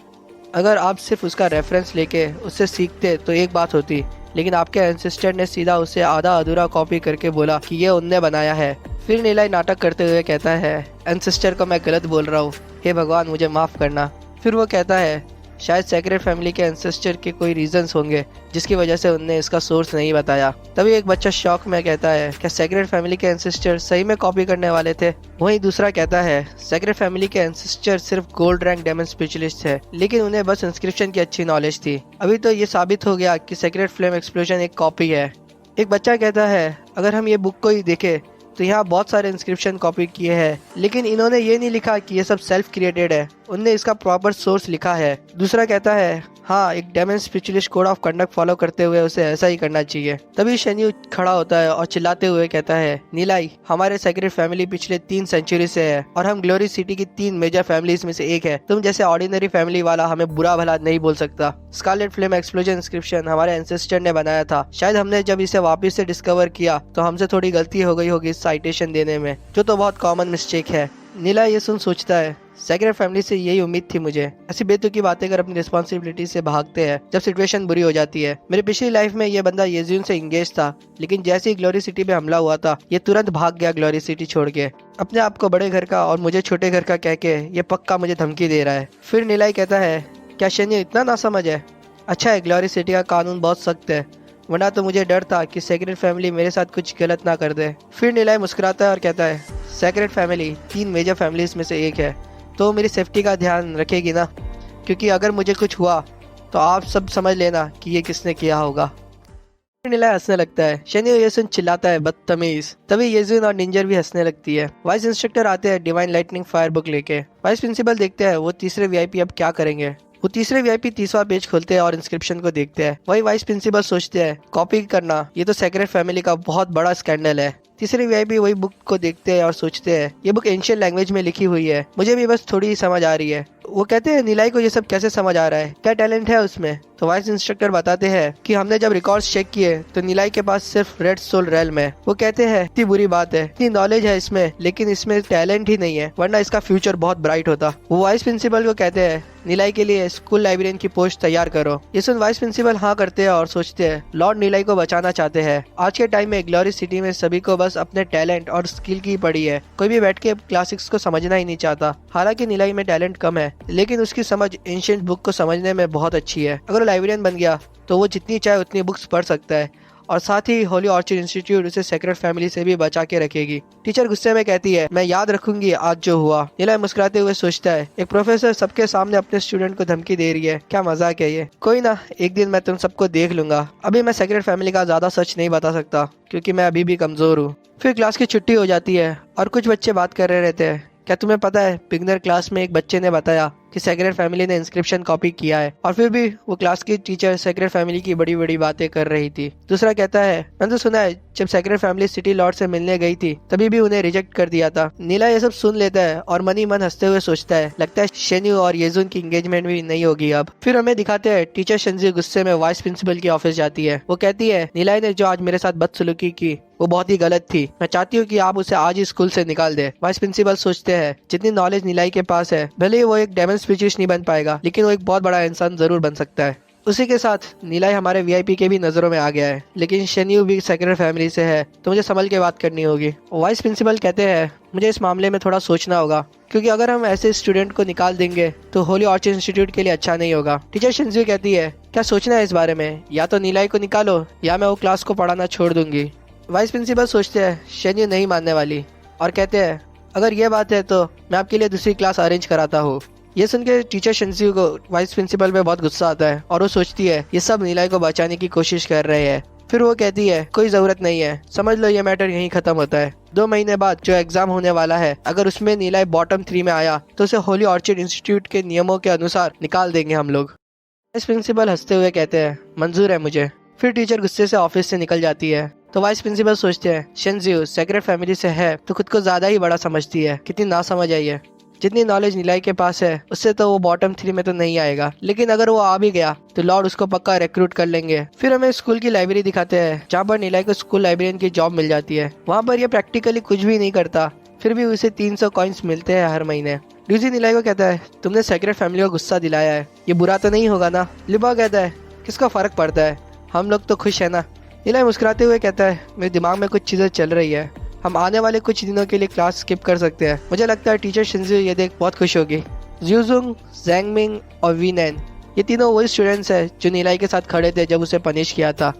अगर आप सिर्फ उसका रेफरेंस लेके उससे सीखते तो एक बात होती, लेकिन आपके एंसेस्टर ने सीधा उसे आधा अधूरा कॉपी करके बोला कि ये उनने बनाया है। फिर नीलाई नाटक करते हुए कहता है एंसेस्टर को मैं गलत बोल रहा हूँ, हे भगवान मुझे माफ करना। फिर वो कहता है शायद सेक्रेट फैमिली के एंसेस्टर के कोई रीजंस होंगे जिसकी वजह से उनने इसका सोर्स नहीं बताया। तभी एक बच्चा शॉक में कहता है क्या सेक्रेट फैमिली के एंसेस्टर सही में कॉपी करने वाले थे? वहीं दूसरा कहता है सेक्रेट फैमिली के एंसेस्टर सिर्फ गोल्ड रैंक डेमन स्पिरिचुअलिस्ट थे, लेकिन उन्हें बस इंस्क्रिप्शन की अच्छी नॉलेज थी। अभी तो ये साबित हो गया कि सेक्रेट फ्लेम एक्सप्लोजन एक कॉपी है। एक बच्चा कहता है अगर हम ये बुक को ही देखें तो यहाँ बहुत सारे इंस्क्रिप्शन कॉपी किए हैं, लेकिन इन्होंने ये नहीं लिखा कि ये सब सेल्फ क्रिएटेड है, उनने इसका प्रॉपर सोर्स लिखा है। दूसरा कहता है हाँ, एक demon spiritualist code of conduct follow करते हुए उसे ऐसा ही करना चाहिए। तभी शेन्यू खड़ा होता है और चिल्लाते हुए कहता है, नीलाई, हमारे सेक्रेट फैमिली पिछले 3 सेंचुरी से है और हम ग्लोरी सिटी की 3 मेजर फैमिलीज में से एक है। तुम जैसे ऑर्डिनरी फैमिली वाला हमें बुरा भला नहीं बोल सकता। स्कारलेट फ्लेम एक्सप्लोजन इंस्क्रिप्शन हमारे एंसेस्टर ने बनाया था। शायद हमने जब इसे वापस से डिस्कवर किया तो हमसे थोड़ी गलती हो गई होगी साइटेशन देने में, जो तो बहुत कॉमन मिस्टेक है। नीला ये सुन सोचता है, सेक्रेट फैमिली से यही उम्मीद थी मुझे। ऐसी बेतुकी बातें कर अपनी रिस्पॉन्सिबिलिटी से भागते हैं जब सिचुएशन बुरी हो जाती है। मेरी पिछली लाइफ में ये बंदा येजुन से इंगेज था, लेकिन जैसे ही ग्लोरी सिटी पे हमला हुआ था ये तुरंत भाग गया ग्लोरी सिटी छोड़ के। अपने आप को बड़े घर का और मुझे छोटे घर का कह के ये पक्का मुझे धमकी दे रहा है। फिर नीलाई कहता है, क्या शेन्यू इतना ना समझ है? अच्छा है, ग्लोरी सिटी का कानून बहुत सख्त है, वरना तो मुझे डर था कि सेक्रेट फैमिली मेरे साथ कुछ गलत ना कर दे। फिर नीलाई मुस्कुराता है और कहता है, सेक्रेट फैमिली 3 मेजर फैमिलीज में से एक है, तो मेरी सेफ्टी का ध्यान रखेगी ना? क्योंकि अगर मुझे कुछ हुआ तो आप सब समझ लेना कि ये किसने किया होगा। नीला हंसने लगता है। शेन्यू ये सुन चिल्लाता है, बदतमीज। तभी येजुन और निंजर भी हंसने लगती है। वाइस इंस्ट्रक्टर आते हैं डिवाइन लाइटनिंग फायर बुक लेके। वाइस प्रिंसिपल देखते हैं वो तीसरे वीआईपी अब क्या करेंगे। वो तीसरे वीआईपी 30वां पेज खोलते हैं और इंस्क्रिप्शन को देखते हैं। वही वाइस प्रिंसिपल सोचते हैं, कॉपी करना ये तो सेक्रेट फैमिली का बहुत बड़ा स्कैंडल है। तीसरे वीआईपी वही बुक को देखते हैं और सोचते हैं, ये बुक एंशियंट लैंग्वेज में लिखी हुई है, मुझे भी बस थोड़ी ही समझ आ रही है। वो कहते हैं, नीलाई को ये सब कैसे समझ आ रहा है, क्या टैलेंट है उसमें? तो वाइस इंस्ट्रक्टर बताते हैं कि हमने जब रिकॉर्ड्स चेक किए तो नीलाई के पास सिर्फ रेड सोल रेल्म है। वो कहते हैं, इतनी बुरी बात है, इतनी नॉलेज है इसमें, लेकिन इसमें टैलेंट ही नहीं है, वरना इसका फ्यूचर बहुत ब्राइट होता। वो वाइस प्रिंसिपल को कहते हैं, नीलाई के लिए स्कूल लाइब्रेरियन की पोस्ट तैयार करो। ये सुन वाइस प्रिंसिपल हाँ करते हैं और सोचते हैं, लॉर्ड नीलाई को बचाना चाहते हैं। आज के टाइम में ग्लोरी सिटी में सभी को बस अपने टैलेंट और स्किल की पड़ी है, कोई भी बैठ के क्लासिक्स को समझना ही नहीं चाहता। हालांकि नीलाई में टैलेंट कम है, लेकिन उसकी समझ एंशिएंट बुक को समझने में बहुत अच्छी है। अगर वो लाइब्रेरियन बन गया तो वो जितनी चाहे उतनी बुक्स पढ़ सकता है, और साथ ही होली ऑर्चिड इंस्टीट्यूट उसे सेक्रेट फैमिली से भी बचा के रखेगी। टीचर गुस्से में कहती है, मैं याद रखूंगी आज जो हुआ। नीला मुस्कुराते हुए सोचता है, एक प्रोफेसर सबके सामने अपने स्टूडेंट को धमकी दे रही है, क्या मजाक है ये। कोई ना, एक दिन मैं तुम सबको देख लूंगा। अभी मैं सेक्रेट फैमिली का ज्यादा सच नहीं बता सकता क्योंकि मैं अभी भी कमजोर हूँ। फिर क्लास की छुट्टी हो जाती है और कुछ बच्चे बात कर रहे रहते हैं। क्या तुम्हें पता है, बिगनर क्लास में एक बच्चे ने बताया कि सेक्रेट फैमिली ने इंस्क्रिप्शन कॉपी किया है, और फिर भी वो क्लास की टीचर सेक्रेट फैमिली की बड़ी बड़ी बातें कर रही थी। दूसरा कहता है, मैंने तो सुना है जब सेक्रेट फैमिली सिटी लॉर्ड से मिलने गई थी तभी भी उन्हें रिजेक्ट कर दिया था। नीला ये सब सुन लेता है और मन ही मन हंसते हुए सोचता है, लगता है शेन्यू और येजुन की एंगेजमेंट भी नहीं होगी अब। फिर हमें दिखाते हैं टीचर शिंजी गुस्से में वाइस प्रिंसिपल की ऑफिस जाती है। वो कहती है, नीला ने जो आज मेरे साथ बदसलूकी की वो बहुत ही गलत थी, मैं चाहती हूँ कि आप उसे आज ही स्कूल से निकाल दे। वाइस प्रिंसिपल सोचते हैं, जितनी नॉलेज नीलाई के पास है, भले ही वो एक डेमन स्पीचिस्ट नहीं बन पाएगा, लेकिन वो एक बहुत बड़ा इंसान जरूर बन सकता है। उसी के साथ नीलाई हमारे वीआईपी के भी नजरों में आ गया है, लेकिन शेन्यू भी सेक्रेट फैमिली से है, तो मुझे संभल के बात करनी होगी। वाइस प्रिंसिपल कहते हैं, मुझे इस मामले में थोड़ा सोचना होगा, क्योंकि अगर हम ऐसे स्टूडेंट को निकाल देंगे तो होली ऑर्चिड इंस्टीट्यूट के लिए अच्छा नहीं होगा। टीचर शिंजी कहती है, क्या सोचना है इस बारे में, या तो नीलाई को निकालो या मैं वो क्लास को पढ़ाना छोड़ दूंगी। वाइस प्रिंसिपल सोचते हैं शेन्यू नहीं मानने वाली, और कहते हैं, अगर ये बात है तो मैं आपके लिए दूसरी क्लास अरेंज कराता हूँ। ये सुन के टीचर शिंजी को वाइस प्रिंसिपल पे बहुत गुस्सा आता है और वो सोचती है ये सब नीलाई को बचाने की कोशिश कर रहे हैं। फिर वो कहती है, कोई जरूरत नहीं है, समझ लो ये मैटर यहीं खत्म होता है। 2 महीने बाद जो एग्जाम होने वाला है, अगर उसमें नीलाई बॉटम 3 में आया तो उसे होली ऑर्चिड इंस्टीट्यूट के नियमों के अनुसार निकाल देंगे हम लोग। वाइस प्रिंसिपल हंसते हुए कहते हैं, मंजूर है मुझे। फिर टीचर गुस्से से ऑफिस से निकल जाती है। तो वाइस प्रिंसिपल सोचते हैं, शिंजी सेक्रेट फैमिली से है तो खुद को ज्यादा ही बड़ा समझती है, कितनी ना समझ आई है। जितनी नॉलेज नीलाई के पास है उससे तो वो बॉटम 3 में तो नहीं आएगा, लेकिन अगर वो आ भी गया तो लॉर्ड उसको पक्का रिक्रूट कर लेंगे। फिर हमें स्कूल की लाइब्रेरी दिखाते हैं, जहाँ पर नीलाई को स्कूल लाइब्रेरियन की जॉब मिल जाती है। वहाँ पर ये प्रैक्टिकली कुछ भी नहीं करता, फिर भी उसे 300 कॉइन्स मिलते हैं हर महीने। ड्यूजी नीलाई को कहता है, तुमने सेक्रेट फैमिली को गुस्सा दिलाया है, ये बुरा तो नहीं होगा ना? लिबा कहता है, किसको फर्क पड़ता है, हम लोग तो खुश है ना। नीलाई मुस्कुराते हुए कहता है, मेरे दिमाग में कुछ चीजें चल रही है, हम आने वाले कुछ दिनों के लिए क्लास स्किप कर सकते हैं। मुझे लगता है टीचर शिंजी ये देख बहुत खुश होगी। ज्यूजुंग, जैंगमिंग और वीनैन, ये तीनों वही स्टूडेंट्स हैं जो नीलाई के साथ खड़े थे जब उसे पनिश किया था।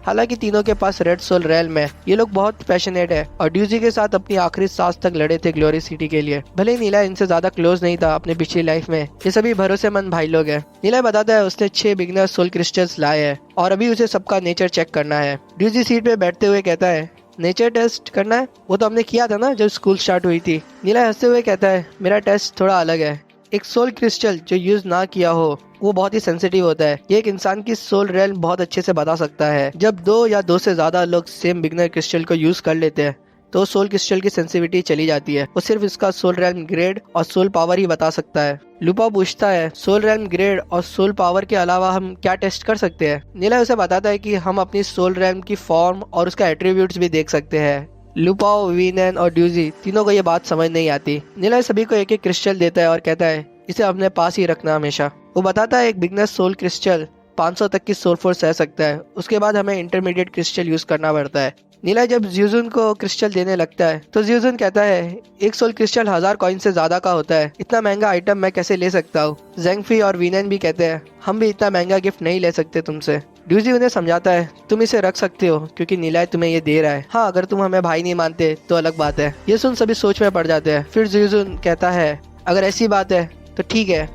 हालांकि तीनों के पास रेड सोल रेल्म है, ये लोग बहुत पैशनेट है और ड्यूजी के साथ अपनी आखिरी सांस तक लड़े थे ग्लोरी सिटी के लिए। भले ही नीला इनसे ज्यादा क्लोज नहीं था अपनी पिछली लाइफ में, ये सभी भरोसेमंद भाई लोग हैं। नीला बताता है उसने 6 बिगनर सोल क्रिस्टल्स लाए हैं और अभी उसे सबका नेचर चेक करना है। ड्यूजी सीट पे बैठते हुए कहता है, नेचर टेस्ट करना है? वो तो हमने किया था ना जब स्कूल स्टार्ट हुई थी। नीलय हंसते हुए कहता है, मेरा टेस्ट थोड़ा अलग है। एक सोल क्रिस्टल जो यूज ना किया हो वो बहुत ही सेंसिटिव होता है। ये एक इंसान की सोल रेल्म बहुत अच्छे से बता सकता है। जब 2 या 2 से ज्यादा लोग सेम बिगनर क्रिस्टल को यूज कर लेते हैं तो सोल क्रिस्टल की सेंसिटिविटी चली जाती है। वो सिर्फ इसका सोल रेल्म ग्रेड और सोल पावर ही बता सकता है। लुपा पूछता है, सोल रेल्म ग्रेड और सोल पावर के अलावा हम क्या टेस्ट कर सकते हैं? नीलय उसे बताता है कि हम अपनी सोल रेल्म की फॉर्म और उसका एट्रीब्यूट्स भी देख सकते हैं। लुपाओ, वीनैन और ड्यूजी तीनों को ये बात समझ नहीं आती। नीलय सभी को एक एक क्रिस्टल देता है और कहता है, इसे अपने पास ही रखना हमेशा। वो बताता है एक बिगनर सोल क्रिस्टल 500 तक की सोल फोर्स सह सकता है। उसके बाद हमें इंटरमीडिएट क्रिस्टल यूज करना पड़ता है। नीलय जब ज्यूजुन को क्रिस्टल देने लगता है तो ज्यूजुन कहता है, एक सोल क्रिस्टल 1000 कॉइन से ज्यादा का होता है। इतना महंगा आइटम मैं कैसे ले सकता हूँ? जेंगफी और वीनैन भी कहते हैं, हम भी इतना महंगा गिफ्ट नहीं ले सकते तुमसे। ड्यूजी उन्हें समझाता है, तुम इसे रख सकते हो क्योंकि नीलय तुम्हें ये दे रहा है। हाँ, अगर तुम हमें भाई नहीं मानते तो अलग बात है। ये सुन सभी सोच में पड़ जाते हैं। फिर ज्यूजुन कहता है, अगर ऐसी बात है तो ठीक है,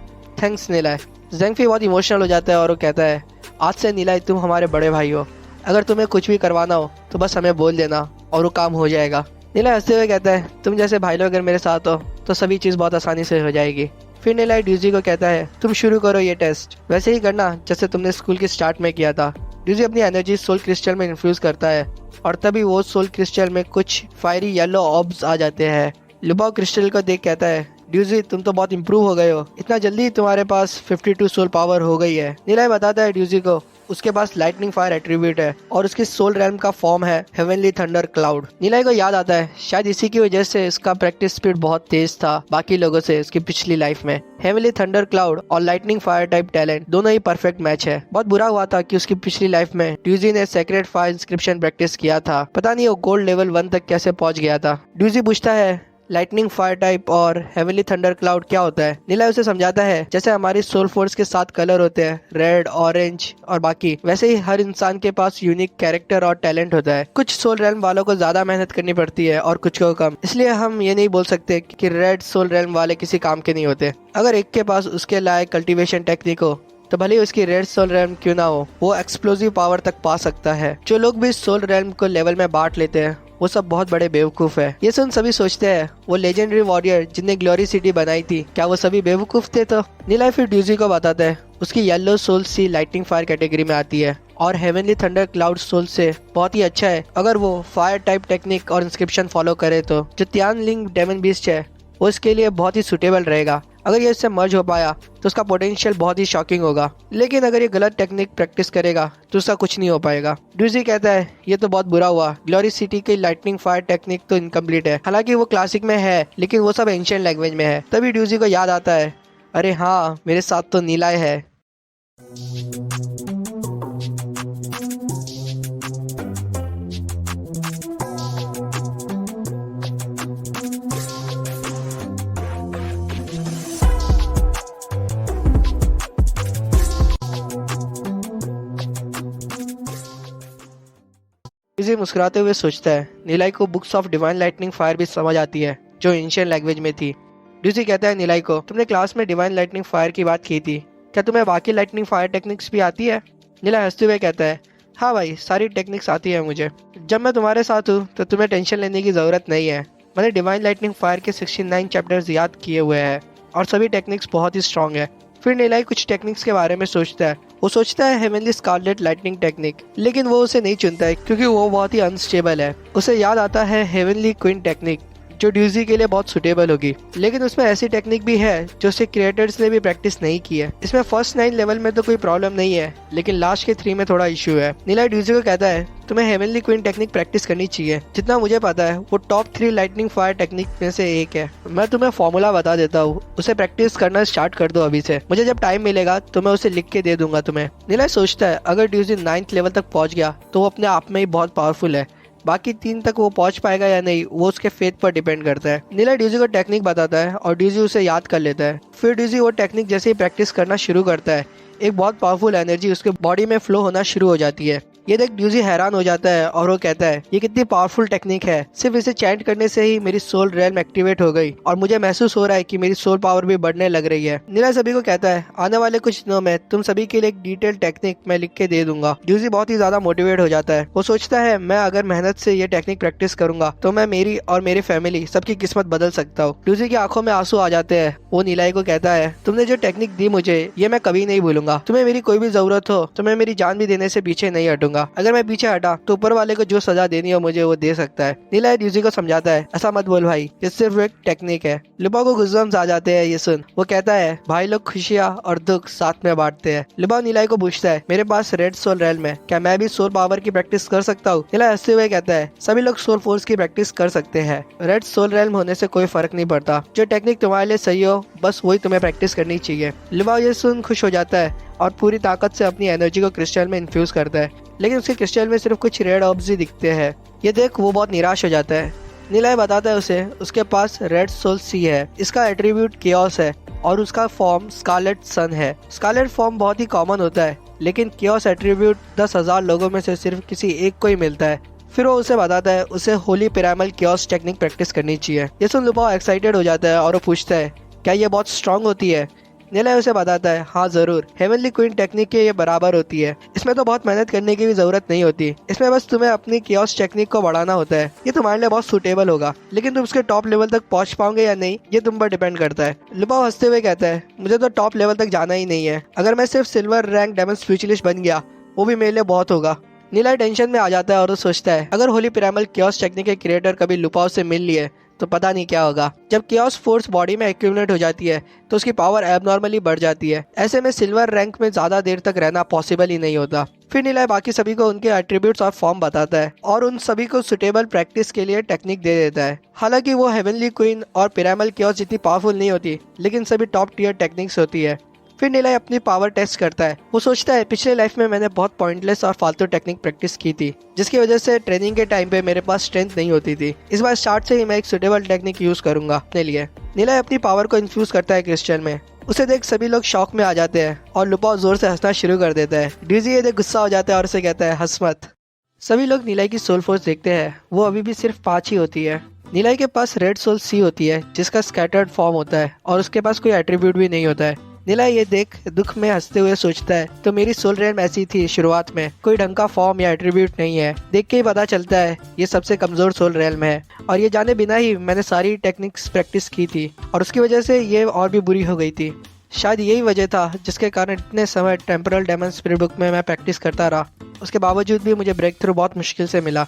थैंक्स नीलय। जेंगफी बहुत इमोशनल हो जाता है और वो कहता है, आज से नीलय तुम हमारे बड़े भाई हो। अगर तुम्हें कुछ भी करवाना हो तो बस हमें बोल देना और वो काम हो जाएगा। नीलय हंसते हुए कहता है, तुम जैसे भाई लोग अगर मेरे साथ हो तो सभी चीज़ बहुत आसानी से हो जाएगी। फिर नीलय ड्यूजी को कहता है, तुम शुरू करो ये टेस्ट, वैसे ही करना जैसे तुमने स्कूल के स्टार्ट में किया था। ड्यूजी अपनी एनर्जी सोल क्रिस्टल में इन्फ्यूज करता है और तभी वो सोल क्रिस्टल में कुछ फायरी येलो ऑब्स आ जाते हैं। लुपाओ क्रिस्टल को देख कहता है, ड्यूजी तुम तो बहुत इम्प्रूव हो गए हो, इतना जल्दी तुम्हारे पास 52 सोल पावर हो गई है। नीलय बताता है ड्यूजी को उसके पास लाइटनिंग फायर एट्रीब्यूट है और उसकी सोल रेल्म का फॉर्म है हेवनली थंडर क्लाउड। नीलय को याद आता है शायद इसी की वजह से इसका प्रैक्टिस स्पीड बहुत तेज था बाकी लोगों से इसकी पिछली लाइफ में। हेवनली थंडर क्लाउड और लाइटनिंग फायर टाइप टैलेंट दोनों ही परफेक्ट मैच है। बहुत बुरा हुआ था कि उसकी पिछली लाइफ में ड्यूजी ने सेक्रेट फायर इंस्क्रिप्शन प्रैक्टिस किया था। पता नहीं वो गोल्ड लेवल 1 तक कैसे पहुंच गया था। ड्यूजी पूछता है, लाइटनिंग फायर टाइप और हेवनली थंडर क्लाउड क्या होता है? नीलय उसे समझाता है, जैसे हमारी सोल फोर्स के 7 कलर होते हैं, रेड, ऑरेंज और बाकी, वैसे ही हर इंसान के पास यूनिक कैरेक्टर और टैलेंट होता है। कुछ सोल रेल्म वालों को ज्यादा मेहनत करनी पड़ती है और कुछ को कम। इसलिए हम ये नहीं बोल सकते कि रेड सोल रेल्म वाले किसी काम के नहीं होते। अगर एक के पास उसके लायक कल्टीवेशन टेक्निक हो तो भले ही उसकी रेड सोल रेल्म क्यों ना हो, वो एक्सप्लोसिव पावर तक पा सकता है। जो लोग भी सोल रेल्म को लेवल में बांट लेते हैं वो सब बहुत बड़े बेवकूफ है। ये सुन सभी सोचते हैं, वो लेजेंडरी वॉरियर जिनने ग्लोरी सिटी बनाई थी, क्या वो सभी बेवकूफ थे? तो नीलय फिर ड्यूजी को बताता है उसकी येलो सोल सी लाइटनिंग फायर कैटेगरी में आती है और हेवनली थंडर क्लाउड सोल से बहुत ही अच्छा है अगर वो फायर टाइप टेक्निक और इंस्क्रिप्शन फॉलो करे तो। जो तियानलिंग डेमन बीस्ट है वो इसके लिए बहुत ही सुटेबल रहेगा। अगर ये इससे मर्ज हो पाया तो उसका पोटेंशियल बहुत ही शॉकिंग होगा, लेकिन अगर ये गलत टेक्निक प्रैक्टिस करेगा तो उसका कुछ नहीं हो पाएगा। ड्यूजी कहता है, ये तो बहुत बुरा हुआ, ग्लोरी सिटी की लाइटनिंग फायर टेक्निक तो इनकम्प्लीट है। हालांकि वो क्लासिक में है लेकिन वो सब एंशिएंट लैंग्वेज में है। तभी ड्यूजी को याद आता है, अरे हाँ, मेरे साथ तो नीलय है। ड्यूजी मुस्कुराते हुए सोचता है, नीलय को books of divine lightning fire भी समझ आती है जो एंशिएंट लैंग्वेज में थी। ड्यूजी कहता है नीलय को, तुमने क्लास में डिवाइन लाइटनिंग फायर की बात की थी, क्या तुम्हें बाकी लाइटनिंग फायर टेक्निक्स भी आती है? नीलय हंसते हुए कहता है, हाँ भाई, सारी टेक्निक्स आती है मुझे। जब मैं तुम्हारे साथ हूँ तो तुम्हें टेंशन लेने की जरूरत नहीं है। मैंने डिवाइन लाइटनिंग फायर के 69 चैप्टर्स याद किए हुए हैं और सभी टेक्निक्स बहुत ही स्ट्रॉन्ग है। फिर नीलय कुछ टेक्निक्स के बारे में सोचता है। वो सोचता है हेवनली स्कारलेट लाइटनिंग टेक्निक, लेकिन वो उसे नहीं चुनता है क्योंकि वो बहुत ही अनस्टेबल है। उसे याद आता है हेवनली क्वीन टेक्निक जो ड्यूजी के लिए बहुत सुटेबल होगी, लेकिन उसमें ऐसी टेक्निक भी है जो उसके क्रिएटर्स ने भी प्रैक्टिस नहीं की है। इसमें फर्स्ट 9 लेवल में तो कोई प्रॉब्लम नहीं है, लेकिन लास्ट के 3 में थोड़ा इश्यू है। नीलय ड्यूजी को कहता है, तुम्हें हेवनली क्वीन टेक्निक प्रैक्टिस करनी चाहिए। जितना मुझे पता है वो टॉप 3 लाइटनिंग फायर टेक्निक में से एक है। मैं तुम्हें फॉर्मूला बता देता हूँ, उसे प्रैक्टिस करना स्टार्ट कर दो अभी से। मुझे जब टाइम मिलेगा तो मैं उसे लिख के दे दूंगा तुम्हें। नीलय सोचता है, अगर ड्यूजी 9th लेवल तक पहुंच गया तो वो अपने आप में ही बहुत पावरफुल है। बाकी 3 तक वो पहुंच पाएगा या नहीं वो उसके फेथ पर डिपेंड करता है। नीलय ड्यूजी को टेक्निक बताता है और ड्यूजी उसे याद कर लेता है। फिर ड्यूजी वो टेक्निक जैसे ही प्रैक्टिस करना शुरू करता है, एक बहुत पावरफुल एनर्जी उसके बॉडी में फ्लो होना शुरू हो जाती है। ये देख ड्यूजी हैरान हो जाता है और वो कहता है ये कितनी पावरफुल टेक्निक है, सिर्फ इसे चैंट करने से ही मेरी सोल रेल्म एक्टिवेट हो गई और मुझे महसूस हो रहा है कि मेरी सोल पावर भी बढ़ने लग रही है। निलय सभी को कहता है आने वाले कुछ दिनों में तुम सभी के लिए एक डिटेल टेक्निक मैं लिख के दे दूंगा। ड्यूजी बहुत ही ज्यादा मोटिवेट हो जाता है। वो सोचता है मैं अगर मेहनत से ये टेक्निक प्रैक्टिस करूंगा तो मैं मेरी और मेरी फैमिली सबकी किस्मत बदल सकता हूँ। ड्यूजी की आंखों में आंसू आ जाते हैं। वो निलय को कहता है तुमने जो टेक्निक दी मुझे ये मैं कभी नहीं भूलूंगा। तुम्हें मेरी कोई भी जरूरत हो तो मैं मेरी जान भी देने से पीछे नहीं हटूंगा। अगर मैं पीछे हटा तो ऊपर वाले को जो सजा देनी हो मुझे वो दे सकता है। निलय ड्यूजी को समझाता है ऐसा मत बोल भाई, ये सिर्फ एक टेक्निक है। लुबा को गुस्बम्स आ जाते हैं ये सुन। वो कहता है भाई लोग खुशियाँ और दुख साथ में बांटते हैं। लुबा निलय को पूछता है मेरे पास रेड सोल रेल्म है, क्या मैं भी सोल पावर की प्रैक्टिस कर सकता हूँ? निलय हंसते हुए कहता है सभी लोग सोल फोर्स की प्रैक्टिस कर सकते हैं। रेड सोल रेल्म होने से कोई फर्क नहीं पड़ता, जो टेक्निक तुम्हारे लिए सही हो बस वही तुम्हें प्रैक्टिस करनी चाहिए। लुबा ये सुन खुश हो जाता है और पूरी ताकत से अपनी एनर्जी को क्रिस्टल में इन्फ्यूज करता है, लेकिन उसके क्रिस्टल में सिर्फ कुछ रेड ऑब्स ही दिखते हैं। ये देख वो बहुत निराश हो जाता है। निलय बताता है उसे उसके पास रेड सोल सी है, इसका एट्रीब्यूट केओस है और उसका फॉर्म स्कारलेट सन है। स्कारलेट फॉर्म बहुत ही कॉमन होता है, लेकिन केओस एट्रीब्यूट 10,000 लोगों में से सिर्फ किसी एक को ही मिलता है। फिर वो उसे बताता है उसे Holi Piramal chaos technique practice करनी चाहिए। ये सुन लुबा एक्साइटेड हो जाता है और वो पूछता है क्या ये बहुत स्ट्रांग होती है? निलय उसे बताता है हाँ जरूर, हेवनली क्वीन टेक्निक के ये बराबर होती है। इसमें तो बहुत मेहनत करने की भी जरूरत नहीं होती, इसमें बस तुम्हें अपनी केओस टेक्निक को बढ़ाना होता है। ये तुम्हारे लिए बहुत सूटेबल होगा, लेकिन तुम उसके टॉप लेवल तक पहुंच पाओगे या नहीं ये तुम पर डिपेंड करता है। लुबा हंसते हुए कहता है मुझे तो टॉप लेवल तक जाना ही नहीं है, अगर मैं सिर्फ सिल्वर रैंक डेमन स्पेशलिस्ट बन गया वो भी मेरे लिए बहुत होगा। निलय टेंशन में आ जाता है और वो सोचता है अगर होली पिरामिल केओस टेक्निक के क्रिएटर कभी लुपाओ से मिल लिए तो पता नहीं क्या होगा। जब केओस फोर्स बॉडी में एक्यूमुलेट हो जाती है तो उसकी पावर एबनॉर्मली बढ़ जाती है। ऐसे में सिल्वर रैंक में ज्यादा देर तक रहना पॉसिबल ही नहीं होता। फिर निलय बाकी सभी को उनके एट्रीब्यूट्स और फॉर्म बताता है और उन सभी को सुटेबल प्रैक्टिस के लिए टेक्निक दे देता है। हालांकि वो हेवनली क्वीन और पिरामिल केओस जितनी पावरफुल नहीं होती, लेकिन सभी टॉप टियर टेक्निक्स होती है। फिर निलय अपनी पावर टेस्ट करता है। वो सोचता है पिछले लाइफ में मैंने बहुत पॉइंटलेस और फालतू टेक्निक प्रैक्टिस की थी, जिसकी वजह से ट्रेनिंग के टाइम पे मेरे पास स्ट्रेंथ नहीं होती थी। इस बार स्टार्ट से ही मैं एक सुटेबल टेक्निक यूज करूंगा अपने लिए। निलय अपनी पावर को इन्फ्यूज करता है क्रिस्टल में। उसे देख सभी लोग शॉक में आ जाते हैं और लुपा जोर से हंसना शुरू कर देता है। ड्यूजी ये देख गुस्सा हो जाता है और उसे कहता है हंस मत। सभी लोग निलय की सोल फोर्स देखते हैं, वो अभी भी सिर्फ 5 ही होती है। निलय के पास रेड सोल सी होती है जिसका स्कैटर्ड फॉर्म होता है और उसके पास कोई एट्रीब्यूट भी नहीं होता है। निलय ये देख दुख में हंसते हुए सोचता है तो मेरी सोल रेल्म ऐसी थी शुरुआत में, कोई ढंग का फॉर्म या एट्रीब्यूट नहीं है। देख के ही पता चलता है ये सबसे कमजोर सोल रेल्म है और ये जाने बिना ही मैंने सारी टेक्निक्स प्रैक्टिस की थी और उसकी वजह से ये और भी बुरी हो गई थी। शायद यही वजह था जिसके कारण इतने समय टेम्पोरल डेमन स्पिरिट बुक में मैं प्रैक्टिस करता रहा, उसके बावजूद भी मुझे ब्रेक थ्रू बहुत मुश्किल से मिला।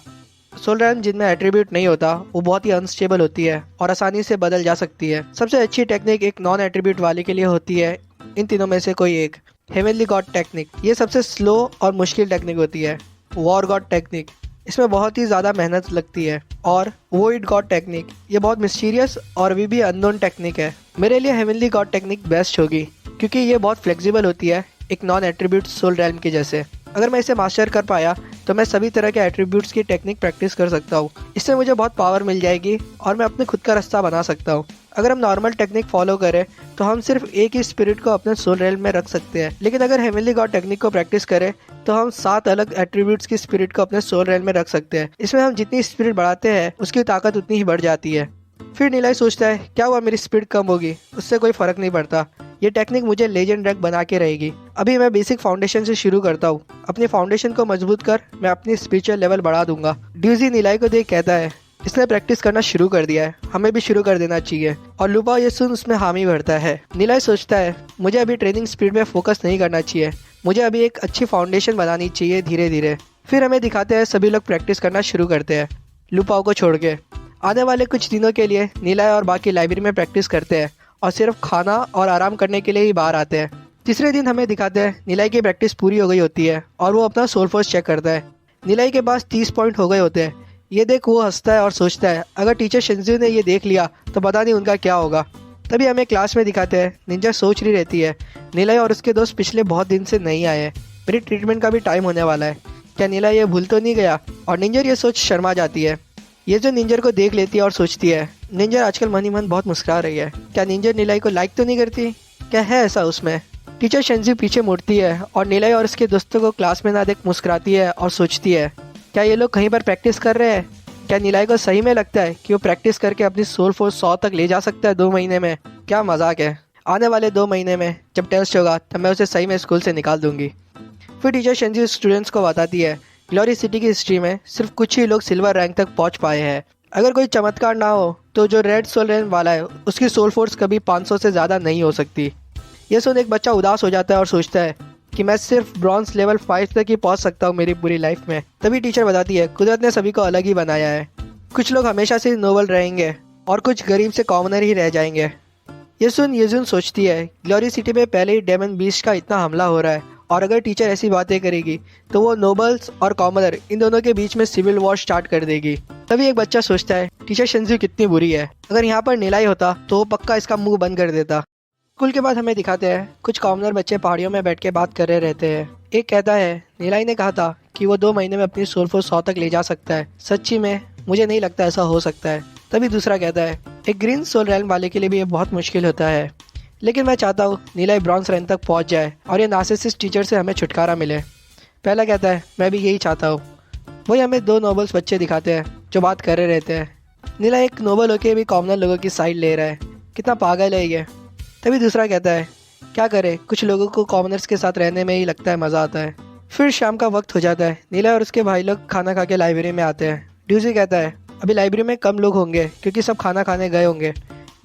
सोल रेल्म जिनमें एट्रीब्यूट नहीं होता वो बहुत ही अनस्टेबल होती है और आसानी से बदल जा सकती है। सबसे अच्छी टेक्निक एक नॉन एट्रीब्यूट वाले के लिए होती है इन तीनों में से कोई एक, हेवनली गॉड टेक्निक। ये सबसे स्लो और मुश्किल टेक्निक होती है। वॉर गॉड टेक्निक, इसमें बहुत ही ज़्यादा मेहनत लगती है। और वोइड गॉड टेक्निक, ये बहुत मिस्टीरियस और अभी भी अननोन टेक्निक है। मेरे लिए हेवनली गॉड टेक्निक बेस्ट होगी क्योंकि ये बहुत फ्लेक्सिबल होती है, एक नॉन एट्रीब्यूट सोल रेल्म के जैसे। अगर मैं इसे मास्टर कर पाया तो मैं सभी तरह के एट्रीब्यूट्स की टेक्निक प्रैक्टिस कर सकता हूँ। इससे मुझे बहुत पावर मिल जाएगी और मैं अपने खुद का रास्ता बना सकता हूँ। अगर हम नॉर्मल टेक्निक फॉलो करें तो हम सिर्फ एक ही स्पिरिट को अपने सोल रेल्म में रख सकते हैं, लेकिन अगर हेवनली गॉड टेक्निक को प्रैक्टिस करें तो हम 7 अलग एट्रीब्यूट्स की स्पिरिट को अपने सोल रेल्म में रख सकते हैं। इसमें हम जितनी स्पिरिट बढ़ाते हैं उसकी ताकत उतनी ही बढ़ जाती है। फिर निलय सोचता है क्या हुआ मेरी स्पीड कम होगी, उससे कोई फर्क नहीं पड़ता, ये टेक्निक मुझे लेजेंड रैंक बना के रहेगी। अभी मैं बेसिक फाउंडेशन से शुरू करता हूँ, अपनी फाउंडेशन को मजबूत कर मैं अपनी स्पिरिचुअल लेवल बढ़ा दूंगा। ड्यूजी निलय को देख कहता है इसने प्रैक्टिस करना शुरू कर दिया है, हमें भी शुरू कर देना चाहिए। और लुपा ये सुन उसमें हामी भरता है। निलय सोचता है मुझे अभी ट्रेनिंग स्पीड में फोकस नहीं करना चाहिए, मुझे अभी एक अच्छी फाउंडेशन बनानी चाहिए धीरे धीरे। फिर हमें दिखाते हैं सभी लोग प्रैक्टिस करना शुरू करते हैं लुपाओ को छोड़ के। आने वाले कुछ दिनों के लिए निलय और बाकी लाइब्रेरी में प्रैक्टिस करते हैं और सिर्फ खाना और आराम करने के लिए ही बाहर आते हैं। तीसरे दिन हमें दिखाते हैं निलय की प्रैक्टिस पूरी हो गई होती है और वो अपना सोल फोर्स चेक करता है। निलय के पास 30 पॉइंट हो गए होते हैं। ये देख वो हंसता है और सोचता है अगर टीचर शिंजू ने ये देख लिया तो पता नहीं उनका क्या होगा। तभी हमें क्लास में दिखाते हैं निंजा सोच रही रहती है निलय और उसके दोस्त पिछले बहुत दिन से नहीं आए, मेरी ट्रीटमेंट का भी टाइम होने वाला है, क्या निलय ये भूल तो नहीं गया। और निंजर ये सोच शर्मा जाती है। ये जो निंजर को देख लेती है और सोचती है निंजर आजकल मन ही मन बहुत मुस्कुरा रही है, क्या निंजर निलय को लाइक तो नहीं करती, क्या है ऐसा उसमें। टीचर शेंजी पीछे मुड़ती है और नीलाई और उसके दोस्तों को क्लास में ना देख मुस्कुराती है और सोचती है, क्या ये लोग कहीं पर प्रैक्टिस कर रहे हैं? क्या नीलाई को सही में लगता है कि वो प्रैक्टिस करके अपनी सोल फोर्स 100 तक ले जा सकता है 2 महीने में? क्या मजाक है। आने वाले 2 महीने में जब टेस्ट होगा तब मैं उसे सही में स्कूल से निकाल दूंगी। फिर टीचर शेंजी स्टूडेंट्स को बताती है, ग्लोरी सिटी की हिस्ट्री में सिर्फ कुछ ही लोग सिल्वर रैंक तक पहुंच पाए हैं। अगर कोई चमत्कार ना हो तो जो रेड सोल रैंक वाला है उसकी सोल फोर्स कभी 500 से ज़्यादा नहीं हो सकती। ये सुन एक बच्चा उदास हो जाता है और सोचता है कि मैं सिर्फ ब्रॉन्ज लेवल 5 तक ही पहुंच सकता हूँ मेरी पूरी लाइफ में। तभी टीचर बताती है, कुदरत ने सभी को अलग ही बनाया है। कुछ लोग हमेशा से नोबल रहेंगे और कुछ गरीब से कॉमनर ही रह जाएंगे। ये सुन येजुन सोचती है, ग्लोरी सिटी में पहले ही डेमन बीस्ट का इतना हमला हो रहा है और अगर टीचर ऐसी बातें करेगी तो वो नोबल्स और कॉमनर इन दोनों के बीच में सिविल वॉर स्टार्ट कर देगी। तभी एक बच्चा सोचता है, टीचर शेंजी कितनी बुरी है, अगर यहाँ पर नीलाई होता तो वो पक्का इसका मुंह बंद कर देता। स्कूल के बाद हमें दिखाते हैं कुछ कॉमनर बच्चे पहाड़ियों में बैठ के बात कर रहे रहते हैं। एक कहता है, नीलाई ने कहा था कि वो 2 महीने में अपनी सोल फोर्स 100 तक ले जा सकता है, सच्ची में मुझे नहीं लगता ऐसा हो सकता है। तभी दूसरा कहता है, एक ग्रीन सोल रैंक वाले के लिए भी ये बहुत मुश्किल होता है, लेकिन मैं चाहता हूँ नीलाई ब्रॉन्ज रैंक तक पहुँच जाए और ये नार्सिसिस्ट टीचर से हमें छुटकारा मिले। पहला कहता है, मैं भी यही चाहता हूँ। वही हमें 2 नोबल्स बच्चे दिखाते हैं जो बात कर रहे रहते हैं। नीला एक नोबल होके भी कॉमनर लोगों की साइड ले रहा है, कितना पागल है ये। तभी दूसरा कहता है, क्या करे, कुछ लोगों को कॉमनर्स के साथ रहने में ही लगता है मज़ा आता है। फिर शाम का वक्त हो जाता है। नीला और उसके भाई लोग खाना खा के लाइब्रेरी में आते हैं। ड्यूजी कहता है, अभी लाइब्रेरी में कम लोग होंगे क्योंकि सब खाना खाने गए होंगे।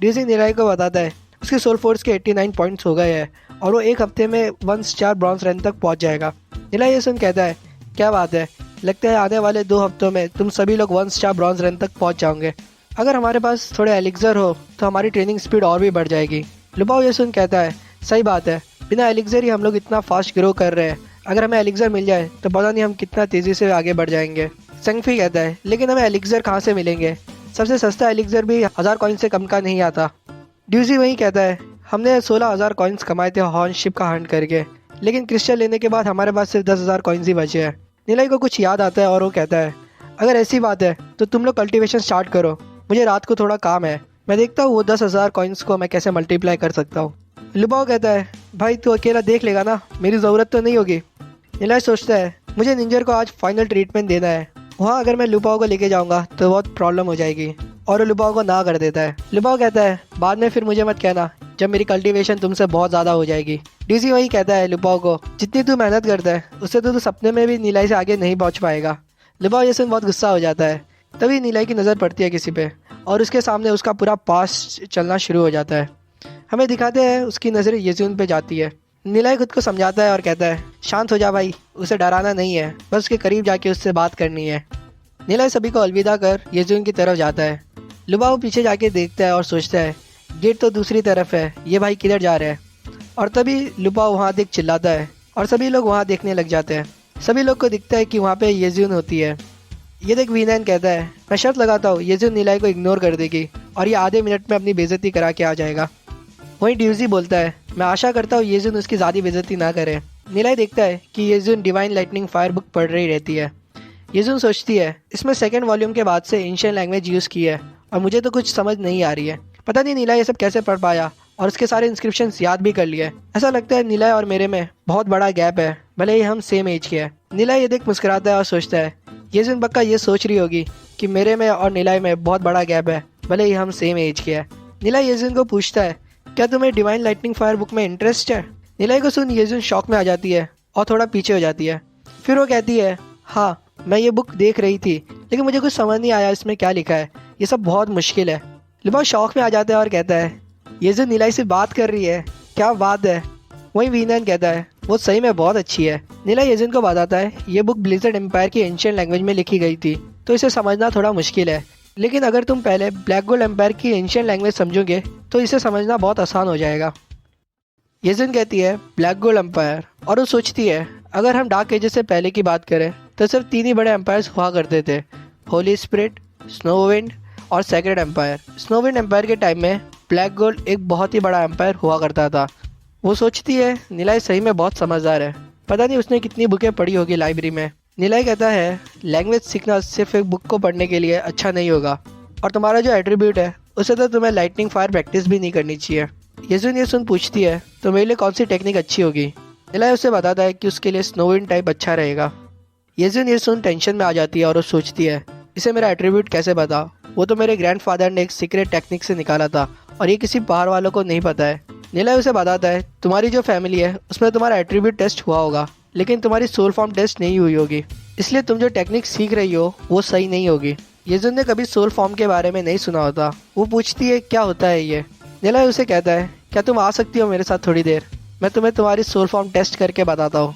ड्यूजी नीलाई को बताता है उसकी सोल फोर्स के 89 पॉइंट्स हो गए हैं और वो 1 हफ्ते में 1 स्टार ब्रॉन्ज रैंक तक पहुंच जाएगा। नीला ये सुन कहता है, क्या बात है, लगता है आने वाले 2 हफ्तों में तुम सभी लोग 1 स्टार ब्रॉन्ज रैंक तक पहुंच जाओगे। अगर हमारे पास थोड़े एलिक्सर हो तो हमारी ट्रेनिंग स्पीड और भी बढ़ जाएगी। लुबाओ ये सुन कहता है, सही बात है, बिना एलिक्सर ही हम लोग इतना फास्ट ग्रो कर रहे हैं, अगर हमें एलिक्सर मिल जाए तो पता नहीं हम कितना तेज़ी से आगे बढ़ जाएंगे। सेंगफी कहता है, लेकिन हमें एलिक्सर कहाँ से मिलेंगे, सबसे सस्ता एलिक्सर भी 1000 कॉइन से कम का नहीं आता। ड्यूजी वही कहता है, हमने 16,000 कॉइन्स कमाए थे हॉर्न शिप का हंट करके, लेकिन क्रिस्टल लेने के बाद हमारे पास सिर्फ 10,000 कॉइन्स ही बचे हैं। नीलाई को कुछ याद आता है और वो कहता है, अगर ऐसी बात है तो तुम लोग कल्टीवेशन स्टार्ट करो, मुझे रात को थोड़ा काम है, मैं देखता हूँ वो 10,000 कॉइन्स को मैं कैसे मल्टीप्लाई कर सकता हूँ। लुबाओ कहता है, भाई तू अकेला देख लेगा ना, मेरी ज़रूरत तो नहीं होगी। नीलाई सोचता है, मुझे निंजर को आज फाइनल ट्रीटमेंट देना है, वहाँ अगर मैं लुबाओ को लेके जाऊँगा तो बहुत प्रॉब्लम हो जाएगी, और लुबाओ को ना कर देता है। लुबाओ कहता है, बाद में फिर मुझे मत कहना जब मेरी कल्टीवेशन तुमसे बहुत ज़्यादा हो जाएगी। डीसी वही कहता है लुबाओ को, जितनी तू मेहनत करता है उससे तो तू सपने में भी नीलाई से आगे नहीं पहुँच पाएगा। लुबाओ ये सुन बहुत गुस्सा हो जाता है। तभी नीलाई की नज़र पड़ती है किसी पे और उसके सामने उसका पूरा पास्ट चलना शुरू हो जाता है। हमें दिखाते हैं उसकी नज़र येजुन पे जाती है। नीलाई खुद को समझाता है और कहता है, शांत हो जा भाई, उसे डराना नहीं है, बस उसके करीब जाके उससे बात करनी है। नीलाई सभी को अलविदा कर येजुन की तरफ जाता है। लुबाओ पीछे जाके देखता है और सोचता है, गेट तो दूसरी तरफ है, ये भाई किधर जा रहे हैं। और तभी लुबाओ वहाँ देख चिल्लाता है और सभी लोग वहाँ देखने लग जाते हैं। सभी लोग को दिखता है कि वहाँ पे येजुन होती है। ये देख वीनैन कहता है, मैं शर्त लगाता हूँ येजुन नीलाई को इग्नोर कर देगी और ये आधे मिनट में अपनी बेइज्जती करा के आ जाएगा। वहीं ड्यूजी बोलता है, मैं आशा करता हूँ येजुन उसकी ज़्यादा बेइज्जती ना करे। नीलाई देखता है कि येजुन डिवाइन लाइटनिंग फायर बुक पढ़ रही रहती है। येजुन सोचती है, इसमें 2nd वॉल्यूम के बाद से एंशिएंट लैंग्वेज यूज़ की है और मुझे तो कुछ समझ नहीं आ रही है। पता नहीं नीलाई ये सब कैसे पढ़ पाया और उसके सारे इंस्क्रिप्शंस याद भी कर लिए। ऐसा लगता है नीलाई और मेरे में बहुत बड़ा गैप है, भले ही हम सेम एज के हैं। नीलाई ये देख मुस्कुराता है और सोचता है, येजुन पक्का ये सोच रही होगी कि मेरे में और नीलाई में बहुत बड़ा गैप है, भले ही हम सेम एज के हैं। नीलाई येजुन को पूछता है, क्या तुम्हें डिवाइन लाइटनिंग फायर बुक में इंटरेस्ट है? नीलाई को सुन येजुन शॉक में आ जाती है और थोड़ा पीछे हो जाती है। फिर वो कहती है, हाँ मैं ये बुक देख रही थी, लेकिन मुझे कुछ समझ नहीं आया इसमें क्या लिखा है, ये सब बहुत मुश्किल है। लुबाओ शौक में आ जाता है और कहता है, येजुन नीलाई से बात कर रही है, क्या बात है। वहीं वीनैन कहता है, वो सही में बहुत अच्छी है। नीलाई येजुन को बताता है, ये बुक ब्लिज़र्ड एम्पायर की एंशिएंट लैंग्वेज में लिखी गई थी, तो इसे समझना थोड़ा मुश्किल है, लेकिन अगर तुम पहले ब्लैक गोल्ड एम्पायर की एंशिएंट लैंग्वेज समझोगे तो इसे समझना बहुत आसान हो जाएगा। येजुन कहती है, ब्लैक गोल्ड एम्पायर, और वो सोचती है, अगर हम डार्क एजेस से पहले की बात करें तो सिर्फ 3 ही बड़े एम्पायर्स हुआ करते थे, होली स्पिरिट, स्नोविंड और सेक्रेड एम्पायर। स्नोविंड एम्पायर के टाइम में ब्लैक गोल्ड एक बहुत ही बड़ा एम्पायर हुआ करता था। वो सोचती है, नीलाई सही में बहुत समझदार है, पता नहीं उसने कितनी बुकें पढ़ी होगी लाइब्रेरी में। नीलाई कहता है, लैंग्वेज सीखना सिर्फ एक बुक को पढ़ने के लिए अच्छा नहीं होगा, और तुम्हारा जो एट्रीब्यूट है उसे तो तुम्हें लाइटनिंग फायर प्रैक्टिस भी नहीं करनी चाहिए। येजुन ये सुन पूछती है तो मेरे लिए कौन सी टेक्निक अच्छी होगी। निलय उसे बताता है कि उसके लिए स्नोविन टाइप अच्छा रहेगा। येजुन ये सुन टेंशन में आ जाती है और वो सोचती है इसे मेरा एट्रीब्यूट कैसे पता, वो तो मेरे ग्रैंडफादर ने एक सीक्रेट टेक्निक से निकाला था और ये किसी बाहर वालों को नहीं पता है। निलय उसे बताता है तुम्हारी जो फैमिली है उसमें तुम्हारा एट्रीब्यूट टेस्ट हुआ होगा लेकिन तुम्हारी सोल फॉर्म टेस्ट नहीं हुई होगी, इसलिए तुम जो टेक्निक सीख रही हो वो सही नहीं होगी। येजुन ने कभी सोल फॉर्म के बारे में नहीं सुना होता। वो पूछती है क्या होता है ये। निलय उसे कहता है क्या तुम आ सकती हो मेरे साथ थोड़ी देर, मैं तुम्हें तुम्हारी सोल फॉर्म टेस्ट करके बताता हूँ।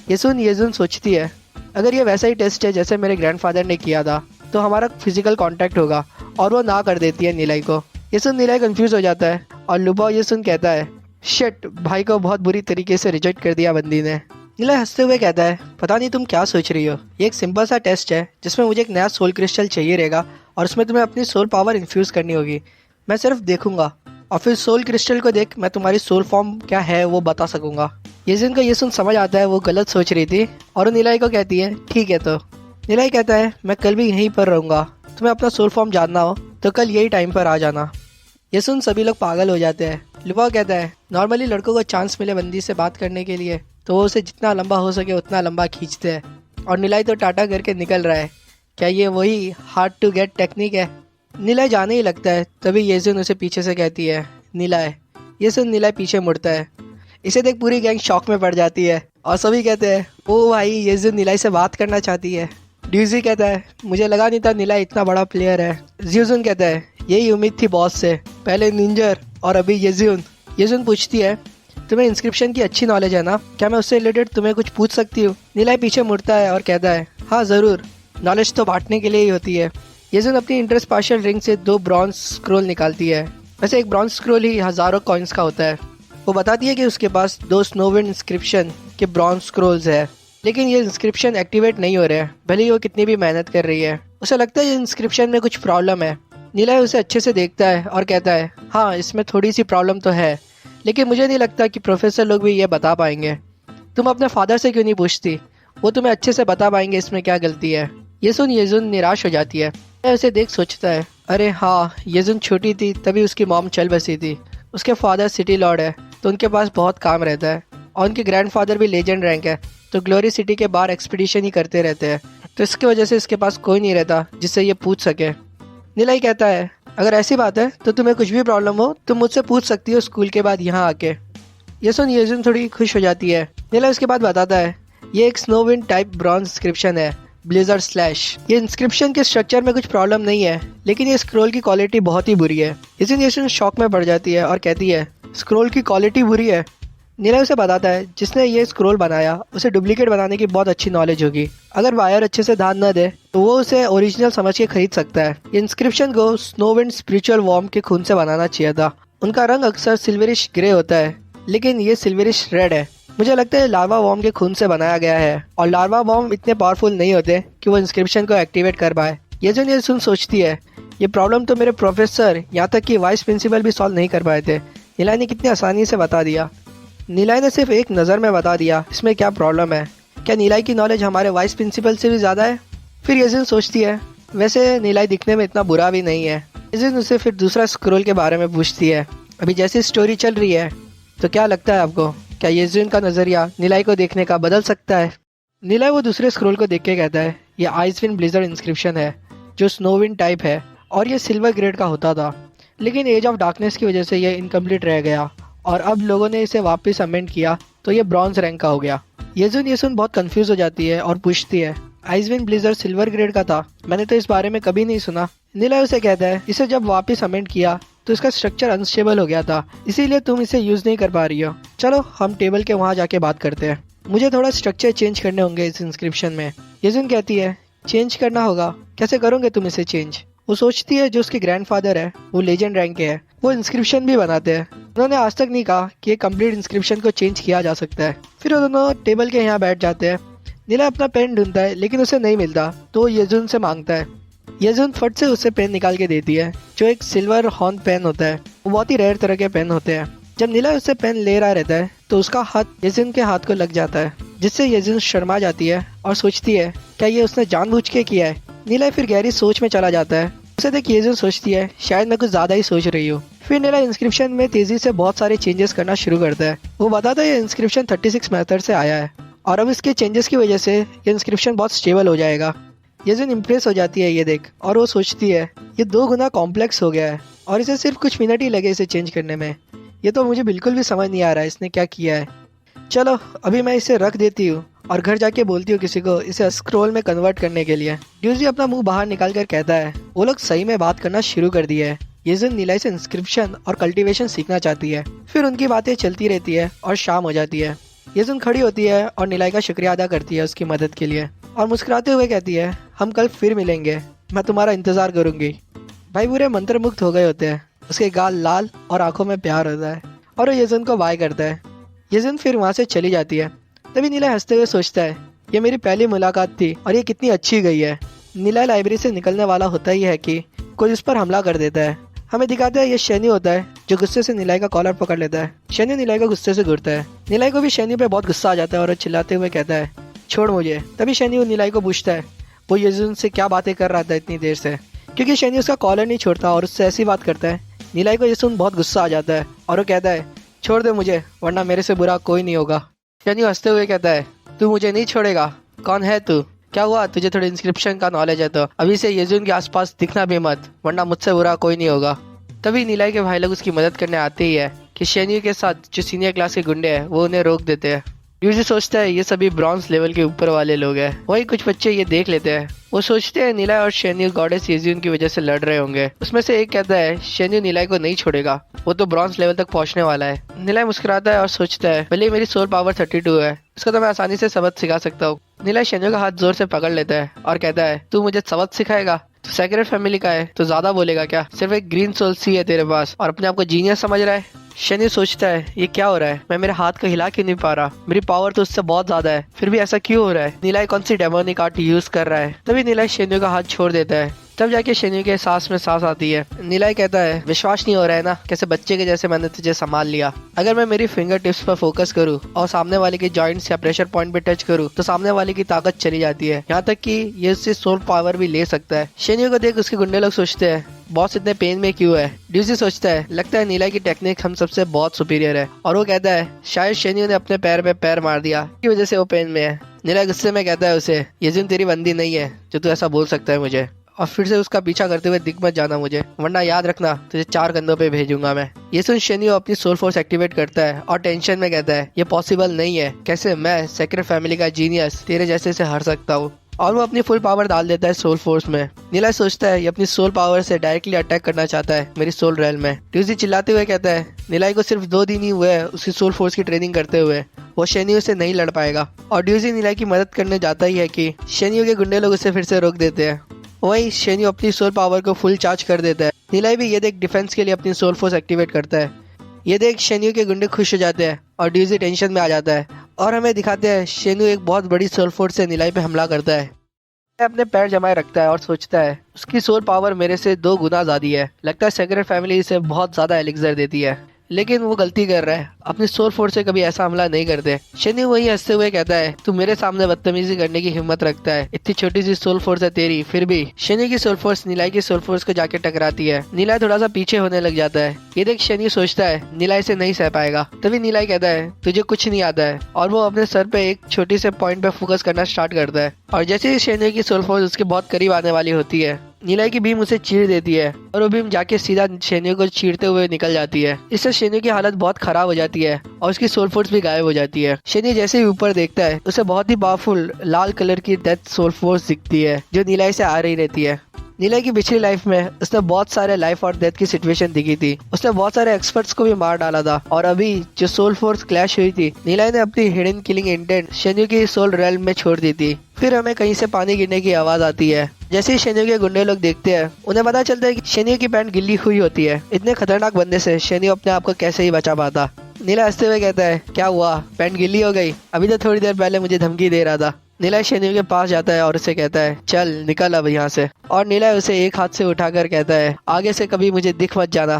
येजुन सोचती है अगर ये वैसा ही टेस्ट है जैसे मेरे ग्रैंडफादर ने किया था तो हमारा फिजिकल कांटेक्ट होगा, और वो ना कर देती है निलय को। ये सुन निलय कंफ्यूज हो जाता है और लुबो ये सुन कहता है शिट, भाई को बहुत बुरी तरीके से रिजेक्ट कर दिया बंदी ने। निलय हंसते हुए कहता है पता नहीं तुम क्या सोच रही हो, ये एक सिंपल सा टेस्ट है जिसमें मुझे एक नया सोल क्रिस्टल चाहिए रहेगा और उसमें तुम्हें अपनी सोल पावर इन्फ्यूज़ करनी होगी। मैं सिर्फ देखूंगा और फिर सोल क्रिस्टल को देख मैं तुम्हारी सोल फॉर्म क्या है वो बता सकूंगा। येजुन को ये सुन समझ आता है वो गलत सोच रही थी और वो निलय को कहती है ठीक है। तो निलय कहता है मैं कल भी यहीं पर रहूँगा, तुम्हें अपना सोल फॉर्म जानना हो तो कल यही टाइम पर आ जाना। ये सुन सभी लोग पागल हो जाते हैं। लुबो कहता है नॉर्मली लड़कों को चांस मिले बंदी से बात करने के लिए तो वो उसे जितना लंबा हो सके उतना लंबा खींचते हैं, और निलय तो टाटा करके निकल रहा है। क्या ये वही हार्ड टू गेट टेक्निक है? निलय जाने ही लगता है तभी येजुन उसे पीछे से कहती है निलय। ये सुन निलय पीछे मुड़ता है। इसे देख पूरी गैंग शॉक में पड़ जाती है और सभी कहते हैं ओ भाई येजुन निलय से बात करना चाहती है। ड्यूजी कहता है मुझे लगा नहीं था निलय इतना बड़ा प्लेयर है। ज्यूजुन कहता है यही उम्मीद थी बॉस से, पहले निंजर और अभी येजुन। येजुन पूछती है तुम्हें इंस्क्रिप्शन की अच्छी नॉलेज है ना, क्या मैं उससे रिलेटेड तुम्हें कुछ पूछ सकती हूँ? निलय पीछे मुड़ता है और कहता है हाँ ज़रूर, नॉलेज तो बांटने के लिए ही होती है। येजुन अपनी इंटरस्पाशियल रिंग से 2 ब्रॉन्ज स्क्रोल निकालती है। वैसे एक ब्रॉन्ज स्क्रोल ही हज़ारों कॉइन्स का होता है। वो बताती है कि उसके पास 2 स्नोविंड इंस्क्रिप्शन के ब्रॉन्ज स्क्रोल्स है, लेकिन ये इंस्क्रिप्शन एक्टिवेट नहीं हो रहे हैं भले ही वो कितनी भी मेहनत कर रही है। उसे लगता है ये इंस्क्रिप्शन में कुछ प्रॉब्लम है। निलय उसे अच्छे से देखता है और कहता है हाँ इसमें थोड़ी सी प्रॉब्लम तो है, लेकिन मुझे नहीं लगता कि प्रोफेसर लोग भी ये बता पाएंगे। तुम अपने फादर से क्यों नहीं पूछती, वो तुम्हें अच्छे से बता पाएंगे इसमें क्या गलती है। ये सुन येजुन निराश हो जाती है। मैं उसे देख सोचता है अरे हाँ, येजुन छोटी थी तभी उसकी मॉम चल बसी थी। उसके फादर सिटी लॉर्ड है तो उनके पास बहुत काम रहता है, और उनके ग्रैंडफादर भी लेजेंड रैंक है तो ग्लोरी सिटी के बाहर एक्सपीडिशन ही करते रहते हैं, तो इसकी वजह से इसके पास कोई नहीं रहता जिससे ये पूछ सके। निलय कहता है अगर ऐसी बात है तो तुम्हें कुछ भी प्रॉब्लम हो तुम मुझसे पूछ सकती हो स्कूल के बाद यहाँ आके। ये सुन येजुन थोड़ी खुश हो जाती है। निलय उसके बाद बताता है ये एक स्नोविंड टाइप ब्रॉन्ज इंस्क्रिप्शन है, ब्लिजर्ड स्लैश। ये इंस्क्रिप्शन के स्ट्रक्चर में कुछ प्रॉब्लम नहीं है, लेकिन ये स्क्रोल की क्वालिटी बहुत ही बुरी है। इसलिए येजुन शॉक में पड़ जाती है और कहती है स्क्रोल की क्वालिटी बुरी है। निलय उसे बताता है जिसने ये स्क्रोल बनाया उसे डुप्लीकेट बनाने की बहुत अच्छी नॉलेज होगी। अगर वायर अच्छे से ध्यान न दे तो वो उसे ओरिजिनल समझ के खरीद सकता है। ये इंस्क्रिप्शन को स्नोविंड स्पिरिचुअल वॉर्म के खून से बनाना चाहिए था। उनका रंग अक्सर सिल्वरिश ग्रे होता है, लेकिन ये सिल्वरिश रेड है। मुझे लगता है लार्वा वॉर्म के खून से बनाया गया है, और लार्वा वॉर्म इतने पावरफुल नहीं होते कि वो इंस्क्रिप्शन को एक्टिवेट कर पाए। ये सुन सोचती है ये प्रॉब्लम तो मेरे प्रोफेसर यहाँ तक कि वाइस प्रिंसिपल भी सॉल्व नहीं कर पाए थे। निलय ने कितनी आसानी से बता दिया। निलय ने सिर्फ एक नज़र में बता दिया इसमें क्या प्रॉब्लम है। क्या निलय की नॉलेज हमारे वाइस प्रिंसिपल से भी ज़्यादा है? फिर येजुन सोचती है वैसे निलय दिखने में इतना बुरा भी नहीं है। येजुन उसे फिर दूसरा स्क्रोल के बारे में पूछती है। अभी जैसी स्टोरी चल रही है तो क्या लगता है आपको, क्या येजुन का नज़रिया निलय को देखने का बदल सकता है? निलय वो दूसरे स्क्रोल को देख के कहता है ये आइसविंड ब्लिजर्ड इंस्क्रिप्शन है जो स्नोविंड टाइप है, और ये सिल्वर ग्रेड का होता था, लेकिन एज ऑफ डार्कनेस की वजह से ये इनकम्प्लीट रह गया और अब लोगों ने इसे वापस अमेंड किया तो ये ब्रॉन्ज रैंक का हो गया। ये सुन बहुत कंफ्यूज हो जाती है और पूछती है आइसविंड ब्लिजर्ड सिल्वर ग्रेड का था, मैंने तो इस बारे में कभी नहीं सुना। निलय उसे कहता है इसे जब वापस अमेंड किया तो इसका स्ट्रक्चर अनस्टेबल हो गया था, इसीलिए तुम इसे यूज नहीं कर पा रही हो। चलो हम टेबल के वहाँ जाके बात करते हैं, मुझे थोड़ा स्ट्रक्चर चेंज करने होंगे इस इंस्क्रिप्शन में। येजुन कहती है चेंज करना होगा, कैसे करोगे तुम इसे चेंज? वो सोचती है जो उसके ग्रैंडफादर है वो लेजेंड रैंक के है, वो इंस्क्रिप्शन भी बनाते हैं। उन्होंने आज तक नहीं कहा कि एक कंप्लीट इंस्क्रिप्शन को चेंज किया जा सकता है। फिर वो दोनों टेबल के यहाँ बैठ जाते हैं। निलय अपना पेन ढूंढता है लेकिन उसे नहीं मिलता तो वो येजुन से मांगता है। येजुन फट से उसे पेन निकाल के देती है जो एक सिल्वर हॉर्न पेन होता है। वो बहुत ही रेयर तरह के पेन होते हैं। जब निलय उससे पेन ले रहा रहता है तो उसका हाथ येजुन के हाथ को लग जाता है, जिससे येजुन शर्मा जाती है और सोचती है क्या ये उसने जानबूझ के किया है। निलय फिर गहरी सोच में चला जाता है उसे देख येजुन सोचती है शायद मैं कुछ ज्यादा ही सोच रही हूँ। फिर नीला इंस्क्रिप्शन में तेजी से बहुत सारे चेंजेस करना शुरू करता है। वो बताता है ये इंस्क्रिप्शन 36 मेथड से आया है और अब इसके चेंजेस की वजह से ये इंस्क्रिप्शन बहुत स्टेबल हो जाएगा। येजुन इम्प्रेस हो जाती है ये देख और वो सोचती है ये 2 गुना कॉम्प्लेक्स हो गया है और इसे सिर्फ कुछ मिनट ही लगे इसे चेंज करने में। ये तो मुझे बिल्कुल भी समझ नहीं आ रहा है इसने क्या किया है। चलो अभी मैं इसे रख देती हूँ और घर जाके बोलती हूँ किसी को इसे स्क्रॉल में कन्वर्ट करने के लिए। ड्यूजी अपना मुंह बाहर निकाल कर कहता है वो लोग सही में बात करना शुरू कर दिया है। येजुन नीलाई से इंस्क्रिप्शन और कल्टीवेशन सीखना चाहती है। फिर उनकी बातें चलती रहती है और शाम हो जाती है। येजुन खड़ी होती है और नीलाई का शुक्रिया अदा करती है उसकी मदद के लिए और मुस्कुराते हुए कहती है हम कल फिर मिलेंगे, मैं तुम्हारा इंतजार करूंगी। भाई पूरे मंत्रमुग्ध हो गए होते हैं। उसके गाल लाल और आंखों में प्यार होता है और वो येजुन को बाय करता है। येजुन फिर वहाँ से चली जाती है। तभी नीला हंसते हुए सोचता है ये मेरी पहली मुलाकात थी और ये कितनी अच्छी गई है। नीला लाइब्रेरी से निकलने वाला होता ही है कि कोई उस पर हमला कर देता है। हमें दिखाता है ये शैन्यू होता है जो गुस्से से नीलाई का कॉलर पकड़ लेता है। शैन्यू नीलाई को गुस्से से घूरता है। नीलाई को भी शैन्यू पे बहुत गुस्सा आ जाता है और वो चिल्लाते हुए कहता है छोड़ मुझे। तभी शैन्यू नीलाई को पूछता है वो येजुन से क्या बातें कर रहा था इतनी देर से, क्योंकि शैन्यू उसका कॉलर नहीं छोड़ता और उससे ऐसी बात करता है। नीलाई को ये सुन बहुत गुस्सा आ जाता है और वो कहता है छोड़ दे मुझे वरना मेरे से बुरा कोई नहीं होगा। शैन्यू हंसते हुए कहता है तू मुझे नहीं छोड़ेगा, कौन है तू, क्या हुआ तुझे थोड़ी इंस्क्रिप्शन का नॉलेज है तो अभी से येजुन के आसपास दिखना भी मत वरना मुझसे बुरा कोई नहीं होगा। तभी नीलाई के भाई लोग उसकी मदद करने आते ही है कि शैन्यू के साथ जो सीनियर क्लास के गुंडे हैं वो उन्हें रोक देते हैं। यूजी सोचता है ये सभी ब्रॉन्ज लेवल के ऊपर वाले लोग हैं। वही कुछ बच्चे ये देख लेते हैं। वो सोचते हैं नीलाई और शैन्यू गॉडेस येजुन की वजह से लड़ रहे होंगे। उसमें से एक कहता है शैन्यू नीलाई को नहीं छोड़ेगा, वो तो ब्रॉन्ज लेवल तक पहुंचने वाला है। नीलाई मुस्कुराता है और सोचता है भले मेरी सोल पावर 32 है इसको तो मैं आसानी से सबक सिखा सकता हूँ। नीलाई शैन्यू का हाथ जोर से पकड़ लेता है और कहता है तू मुझे सबक सिखाएगा, तो सेक्रेट फैमिली का है तो ज्यादा बोलेगा क्या, सिर्फ एक ग्रीन सोल सी है तेरे पास और अपने आप को जीनियस समझ रहा है। शैन्यू सोचता है ये क्या हो रहा है, मैं मेरे हाथ को हिला क्यों नहीं पा रहा, मेरी पावर तो उससे बहुत ज्यादा है फिर भी ऐसा क्यों हो रहा है। नीलाई कौन सी डेमोनिक आर्ट यूज कर रहा है। तभी नीलाई शैन्यू का हाथ छोड़ देता है। तब जाके शैन्यू के सांस में सांस आती है। नीलाई कहता है विश्वास नहीं हो रहा है ना, कैसे बच्चे के जैसे मैंने तुझे संभाल लिया। अगर मैं मेरी फिंगर टिप्स पर फोकस करूँ और सामने वाले के जॉइंट्स या प्रेशर पॉइंट पे टच करूँ तो सामने वाले की ताकत चली जाती है, यहाँ तक कि ये उससे सोल पावर भी ले सकता है। शैन्यू को देख उसके गुंडे लोग सोचते हैं बॉस इतने पेन में क्यों है। ड्यूजी सोचता है लगता है नीलाई की टेक्निक हम सबसे बहुत सुपीरियर है और वो कहता है शायद शैन्यू ने अपने पैर पे पैर मार दिया की वजह से वो पेन में है। नीलाई गुस्से में कहता है उसे येजुन तेरी बंदी नहीं है जो तू ऐसा बोल सकता है मुझे, और फिर से उसका पीछा करते हुए दिख मत जाना मुझे वरना याद रखना तुझे 4 कंधों पे भेजूंगा मैं। ये सुन शैन्यू अपनी सोल फोर्स एक्टिवेट करता है और टेंशन में कहता है ये पॉसिबल नहीं है, कैसे मैं सेक्रेट फैमिली का जीनियस तेरे जैसे से हार सकता हूँ। और वो अपनी फुल पावर डाल देता है सोल फोर्स में। नीला सोचता है ये अपनी सोल पावर से डायरेक्टली अटैक करना चाहता है मेरी सोल रेल में। ड्यूजी चिल्लाते हुए कहता है नीलाई को सिर्फ 2 दिन ही हुए है उसकी सोल फोर्स की ट्रेनिंग करते हुए, वो शैन्यू से नहीं लड़ पाएगा। और ड्यूजी नीलाई की मदद करने जाता ही है कि शैन्यू के गुंडे लोग उसे फिर से रोक देते हैं। वहीं शैन्यू अपनी सोल पावर को फुल चार्ज कर देता है। नीलाई भी ये देख डिफेंस के लिए अपनी सोल फोर्स एक्टिवेट करता है। ये देख शैन्यू के गुंडे खुश हो जाते हैं और ड्यूजी टेंशन में आ जाता है और हमें दिखाते हैं शैन्यू एक बहुत बड़ी सोल फोर्स से नीलाई पे हमला करता है। अपने पैर जमाए रखता है और सोचता है उसकी सोल पावर मेरे से 2 गुना ज्यादा है, लगता है सेक्रेट फैमिली इसे बहुत ज्यादा एलिक्सर देती है। लेकिन वो गलती कर रहा है, अपनी सोल फोर्स से कभी ऐसा हमला नहीं करते। शैन्यू वही हंसते हुए कहता है तू मेरे सामने बदतमीजी करने की हिम्मत रखता है, इतनी छोटी सी सोल फोर्स है तेरी फिर भी। शैन्यू की सोल फोर्स नीलाई की सोल फोर्स को जाके टकराती है। नीलाई थोड़ा सा पीछे होने लग जाता है। ये देख शैन्यू सोचता है नीलाई से नहीं सह पाएगा। तभी नीलाई कहता है तुझे कुछ नहीं आता है और वो अपने सर पे एक छोटी से पॉइंट पे फोकस करना स्टार्ट करता है। और जैसे ही शैन्यू की सोल फोर्स उसके बहुत करीब आने वाली होती है नीलाई की बीम उसे चीर देती है और वो बीम जाके सीधा शैन्यू को चीरते हुए निकल जाती है। इससे शैन्यू की हालत बहुत खराब हो जाती है और उसकी सोल फोर्स भी गायब हो जाती है। शैन्यू जैसे ही ऊपर देखता है उसे बहुत ही पावरफुल लाल कलर की डेथ सोल फोर्स दिखती है जो नीलाई से आ रही रहती है। नीलाई की पिछली लाइफ में उसने बहुत सारे लाइफ और डेथ की सिचुएशन दिखी थी। उसने बहुत सारे एक्सपर्ट्स को भी मार डाला था और अभी जो सोल फोर्स क्लैश हुई थी नीलाई ने अपनी हिडन किलिंग इंटेंट शैन्यू की सोल रेल्म में छोड़ दी थी। फिर हमें कहीं से पानी गिरने की आवाज आती है। जैसे ही शैन्यू के गुंडे लोग देखते हैं उन्हें पता चलता है कि शैन्यू की पैंट गिल्ली हुई होती है। इतने खतरनाक बंदे से शैन्यू अपने आप को कैसे ही बचा पाता। नीला हंसते हुए कहता है क्या हुआ, पैंट गिल्ली हो गई, अभी तो थोड़ी देर पहले मुझे धमकी दे रहा था। नीला शैन्यू के पास जाता है और उसे कहता है चल निकल अब यहाँ से। और नीला उसे एक हाथ से उठाकर कहता है आगे से कभी मुझे दिख मत जाना।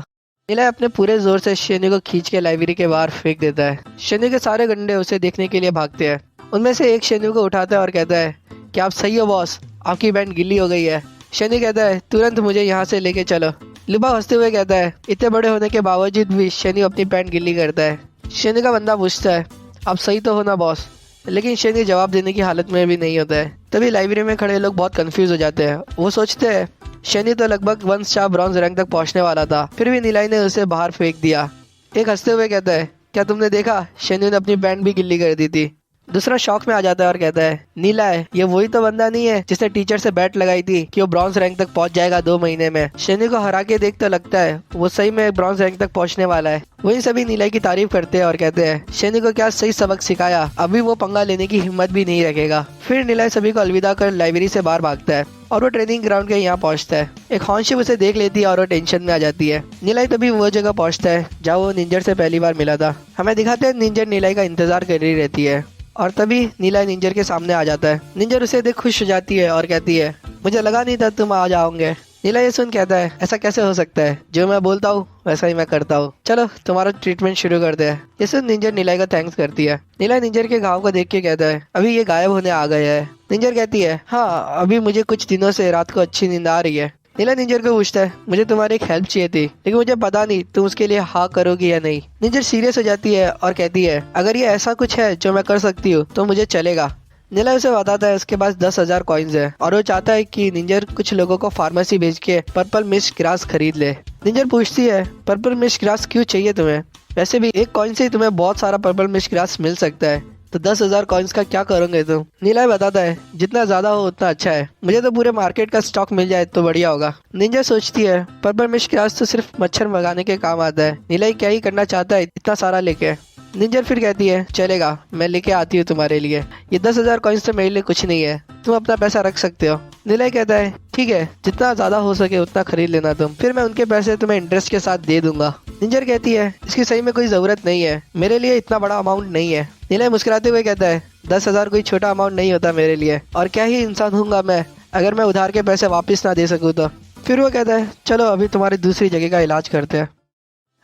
नीला अपने पूरे जोर से शैन्यू को खींच के लाइब्रेरी के बाहर फेंक देता है। शैन्यू के सारे गुंडे उसे देखने के लिए भागते हैं। उनमें से एक शैन्यू को उठाता है और कहता है क्या आप सही हो बॉस, आपकी पैंट गिल्ली हो गई है, शनि कहता है तुरंत मुझे यहाँ से लेके चलो। लुबा हंसते हुए कहता है इतने बड़े होने के बावजूद भी शनि अपनी पैंट गिल्ली करता है। शनि का बंदा पूछता है आप सही तो हो ना बॉस, लेकिन शनि जवाब देने की हालत में भी नहीं होता है। तभी लाइब्रेरी में खड़े लोग बहुत कंफ्यूज हो जाते हैं। वो सोचते हैं शनि तो लगभग वंश शाह ब्रॉन्ज रैंक तक पहुंचने वाला था, फिर भी नीलाई ने उसे बाहर फेंक दिया। एक हंसते हुए कहता है क्या तुमने देखा, शनि ने अपनी पैंट भी गिल्ली कर दी थी। दूसरा शौक में आ जाता है और कहता है नीलाई ये वही तो बंदा नहीं है जिसने टीचर से बैट लगाई थी कि वो ब्रॉन्ज रैंक तक पहुंच जाएगा 2 महीने में। शनि को हरा के देख तो लगता है वो सही में ब्रॉन्ज रैंक तक पहुंचने वाला है। वहीं सभी नीलाई की तारीफ करते हैं और कहते हैं शनि को क्या सही सबक सिखाया, अभी वो पंगा लेने की हिम्मत भी नहीं रखेगा। फिर नीलाई सभी को अलविदा कर लाइब्रेरी से बाहर भागता है और वो ट्रेनिंग ग्राउंड के यहाँ पहुंचता है। एक हॉर्नशिप उसे देख लेती है और वो टेंशन में आ जाती है। नीलाई तभी वो जगह पहुंचता है जहाँ वो निंजर से पहली बार मिला था। हमें दिखाते हैं निंजर नीलाई का इंतजार कर रही रहती है और तभी नीलाई निंजर के सामने आ जाता है। निंजर उसे देख खुश हो जाती है और कहती है मुझे लगा नहीं था तुम आ जाओगे। नीलाई ये सुन कहता है ऐसा कैसे हो सकता है, जो मैं बोलता हूँ वैसा ही मैं करता हूँ, चलो तुम्हारा ट्रीटमेंट शुरू करते हैं। ये सुन निंजर नीलाई का थैंक्स करती है। नीलाई निंजर के घाव को देख के कहता है अभी ये गायब होने आ गया है। निंजर कहती है हाँ अभी मुझे कुछ दिनों से रात को अच्छी नींद आ रही है। नीला निंजर को पूछता है मुझे तुम्हारी एक हेल्प चाहिए थी, लेकिन मुझे पता नहीं तुम उसके लिए हाँ करोगी या नहीं। निंजर सीरियस हो जाती है और कहती है अगर ये ऐसा कुछ है जो मैं कर सकती हूँ तो मुझे चलेगा। नीला उसे बताता है उसके पास 10,000 कॉइन्स है और वो चाहता है कि निंजर कुछ लोगों को फार्मेसी भेज के पर्पल मिस्ट ग्रास खरीद ले। निंजर पूछती है पर्पल मिस्ट ग्रास क्यों चाहिए तुम्हें, वैसे भी एक कॉइन से ही तुम्हें बहुत सारा पर्पल मिस्ट ग्रास मिल सकता है, तो 10,000 कॉइन्स का क्या करोगे तुम। नीलाई बताता है जितना ज्यादा हो उतना अच्छा है, मुझे तो पूरे मार्केट का स्टॉक मिल जाए तो बढ़िया होगा। निंजा सोचती है पर्पल मिस्ट ग्रास तो सिर्फ मच्छर भगाने के काम आता है, नीलाई क्या ही करना चाहता है इतना सारा लेके। निंजर फिर कहती है चलेगा मैं लेके आती हूँ तुम्हारे लिए, ये 10,000 कॉइन्स तो मेरे लिए कुछ नहीं है, तुम अपना पैसा रख सकते हो। नीलाई कहता है ठीक है जितना ज्यादा हो सके उतना खरीद लेना तुम, फिर मैं उनके पैसे तुम्हें इंटरेस्ट के साथ दे दूंगा। निंजर कहती है इसकी सही में कोई जरूरत नहीं है, मेरे लिए इतना बड़ा अमाउंट नहीं है। नीलाई मुस्कुराते हुए कहता है 10,000 कोई छोटा अमाउंट नहीं होता मेरे लिए, और क्या ही इंसान हूँगा मैं अगर मैं उधार के पैसे वापस ना दे सकूँ तो। फिर वो कहता है चलो अभी तुम्हारी दूसरी जगह का इलाज करते हैं।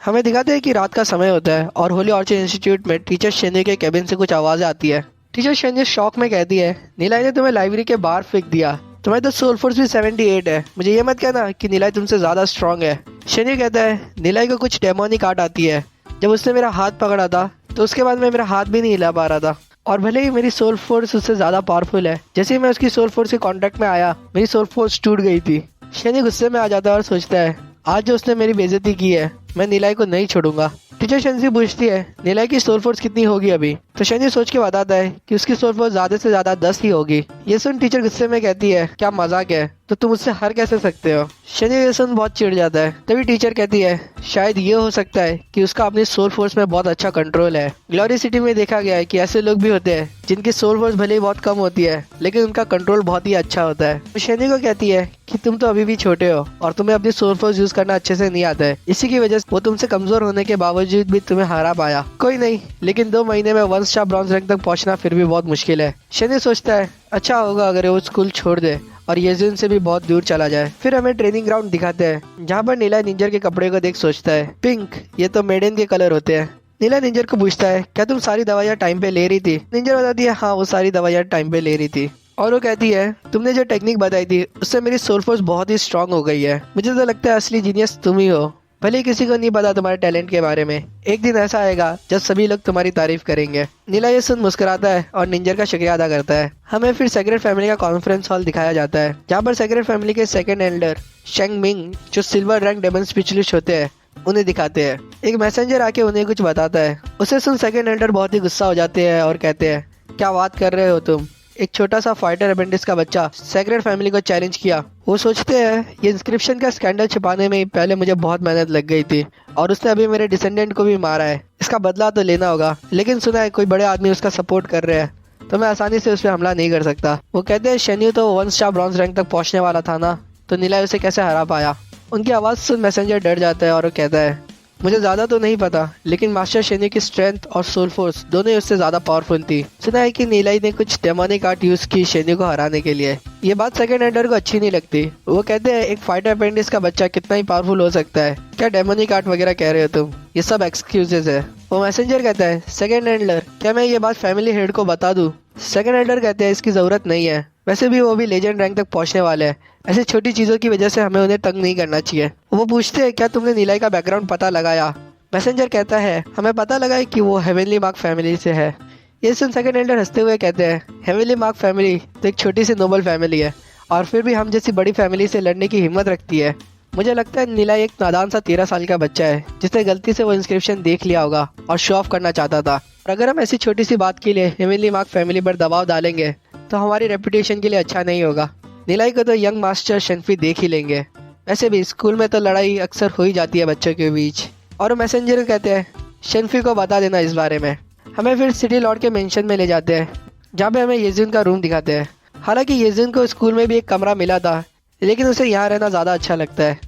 हमें दिखाते हैं कि रात का समय होता है और होली ऑर्चिड इंस्टीट्यूट में टीचर शेन्यू के केबिन से कुछ आवाजें आती है। टीचर शेन्यू शॉक में कहती है नीलाई ने तुम्हें लाइब्रेरी के बाहर फेंक दिया, तुम्हें तो सोल फोर्स भी 78 है, मुझे ये मत कहना कि नीलाई तुमसे ज्यादा स्ट्रांग है। शेन्यू कहता है नीलाई को कुछ डेमोनिक आर्ट आती है, जब उसने मेरा हाथ पकड़ा था तो उसके बाद मैं मेरा हाथ भी नहीं हिला पा रहा था, और भले ही मेरी सोल फोर्स उससे ज्यादा पावरफुल है, जैसे ही मैं उसकी सोल फोर्स के कांटेक्ट में आया मेरी सोल फोर्स टूट गई थी। शेन्यू गुस्से में आ जाता है और सोचता है आज जो उसने मेरी बेइज्जती की है मैं नीलाई को नहीं छोड़ूंगा। टीचर शेन्यू पूछती है नीलाई की सोल फोर्स कितनी होगी अभी, तो शेन्यू सोच के बताता है कि उसकी सोल फोर्स ज्यादा से ज्यादा 10 ही होगी। ये सुन टीचर गुस्से में कहती है क्या मजाक है, तो तुम उससे हार कैसे सकते हो। शेन्यू ये सुन बहुत चिढ़ जाता है। तभी टीचर कहती है शायद ये हो सकता है कि उसका अपनी सोल फोर्स में बहुत अच्छा कंट्रोल है। ग्लोरी सिटी में देखा गया है कि ऐसे लोग भी होते हैं जिनकी सोल फोर्स भले ही बहुत कम होती है लेकिन उनका कंट्रोल बहुत ही अच्छा होता है। तो शेन्यू को कहती है कि तुम तो अभी भी छोटे हो और तुम्हें अपनी सोल फोर्स यूज करना अच्छे से नहीं आता है, इसी की वजह से वो तुमसे कमजोर होने के बावजूद भी तुम्हें हरा पाया। कोई नहीं, लेकिन 2 महीने में वंश शाह ब्रॉन्ज रैंक तक पहुंचना फिर भी बहुत मुश्किल है। शेन्यू सोचता है अच्छा होगा अगर वो स्कूल छोड़ दे और येजुन से भी बहुत दूर चला जाए। फिर हमें ट्रेनिंग ग्राउंड दिखाते हैं जहाँ पर नीला निंजर के कपड़े को देख सोचता है पिंक, ये तो मेडन के कलर होते हैं। नीला निंजर को पूछता है क्या तुम सारी दवाइयाँ टाइम पे ले रही थी। निंजर बताती है हाँ वो सारी दवाइयाँ टाइम पे ले रही थी, और वो कहती है तुमने जो टेक्निक बताई थी उससे मेरी सोल फोर्स बहुत ही स्ट्रांग हो गई है, मुझे तो लगता है असली जीनियस तुम ही हो, भले किसी को नहीं पता तुम्हारे टैलेंट के बारे में, एक दिन ऐसा आएगा जब सभी लोग तुम्हारी तारीफ करेंगे। नीला ये सुन मुस्कुराता है और निंजर का शुक्रिया अदा करता है। हमें फिर सेक्रेट फैमिली का कॉन्फ्रेंस हॉल दिखाया जाता है जहाँ पर सेक्रेट फैमिली के सेकंड एल्डर शेंग मिंग जो सिल्वर रैंक डेमन स्पेशलिस्ट होते हैं उन्हें दिखाते हैं। एक मैसेंजर आके उन्हें कुछ बताता है, उसे सुन सेकंड एल्डर बहुत ही गुस्सा हो जाते हैं और कहते हैं क्या बात कर रहे हो तुम, एक छोटा सा फाइटर अपेंडिक्स का बच्चा सेक्रेट फैमिली को चैलेंज किया। वो सोचते हैं ये इंस्क्रिप्शन का स्कैंडल छिपाने में पहले मुझे बहुत मेहनत लग गई थी और उसने अभी मेरे डिसेंडेंट को भी मारा है, इसका बदला तो लेना होगा, लेकिन सुना है कोई बड़े आदमी उसका सपोर्ट कर रहे हैं तो मैं आसानी से उस पर हमला नहीं कर सकता। वो कहते हैं शेन्यू तो वंश शाह ब्रॉन्ज रैंक तक पहुंचने वाला था ना, तो नीलाई उसे कैसे हरा पाया। उनकी आवाज़ सुन मैसेंजर डर जाता है और वो कहता है मुझे ज़्यादा तो नहीं पता, लेकिन मास्टर शेन्यू की स्ट्रेंथ और सोल फोर्स दोनों ही उससे ज़्यादा पावरफुल थी। सुना है कि नीलाई ने कुछ डेमोनिक आर्ट यूज़ की शेन्यू को हराने के लिए। ये बात सेकंड एल्डर को अच्छी नहीं लगती। वो कहते हैं एक फाइटर अपेंडिक्स का बच्चा कितना ही पावरफुल हो सकता है, क्या डेमोनिक आर्ट वगैरह कह रहे हो तुम, ये सब एक्सक्यूजेस है। वो मैसेंजर कहता है सेकंड एल्डर क्या मैं ये बात फैमिली हेड को बता दूं। सेकंड एल्डर कहते हैं इसकी ज़रूरत नहीं है, वैसे भी वो भी लेजेंड रैंक तक पहुँचने वाले हैं, ऐसी छोटी चीज़ों की वजह से हमें उन्हें तंग नहीं करना चाहिए। वो पूछते हैं क्या तुमने नीलाई का बैकग्राउंड पता लगाया। मैसेंजर कहता है हमें पता लगा है कि वो हेवनली मार्क फैमिली से है। ये सुन सेकंड एल्डर हंसते हुए कहते हैं हेवनली मार्क फैमिली तो एक छोटी सी नोबल फैमिली है और फिर भी हम जैसी बड़ी फैमिली से लड़ने की हिम्मत रखती है। मुझे लगता है नीलाई एक नादान सा 13 साल का बच्चा है जिसने गलती से वो इंस्क्रिप्शन देख लिया होगा और शो ऑफ करना चाहता था। और अगर हम ऐसी छोटी सी बात के लिए हेवनली मार्क फैमिली पर दबाव डालेंगे तो हमारी रेपुटेशन के लिए अच्छा नहीं होगा। नीलाई को तो यंग मास्टर शेनफी देख ही लेंगे। वैसे भी स्कूल में तो लड़ाई अक्सर हो ही जाती है बच्चों के बीच। और मैसेंजर कहते हैं शेनफी को बता देना इस बारे में। हमें फिर सिटी लॉर्ड के मेंशन में ले जाते हैं जहाँ पे हमें येजुन का रूम दिखाते हैं। हालांकि येजुन को स्कूल में भी एक कमरा मिला था लेकिन उसे यहाँ रहना ज़्यादा अच्छा लगता है।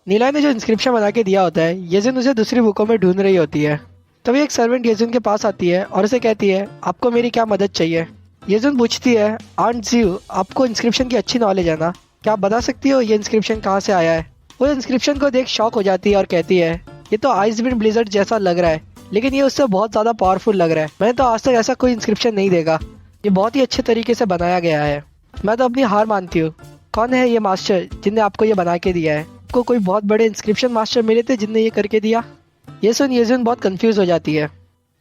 नीलाई ने जो इंस्क्रिप्शन बना के दिया होता है येजुन उसे दूसरी बुकों में ढूंढ रही होती है। तभी एक सर्वेंट येजुन के पास आती है और उसे कहती है आपको मेरी क्या मदद चाहिए। येजुन पूछती है आंट जीव आपको इंस्क्रिप्शन की अच्छी नॉलेज है ना, क्या आप बता सकती हो ये इंस्क्रिप्शन कहाँ से आया है। वो इंस्क्रिप्शन को देख शॉक हो जाती है और कहती है ये तो आइस विंड ब्लिजर्ड जैसा लग रहा है लेकिन ये उससे बहुत ज़्यादा पावरफुल लग रहा है। मैंने तो आज तक ऐसा कोई इंस्क्रिप्शन नहीं देखा। ये बहुत ही अच्छे तरीके से बनाया गया है। मैं तो अपनी हार मानती हूँ। कौन है ये मास्टर जिनने आपको ये बना के दिया है। आपको कोई बहुत बड़े इंस्क्रिप्शन मास्टर मिले थे जिनने ये करके दिया। ये सुन येजुन बहुत कंफ्यूज हो जाती है।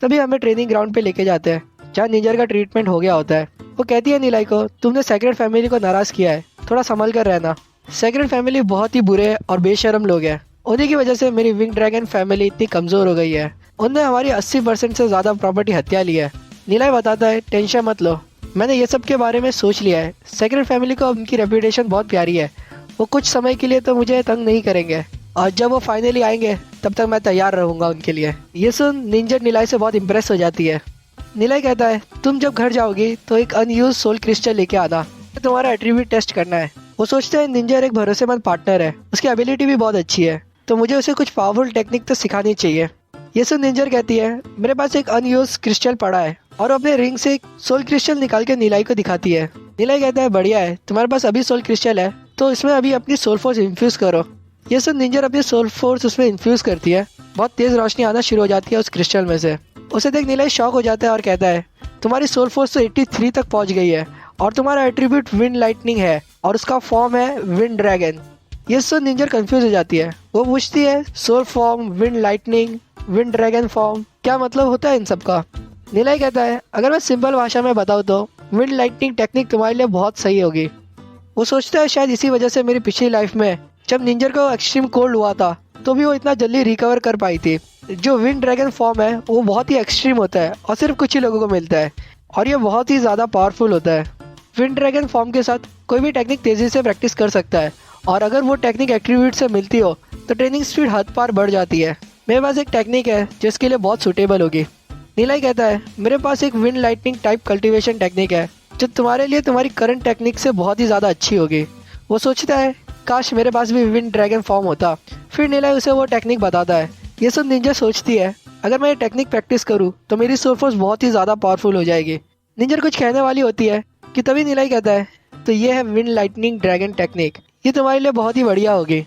तभी हमें ट्रेनिंग ग्राउंड पे लेके जाते हैं जहाँ निंजर का ट्रीटमेंट हो गया होता है। वो कहती है नीलाई को तुमने सेक्रेड फैमिली को नाराज किया है, थोड़ा संभल कर रहना। सेक्रेड फैमिली बहुत ही बुरे और बेशरम लोग हैं। उन्हीं की वजह से मेरी विंग ड्रैगन फैमिली इतनी कमजोर हो गई है। उनने हमारी 80% से ज्यादा प्रॉपर्टी हत्या ली है। नीलाई बताता है टेंशन मत लो, मैंने ये सब के बारे में सोच लिया है। सेक्रेड फैमिली को उनकी रेपुटेशन बहुत प्यारी है। वो कुछ समय के लिए तो मुझे तंग नहीं करेंगे और जब वो फाइनली आएंगे तब तक मैं तैयार रहूंगा उनके लिए। ये सुन निंजर नीलाई से बहुत इम्प्रेस हो जाती है। नीलाई कहता है तुम जब घर जाओगी तो एक अनयूज सोल क्रिस्टल लेके आना, तुम्हारा एट्रीब्यूट टेस्ट करना है। वो सोचते हैं निंजर एक भरोसेमंद पार्टनर है, उसकी एबिलिटी भी बहुत अच्छी है तो मुझे उसे कुछ पावरफुल टेक्निक तो सिखानी चाहिए। ये सुन निंजर कहती है मेरे पास एक अनयूज क्रिस्टल पड़ा है और अपने रिंग से एक सोल क्रिस्टल निकाल के नीलाई को दिखाती है। नीलाई कहता है बढ़िया है, तुम्हारे पास अभी सोल क्रिस्टल है तो इसमें अभी अपनी सोल फोर्स इन्फ्यूज करो। ये सुन निंजर अपनी सोल फोर्स उसमें इन्फ्यूज करती है। बहुत तेज रोशनी आना शुरू हो जाती है उस क्रिस्टल में से। उसे देख नीलाई शॉक हो जाता है और कहता है तुम्हारी सोल फोर्स तो 83 तक पहुंच गई है और तुम्हारा एट्रीब्यूट विंड लाइटनिंग है और उसका फॉर्म है विंड ड्रैगन। ये सुन निंजर कंफ्यूज हो जाती है। वो पूछती है soul form, wind lightning, wind dragon form, क्या मतलब होता है इन सब का। नीलाई कहता है अगर मैं सिंपल भाषा में बताऊँ तो विंड लाइटनिंग टेक्निक तुम्हारे लिए बहुत सही होगी। वो सोचता है शायद इसी वजह से मेरी पिछली लाइफ में जब निंजर को एक्सट्रीम कोल्ड हुआ था तो भी वो इतना जल्दी रिकवर कर पाई थी। जो विंड ड्रैगन फॉर्म है वो बहुत ही एक्सट्रीम होता है और सिर्फ कुछ ही लोगों को मिलता है और ये बहुत ही ज़्यादा पावरफुल होता है। विंड ड्रैगन फॉर्म के साथ कोई भी टेक्निक तेज़ी से प्रैक्टिस कर सकता है और अगर वो टेक्निक एट्रीब्यूट से मिलती हो तो ट्रेनिंग स्पीड हद पार बढ़ जाती है। मेरे पास एक टेक्निक है जिसके लिए बहुत सूटेबल होगी। नीलाई कहता है मेरे पास एक wind lightning type cultivation technique है जो तुम्हारे लिए तुम्हारी करंट टेक्निक से बहुत ही ज़्यादा अच्छी होगी। वो सोचता है काश मेरे पास भी विंड ड्रैगन फॉर्म होता। फिर नीलाई उसे वो टेक्निक बताता है। ये सब निंजा सोचती है अगर मैं ये टेक्निक प्रैक्टिस करूँ तो मेरी सोल फोर्स बहुत ही ज़्यादा पावरफुल हो जाएगी। निंजर कुछ कहने वाली होती है कि तभी नीलाई कहता है तो ये है विंड लाइटनिंग ड्रैगन टेक्निक, ये तुम्हारे लिए बहुत ही बढ़िया होगी।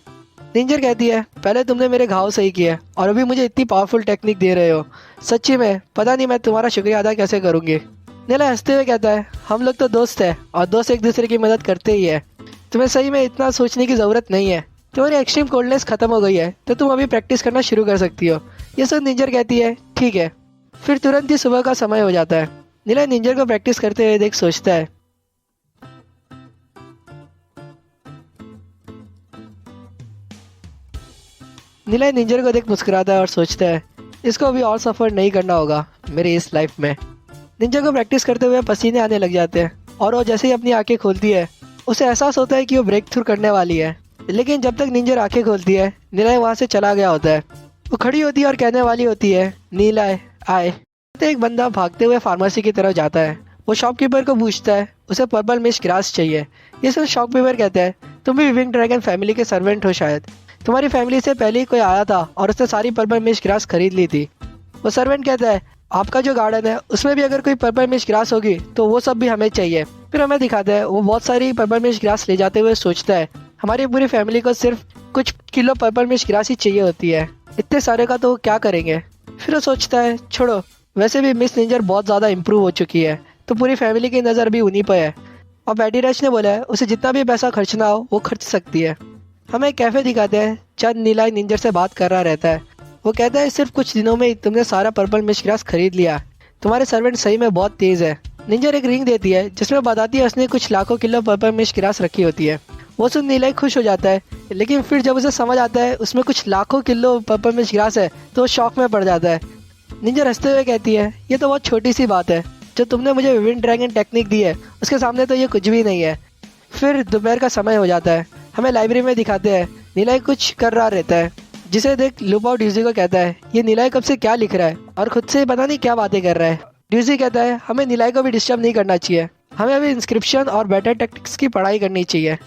निंजर कहती है पहले तुमने मेरे घाव सही किया और अभी मुझे इतनी पावरफुल टेक्निक दे रहे हो, सच्ची में पता नहीं मैं तुम्हारा शुक्रिया अदा कैसे करूँगी। नीला हंसते हुए कहता है हम लोग तो दोस्त हैं और दोस्त एक दूसरे की मदद करते ही है, तुम्हें सही में इतना सोचने की ज़रूरत नहीं है। तुम्हारी एक्सट्रीम कोल्डनेस खत्म हो गई है तो तुम अभी प्रैक्टिस करना शुरू कर सकती हो। ये सब निंजर कहती है ठीक है। फिर तुरंत ही सुबह का समय हो जाता है। नीला निंजर को प्रैक्टिस करते हुए देख सोचता है नीला निंजर को देख मुस्कुराता है और सोचता है इसको अभी और सफ़र नहीं करना होगा मेरी इस लाइफ में। निंजर को प्रैक्टिस करते हुए पसीने आने लग जाते हैं और वो जैसे ही अपनी आंखें खोलती है उसे एहसास होता है कि वो ब्रेक थ्रू करने वाली है। लेकिन जब तक निंजर आंखें खोलती है नीला वहाँ से चला गया होता है। वो खड़ी होती है और कहने वाली होती है नीला आए। तो एक बंदा भागते हुए फार्मेसी की तरफ जाता है। वो शॉपकीपर को पूछता है उसे पर्पल मिश ग्रास चाहिए। ये सब शॉपकीपर कहता है तुम भी विंग ड्रैगन फैमिली के सर्वेंट हो, शायद तुम्हारी फैमिली से पहले ही कोई आया था और उसने सारी पर्पल मिश ग्रास खरीद ली थी। वो सर्वेंट कहता है आपका जो गार्डन है उसमें भी अगर कोई पर्पल मिश ग्रास होगी तो वो सब भी हमें चाहिए। फिर हमें दिखाता है वो बहुत सारी पर्पल मिश ग्रास ले जाते हुए सोचता है हमारी पूरी फैमिली को सिर्फ कुछ किलो पर्पल मिश ग्रास ही चाहिए होती है, इतने सारे का तो वो क्या करेंगे। फिर वो सोचता है छोड़ो, वैसे भी मिस निंजर बहुत ज़्यादा इम्प्रूव हो चुकी है तो पूरी फैमिली की नज़र भी उन्हीं पर है। और बेटी रच ने बोला है उसे जितना भी पैसा खर्चना हो वो खर्च सकती है। हमें एक कैफे दिखाते हैं, चंद नीलाई निंजर से बात कर रहा रहता है। वो कहता है सिर्फ कुछ दिनों में तुमने सारा पर्पल मिश ग्रास खरीद लिया, तुम्हारे सर्वेंट सही में बहुत तेज है। निंजर एक रिंग देती है जिसमें बताती है उसने कुछ लाखों किलो पर्पल मिश ग्रास रखी होती है। वो सुन नीलाई खुश हो जाता है, लेकिन फिर जब उसे समझ आता है उसमें कुछ लाखों किलो पर्पल मिश ग्रास है तो वो शौक में पड़ जाता है। निंजर हंसते हुए कहती है ये तो बहुत छोटी सी बात है, जो तुमने मुझे विंड ड्रैगन टेक्निक दी है उसके सामने तो ये कुछ भी नहीं है। फिर दोपहर का समय हो जाता है। हमें लाइब्रेरी में दिखाते हैं नीलाई कुछ कर रहा रहता है, जिसे देख लुपाओ ड्यूजी को कहता है ये नीलाई कब से क्या लिख रहा है और खुद से पता नहीं क्या बातें कर रहा है। ड्यूजी कहता है हमें नीलाई को भी डिस्टर्ब नहीं करना चाहिए, हमें अभी इंस्क्रिप्शन और बेटर टेक्टिक्स की पढ़ाई करनी चाहिए।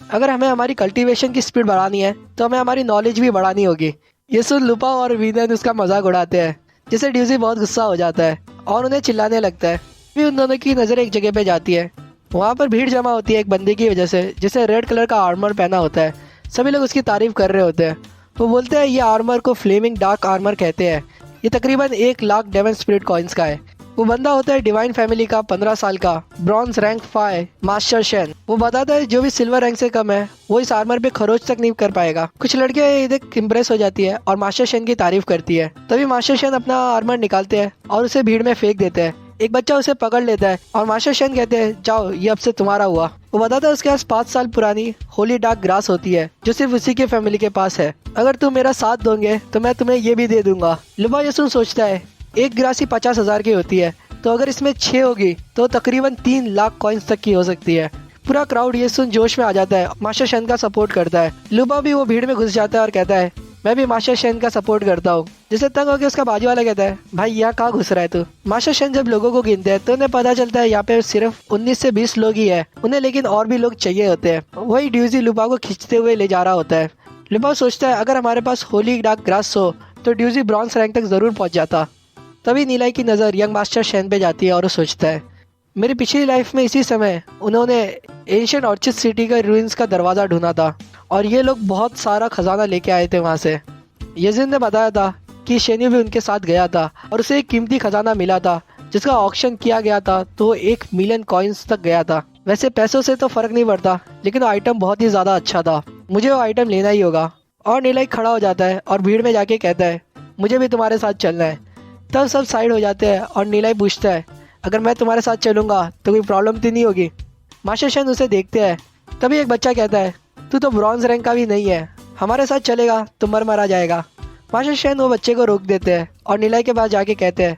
अगर हमें हमारी कल्टीवेशन की स्पीड बढ़ानी है तो हमें हमारी नॉलेज भी बढ़ानी होगी। ये सुन लुपाओ और वीनन उसका मजाक उड़ाते हैं, जिससे ड्यूजी बहुत गुस्सा हो जाता है और उन्हें चिल्लाने लगता है। फिर उन दोनों की नज़र एक जगह पे जाती है। वहाँ पर भीड़ जमा होती है एक बंदे की वजह से जिसे रेड कलर का आर्मर पहना होता है। सभी लोग उसकी तारीफ कर रहे होते हैं। वो बोलते हैं ये आर्मर को फ्लेमिंग डार्क आर्मर कहते हैं, ये तकरीबन 1 लाख डेमन स्पिरिट कॉइन्स का है। वो बंदा होता है डिवाइन फैमिली का 15 साल का ब्रॉन्ज रैंक 5 मास्टर शेन। वो बताता है जो भी सिल्वर रैंक से कम है वो इस आर्मर पे खरोच तक नहीं कर पाएगा। कुछ लड़कियां इधर इम्प्रेस हो जाती है और मास्टर शेन की तारीफ करती है। तभी मास्टर शेन अपना आर्मर निकालते हैं और उसे भीड़ में फेंक देते हैं। एक बच्चा उसे पकड़ लेता है और मास्टर शेन कहते हैं जाओ ये अब से तुम्हारा हुआ। वो बताता है उसके पास 5 साल पुरानी होली डार्क ग्रास होती है जो सिर्फ उसी के फैमिली के पास है। अगर तुम मेरा साथ दोगे तो मैं तुम्हें ये भी दे दूंगा। लुबा यसुन सोचता है एक ग्रास ही 50,000 की होती है, तो अगर इसमें 6 होगी तो तकरीबन 3 लाख कॉइन्स तक की हो सकती है। पूरा क्राउड ये सुन जोश में आ जाता है, मास्टर शेन का सपोर्ट करता है। लुबा भी वो भीड़ में घुस जाता है और कहता है मैं भी मास्टर शेन का सपोर्ट करता हूँ। जिसे तंग होकर उसका बाजू वाला कहता है भाई यहाँ कहाँ घुस रहा है तू। मास्टर शेन जब लोगों को गिनते हैं तो उन्हें पता चलता है यहाँ पे सिर्फ 19 से 20 लोग ही है उन्हें, लेकिन और भी लोग चाहिए होते हैं। वही ड्यूजी लुबा को खींचते हुए ले जा रहा होता है। लुबा सोचता है अगर हमारे पास होली डार्क ग्रास हो तो ड्यूजी ब्रॉन्ज रैंक तक जरूर पहुंच जाता। तभी नीलाई की नज़र यंग मास्टर शेन पे जाती है और वो सोचता है मेरी पिछली लाइफ में इसी समय उन्होंने एंशिएंट ऑर्चिड सिटी का रूइंस का दरवाज़ा ढूंढा था और ये लोग बहुत सारा खजाना लेके आए थे वहाँ से। यजिन ने बताया था कि शेन्यू भी उनके साथ गया था और उसे एक कीमती खजाना मिला था जिसका ऑक्शन किया गया था तो 1 मिलियन कॉइन्स तक गया था। वैसे पैसों से तो फर्क नहीं पड़ता, लेकिन वो आइटम बहुत ही ज़्यादा अच्छा था, मुझे वो आइटम लेना ही होगा। और नीलाई खड़ा हो जाता है और भीड़ में जाके कहता है मुझे भी तुम्हारे साथ चलना है। तब सब साइड हो जाते हैं और नीलाई पूछता है अगर मैं तुम्हारे साथ चलूंगा तो कोई प्रॉब्लम तो नहीं होगी। मास्टर शेन उसे देखते हैं। तभी एक बच्चा कहता है तू तो ब्रॉन्ज रैंक का भी नहीं है, हमारे साथ चलेगा तो मर जाएगा। मास्टर शेन वो बच्चे को रोक देते हैं और नीलाई के पास जाके कहते हैं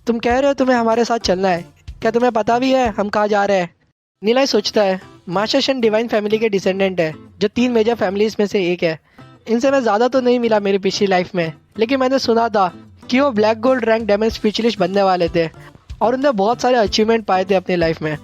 तुम कह रहे हो तुम्हें हमारे साथ चलना है, क्या तुम्हें पता भी है हम कहाँ जा रहे हैं। नीलाई सोचता है मास्टर शेन डिवाइन फैमिली के डिसेंडेंट है जो 3 मेजर फैमिलीज में से एक है। इनसे मैं ज़्यादा तो नहीं मिला मेरी पिछली लाइफ में, लेकिन मैंने सुना था कि वो black gold rank demon specialist बनने वाले थे और उन्होंने बहुत सारे अचीवमेंट पाए थे अपनी लाइफ में।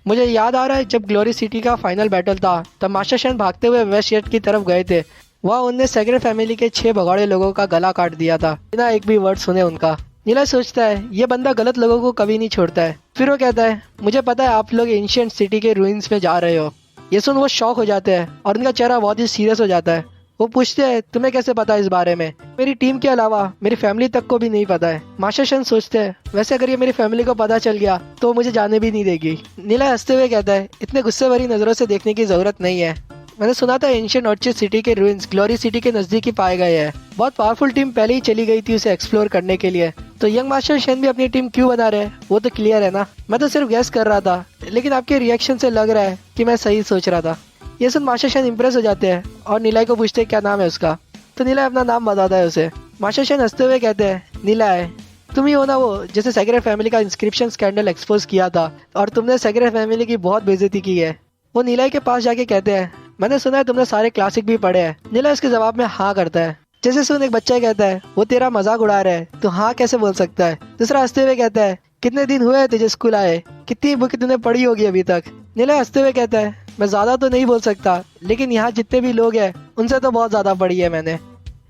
मुझे याद आ रहा है जब ग्लोरी सिटी का फाइनल बैटल था तब मास्टर शेन भागते हुए वेस्ट गेट की तरफ गए थे। वहाँ उनने सेक्रेट फैमिली के 6 भगौड़े लोगों का गला काट दिया था बिना एक भी वर्ड सुने उनका। नीला सोचता है ये बंदा गलत लोगों को कभी नहीं छोड़ता है। फिर वो कहता है मुझे पता है आप लोग एंशिएंट सिटी के रूइंस में जा रहे हो। ये सुन वो शॉक हो जाते हैं और उनका चेहरा बहुत ही सीरियस हो जाता है। वो पूछते हैं तुम्हें कैसे पता है इस बारे में, मेरी टीम के अलावा मेरी फैमिली तक को भी नहीं पता है। मास्टर शेन सोचते हैं वैसे अगर ये मेरी फैमिली को पता चल गया तो मुझे जाने भी नहीं देगी। नीला हंसते हुए कहता है इतने गुस्से भरी नजरों से देखने की जरूरत नहीं है, मैंने सुना था एंशिएंट ऑर्चिड सिटी के रूइंस ग्लोरी सिटी के नजदीक ही पाए गए हैं। बहुत पावरफुल टीम पहले ही चली गई थी उसे एक्सप्लोर करने के लिए, तो यंग मास्टर शेन भी अपनी टीम क्यों बना रहे हैं वो तो क्लियर है ना। मैं तो सिर्फ गैस कर रहा था, लेकिन आपके रिएक्शन से लग रहा है कि मैं सही सोच रहा था। ये सुन मास्टर शेन इम्प्रेस हो जाते हैं और नीलाई को पूछते हैं क्या नाम है उसका, तो नीलाई अपना नाम बताता है उसे। मास्टर शेन हंसते हुए कहते हैं नीला है, तुम ही हो ना वो जिसे सेक्रेट फैमिली का इंस्क्रिप्शन स्कैंडल एक्सपोज किया था और तुमने सेक्रेट फैमिली की बहुत बेइज्जती की है। वो नीलाई के पास जाके कहते हैं मैंने सुना है तुमने सारे क्लासिक भी पढ़े हैं। नीला इसके जवाब में हाँ करता है। जैसे सुन एक बच्चा कहता है वो तेरा मजाक उड़ा रहा है तो हाँ कैसे बोल सकता है। दूसरा हंसते हुए कहता है कितने दिन हुए तुझे स्कूल आए, कितनी बुक तूने पढ़ी होगी अभी तक। नीला हंसते हुए कहता है मैं ज्यादा तो नहीं बोल सकता, लेकिन यहाँ जितने भी लोग हैं उनसे तो बहुत ज्यादा पढ़ी है मैंने।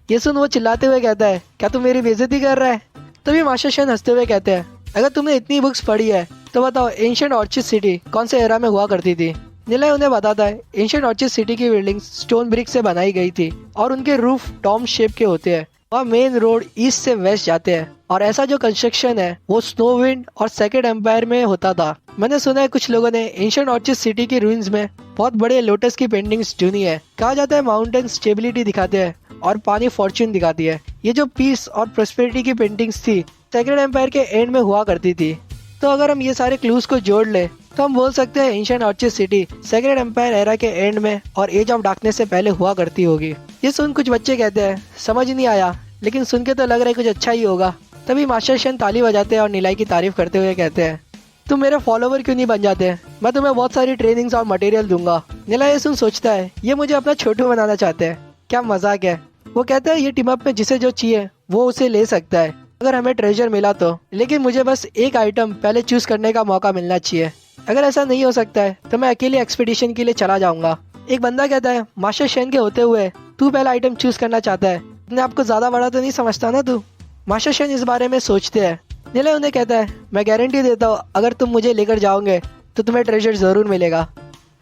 ये सुन वो चिल्लाते हुए कहता है क्या तुम मेरी बेइज्जती कर रहा है। तभी मास्टर शेन हंसते हुए कहते हैं अगर तुमने इतनी बुक्स पढ़ी है तो बताओ एंशिएंट ऑर्चिड सिटी कौन से एरा में हुआ करती थी। नीला उन्हें बताता है एंशिएंट ऑर्चिड सिटी की बिल्डिंग स्टोन ब्रिक से बनाई गई थी और उनके रूफ डॉम शेप के होते हैं। वहाँ मेन रोड ईस्ट से वेस्ट जाते हैं और ऐसा जो कंस्ट्रक्शन है वो स्नोविंड और सेकंड एम्पायर में होता था। मैंने सुना है कुछ लोगों ने एंशिएंट ऑर्चिड सिटी की रूइंस में बहुत बड़े लोटस की पेंटिंग्स चुनी है। कहा जाता है माउंटेन स्टेबिलिटी दिखाते हैं और पानी फॉर्च्यून दिखाती है। ये जो पीस और प्रोस्पेरिटी की पेंटिंग्स थी सेकंड एम्पायर के एंड में हुआ करती थी। तो अगर हम ये सारे क्लूज को जोड़ ले तो हम बोल सकते हैं ancient orchid city second empire era के एंड में और एज ऑफ डार्कनेस से पहले हुआ करती होगी। ये सुन कुछ बच्चे कहते हैं समझ नहीं आया, लेकिन सुन के तो लग रहा है कुछ अच्छा ही होगा। तभी मास्टर शन ताली बजाते हैं और नीलाई की तारीफ करते हुए कहते हैं तुम मेरे फॉलोवर क्यों नहीं बन जाते, मैं तुम्हें बहुत सारी ट्रेनिंग्स और मटेरियल दूंगा। नीला ये सुन सोचता है ये मुझे अपना छोटू बनाना चाहते हैं, क्या मजाक है। वो कहता है ये टीम अप में जिसे जो चाहिए वो उसे ले सकता है अगर हमें ट्रेजर मिला तो, लेकिन मुझे बस एक आइटम पहले चूज करने का मौका मिलना चाहिए। अगर ऐसा नहीं हो सकता है तो मैं अकेले एक्सपीडिशन के लिए चला जाऊंगा। एक बंदा कहता है मास्टर शेन के होते हुए तू पहला आइटम चूज करना चाहता है, अपने आपको ज्यादा बड़ा तो नहीं समझता ना तू। मास्टर शेन इस बारे में सोचते हैं। नीला उन्हें कहता है मैं गारंटी देता हूँ अगर तुम मुझे लेकर जाओगे तो तुम्हें ट्रेजर जरूर मिलेगा।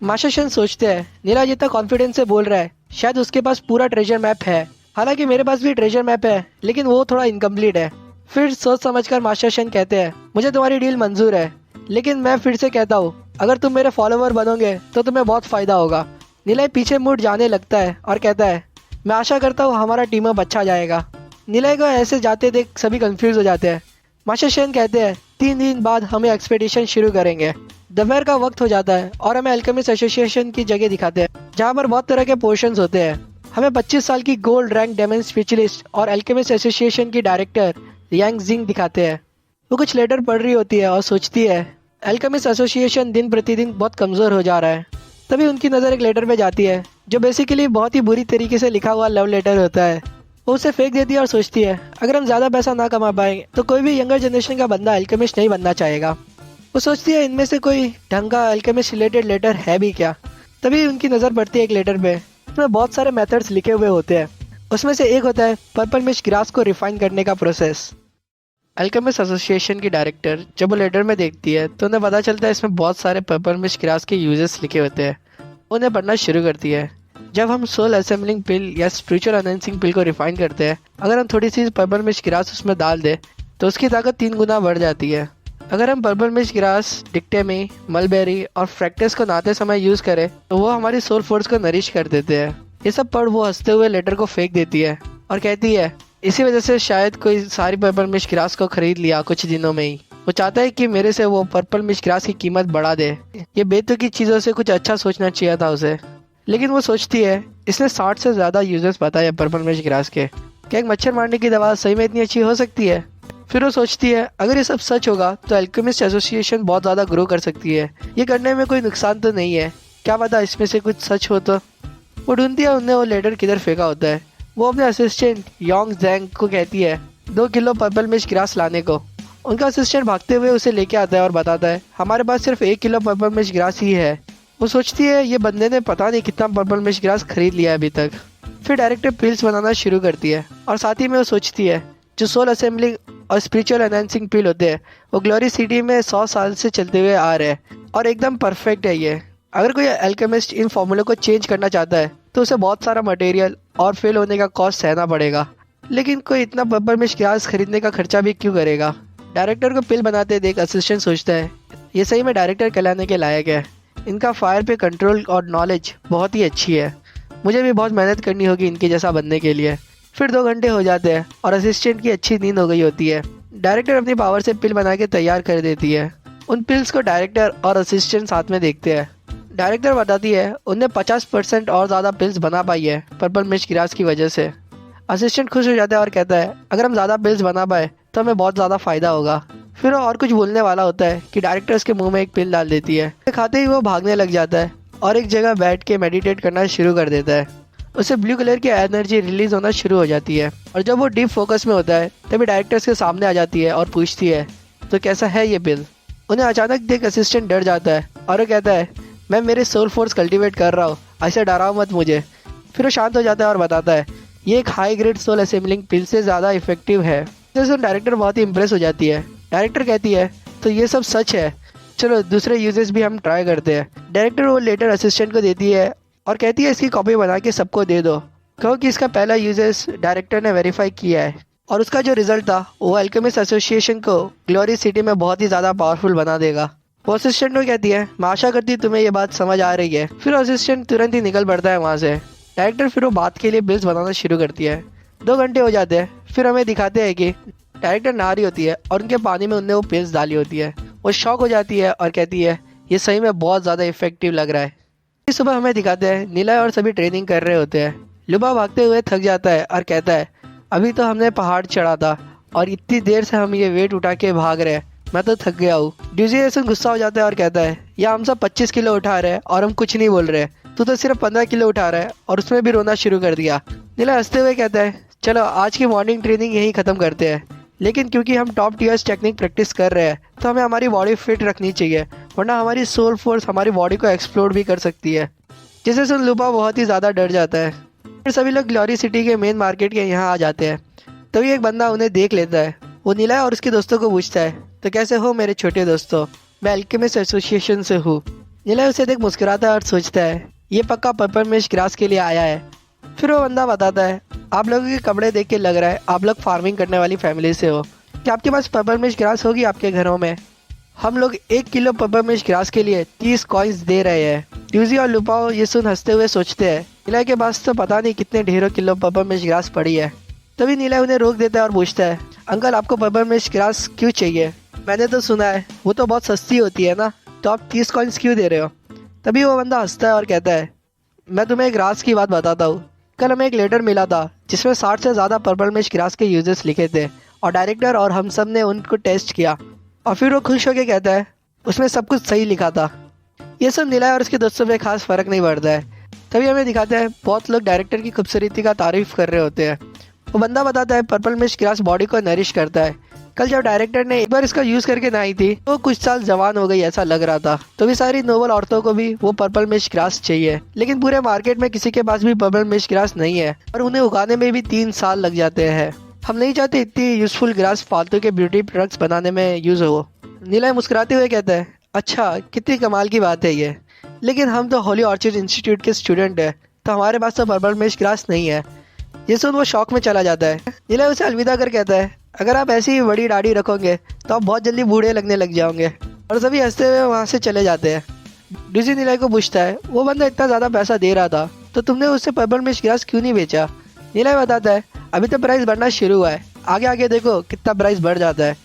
मास्टर शेन सोचते हैं नीला जितना कॉन्फिडेंस से बोल रहा है शायद उसके पास पूरा ट्रेजर मैप है। हालांकि मेरे पास भी ट्रेजर मैप है लेकिन वो थोड़ा इनकम्प्लीट है। फिर सोच समझकर मास्टर शेन कहते हैं मुझे तुम्हारी डील मंजूर है, लेकिन मैं फिर से कहता हूँ अगर तुम मेरे फॉलोवर बनोगे तो तुम्हें बहुत फायदा होगा। नीला पीछे मुड़ जाने लगता है और कहता है मैं आशा करता हूँ हमारा टीम अप अच्छा जाएगा। नीला को ऐसे जाते देख सभी कंफ्यूज हो जाते हैं। मास्टर शेन कहते हैं 3 दिन बाद हमें एक्सपेडिशन शुरू करेंगे। दोपहर का वक्त हो जाता है और हमें अल्केमिस्ट एसोसिएशन की जगह दिखाते हैं जहाँ पर बहुत तरह के पोर्शंस होते हैं। हमें 25 साल की गोल्ड रैंक डेमन स्पेशलिस्ट और अल्केमिस्ट एसोसिएशन की डायरेक्टर यांग जिंग दिखाते हैं। वो कुछ लेटर पढ़ रही होती है और सोचती है अल्केमिस्ट एसोसिएशन दिन प्रतिदिन बहुत कमज़ोर हो जा रहा है। तभी उनकी नज़र एक लेटर पे जाती है जो बेसिकली बहुत ही बुरी तरीके से लिखा हुआ लव लेटर होता है। वो उसे फेंक देती है और सोचती है अगर हम ज़्यादा पैसा ना कमा पाएंगे तो कोई भी यंगर जनरेशन का बंदा अल्केमिस्ट नहीं बनना चाहेगा। वो सोचती है इनमें से कोई ढंग का अल्केमिस्ट रिलेटेड लेटर है भी क्या। तभी उनकी नज़र पड़ती है एक लेटर पे, उसमें बहुत सारे मेथड्स लिखे हुए होते हैं। उसमें से एक होता है पर्पल मिस्ट ग्रास को रिफाइन करने का प्रोसेस। अल्केमिस्ट एसोसिएशन की डायरेक्टर जब वो लेटर में देखती है तो उन्हें पता चलता है इसमें बहुत सारे पर्पल मिस्ट ग्रास के यूजेस लिखे होते हैं। उन्हें पढ़ना शुरू करती है। जब हम सोल असेंबलिंग पिल या स्पिरिचुअल एनहांसिंग पिल को रिफाइन करते हैं, अगर हम थोड़ी सी पर्पल मिस्ट ग्रास उसमें डाल दें तो उसकी ताकत 3 गुना बढ़ जाती है। अगर हम पर्पल मिस्ट ग्रास, डिक्टेमी, मलबेरी और फ्रैक्टस को नहाते समय यूज़ करें तो वो हमारी सोल फोर्स को नरिश कर देते हैं। ये सब पढ़ वो हंसते हुए लेटर को फेंक देती है और कहती है इसी वजह से शायद कोई सारी पर्पल मिस्ट ग्रास को खरीद लिया कुछ दिनों में ही। वो चाहता है कि मेरे से वो पर्पल मिस्ट ग्रास की कीमत बढ़ा दे। ये बेतुकी चीज़ों से कुछ अच्छा सोचना चाहिए था उसे, लेकिन वो सोचती है इसने 60 से ज़्यादा यूजर्स बताए पर्पल मिस्ट ग्रास के, क्या एक मच्छर मारने की दवा सही में इतनी अच्छी हो सकती है। फिर वो सोचती है अगर ये सब सच होगा तो अल्केमिस्ट एसोसिएशन बहुत ज़्यादा ग्रो कर सकती है। ये करने में कोई नुकसान तो नहीं है, क्या पता इसमें से कुछ सच हो तो। वो ढूंढती है उन्हें वो लेटर किधर फेंका होता है। वो अपने असिस्टेंट योंग जैंग को कहती है 2 किलो पर्पल मिस्ट ग्रास लाने को। उनका असिस्टेंट भागते हुए उसे लेके आता है और बताता है हमारे पास सिर्फ 1 किलो पर्पल मिस्ट ग्रास ही है। वो सोचती है ये बंदे ने पता नहीं कितना पर्पल मिस्ट ग्रास खरीद लिया है अभी तक। फिर डायरेक्टर पिल्स बनाना शुरू करती है और साथ ही में वो सोचती है जो सोल असेंबलिंग और स्पिरिचुअल एनहांसिंग पिल होते हैं वो ग्लोरी सिटी में 100 साल से चलते हुए आ रहे हैं और एकदम परफेक्ट है ये। अगर कोई अल्केमिस्ट इन फॉर्मूले को चेंज करना चाहता है तो उसे बहुत सारा मटेरियल और फेल होने का कॉस्ट सहना पड़ेगा, लेकिन कोई इतना पर्पल मिस्ट ग्रास खरीदने का खर्चा भी क्यों करेगा। डायरेक्टर को पिल बनाते देख असिस्टेंट सोचता है ये सही में डायरेक्टर कहलाने के लायक है। इनका फायर पे कंट्रोल और नॉलेज बहुत ही अच्छी है। मुझे भी बहुत मेहनत करनी होगी इनके जैसा बनने के लिए। फिर 2 घंटे हो जाते हैं और असिस्टेंट की अच्छी नींद हो गई होती है। डायरेक्टर अपनी पावर से पिल बना के तैयार कर देती है। उन पिल्स को डायरेक्टर और असिस्टेंट साथ में देखते हैं। डायरेक्टर बताती है उन्हें 50% और ज़्यादा पिल्स बना पाई है पर्पल मिस्ट ग्रास की वजह से। असिस्टेंट खुश हो जाता है और कहता है अगर हम ज़्यादा पिल्स बना पाए तो हमें बहुत ज़्यादा फ़ायदा होगा। फिर वो और कुछ बोलने वाला होता है कि डायरेक्टर उसके मुंह में एक पिल डाल देती है। खाते ही वो भागने लग जाता है और एक जगह बैठ के मेडिटेट करना शुरू कर देता है। उसे ब्लू कलर की एनर्जी रिलीज होना शुरू हो जाती है और जब वो डीप फोकस में होता है तभी डायरेक्टर्स के सामने आ जाती है और पूछती है तो कैसा है ये पिल। उन्हें अचानक देख असिस्टेंट डर जाता है और वो कहता है मैं मेरे सोल फोर्स कल्टीवेट कर रहा हूँ, ऐसे डराओ मत मुझे। फिर वो शांत हो जाता है और बताता है ये एक हाई ग्रेड सोल असेंबलिंग पिल से ज़्यादा इफेक्टिव है। जैसे डायरेक्टर बहुत ही इंप्रेस हो जाती है। डायरेक्टर कहती है तो ये सब सच है, चलो दूसरे यूजेस भी हम ट्राई करते हैं। डायरेक्टर वो लेटर असिस्टेंट को देती है और कहती है इसकी कॉपी बना के सबको दे दो, कहो कि इसका पहला यूजेस डायरेक्टर ने वेरीफाई किया है और उसका जो रिजल्ट था वो अल्केमिस्ट एसोसिएशन को ग्लोरी सिटी में बहुत ही ज़्यादा पावरफुल बना देगा। वो असिस्टेंट को कहती है, मैं आशा करती हूँ तुम्हें ये बात समझ आ रही है। फिर असिस्टेंट तुरंत ही निकल पड़ता है वहाँ से। डायरेक्टर फिर वो बात के लिए बिल्स बनाना शुरू करती है। 2 घंटे हो जाते हैं। फिर हमें दिखाते हैं कि डायरेक्टर नहा रही होती है और उनके पानी में उनने वो पिल्स डाली होती है। वो शॉक हो जाती है और कहती है, ये सही में बहुत ज़्यादा इफेक्टिव लग रहा है। इस सुबह हमें दिखाते हैं निलय और सभी ट्रेनिंग कर रहे होते हैं। लुबा भागते हुए थक जाता है और कहता है, अभी तो हमने पहाड़ चढ़ा था और इतनी देर से हम ये वेट उठा के भाग रहे हैं, मैं तो थक गया हूँ। ड्यूजी गुस्सा हो जाता है और कहता है, या हम सब 25 किलो उठा रहे हैं और हम कुछ नहीं बोल रहे, तू तो सिर्फ 15 किलो उठा रहा है और उसमें भी रोना शुरू कर दिया। नीला हंसते हुए कहता है, चलो आज की मॉर्निंग ट्रेनिंग यहीं ख़त्म करते हैं, लेकिन क्योंकि हम टॉप टीयर्स टेक्निक प्रैक्टिस कर रहे हैं तो हमें हमारी बॉडी फिट रखनी चाहिए, वरना हमारी सोल फोर्स हमारी बॉडी को एक्सप्लोड भी कर सकती है। जिसे सुन लुपा बहुत ही ज़्यादा डर जाता है। फिर सभी लोग ग्लोरी सिटी के मेन मार्केट के यहाँ आ जाते हैं। तभी एक बंदा उन्हें देख लेता है। वो नीला और उसके दोस्तों को पूछता है, तो कैसे हो मेरे छोटे दोस्तों, मैं अल्केमिस्ट एसोसिएशन से हूँ। नीला उसे देख मुस्कुराता है और सोचता है, ये पक्का पेपरमिंट ग्रास के लिए आया है। फिर वो बंदा बताता है, आप लोगों के कपड़े देख के लग रहा है आप लोग फार्मिंग करने वाली फैमिली से हो। क्या आपके पास पेपरमिंट ग्रास होगी आपके घरों में? हम लोग 1 किलो पेपरमिंट ग्रास के लिए 30 कॉइन्स दे रहे हैं। ट्यूजी और लुपाओ ये सुन हंसते हुए सोचते हैं, नीला के पास तो पता नहीं कितने ढेरों किलो पेपरमिंट ग्रास पड़ी है। तभी नीला उन्हें रोक देता है और पूछता है, अंकल आपको पेपरमिंट ग्रास क्यों चाहिए? मैंने तो सुना है वो तो बहुत सस्ती होती है ना, तो आप 30 कॉइन्स क्यों दे रहे हो? तभी वो बंदा हंसता है और कहता है, मैं तुम्हें एक राज की बात बताता हूँ। कल हमें एक लेटर मिला था जिसमें 60 से ज़्यादा पेपरमिंट ग्रास के यूजर्स लिखे थे और डायरेक्टर और हम सब ने उनको टेस्ट किया और फिर वो खुश होकर कहता है, उसमें सब कुछ सही लिखा था। ये सब नीला और उसके दोस्तों पे खास फर्क नहीं पड़ता है। तभी हमें दिखाते हैं बहुत लोग डायरेक्टर की खूबसूरती का तारीफ कर रहे होते हैं। वो बंदा बताता है पर्पल मिस्ट ग्रास बॉडी को नरिश करता है। कल जब डायरेक्टर ने एक बार इसका यूज करके नहाई थी तो कुछ साल जवान हो गई ऐसा लग रहा था। तो भी सारी नोबल औरतों को भी वो पर्पल मिस्ट ग्रास चाहिए, लेकिन पूरे मार्केट में किसी के पास भी पर्पल मिस्ट ग्रास नहीं है और उन्हें उगाने में भी 3 साल लग जाते हैं। हम नहीं चाहते इतनी यूजफुल ग्रास फालतू के ब्यूटी प्रोडक्ट्स बनाने में यूज हो। नीला मुस्कुराते हुए कहता है, अच्छा कितनी कमाल की बात है ये, लेकिन हम तो होली ऑर्चिड इंस्टीट्यूट के स्टूडेंट हैं, तो हमारे पास तो पर्पल मिस्ट ग्रास नहीं है। ये सुन वो शौक में चला जाता है। नीला उसे अलविदा कर कहता है, अगर आप ऐसी ही बड़ी दाढ़ी रखोगे तो आप बहुत जल्दी बूढ़े लगने लग जाओगे। और सभी हंसते हुए वहाँ से चले जाते हैं। डीजी नीला को पूछता है, वो बंदा इतना ज़्यादा पैसा दे रहा था तो तुमने उससे पर्पल मिस्ट ग्रास क्यों नहीं बेचा? नीला बताता है, अभी तो प्राइस बढ़ना शुरू हुआ है, आगे आगे देखो कितना प्राइस बढ़ जाता है।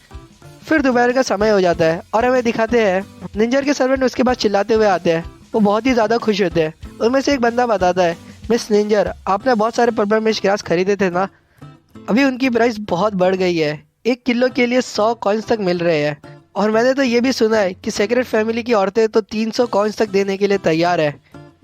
फिर दोपहर का समय हो जाता है और हमें दिखाते हैं निंजर के सर्वेंट उसके पास चिल्लाते हुए आते हैं। वो बहुत ही ज़्यादा खुश होते हैं। उनमें से एक बंदा बताता है, मिस निंजर आपने बहुत सारे पर्पल मिस्ट ग्रास खरीदे थे ना, अभी उनकी प्राइस बहुत बढ़ गई है, 1 किलो के लिए 100 कॉइन्स तक मिल रहे हैं। और मैंने तो ये भी सुना है कि सेक्रेट फैमिली की औरतें तो 300 कॉइन्स तक देने के लिए तैयार है।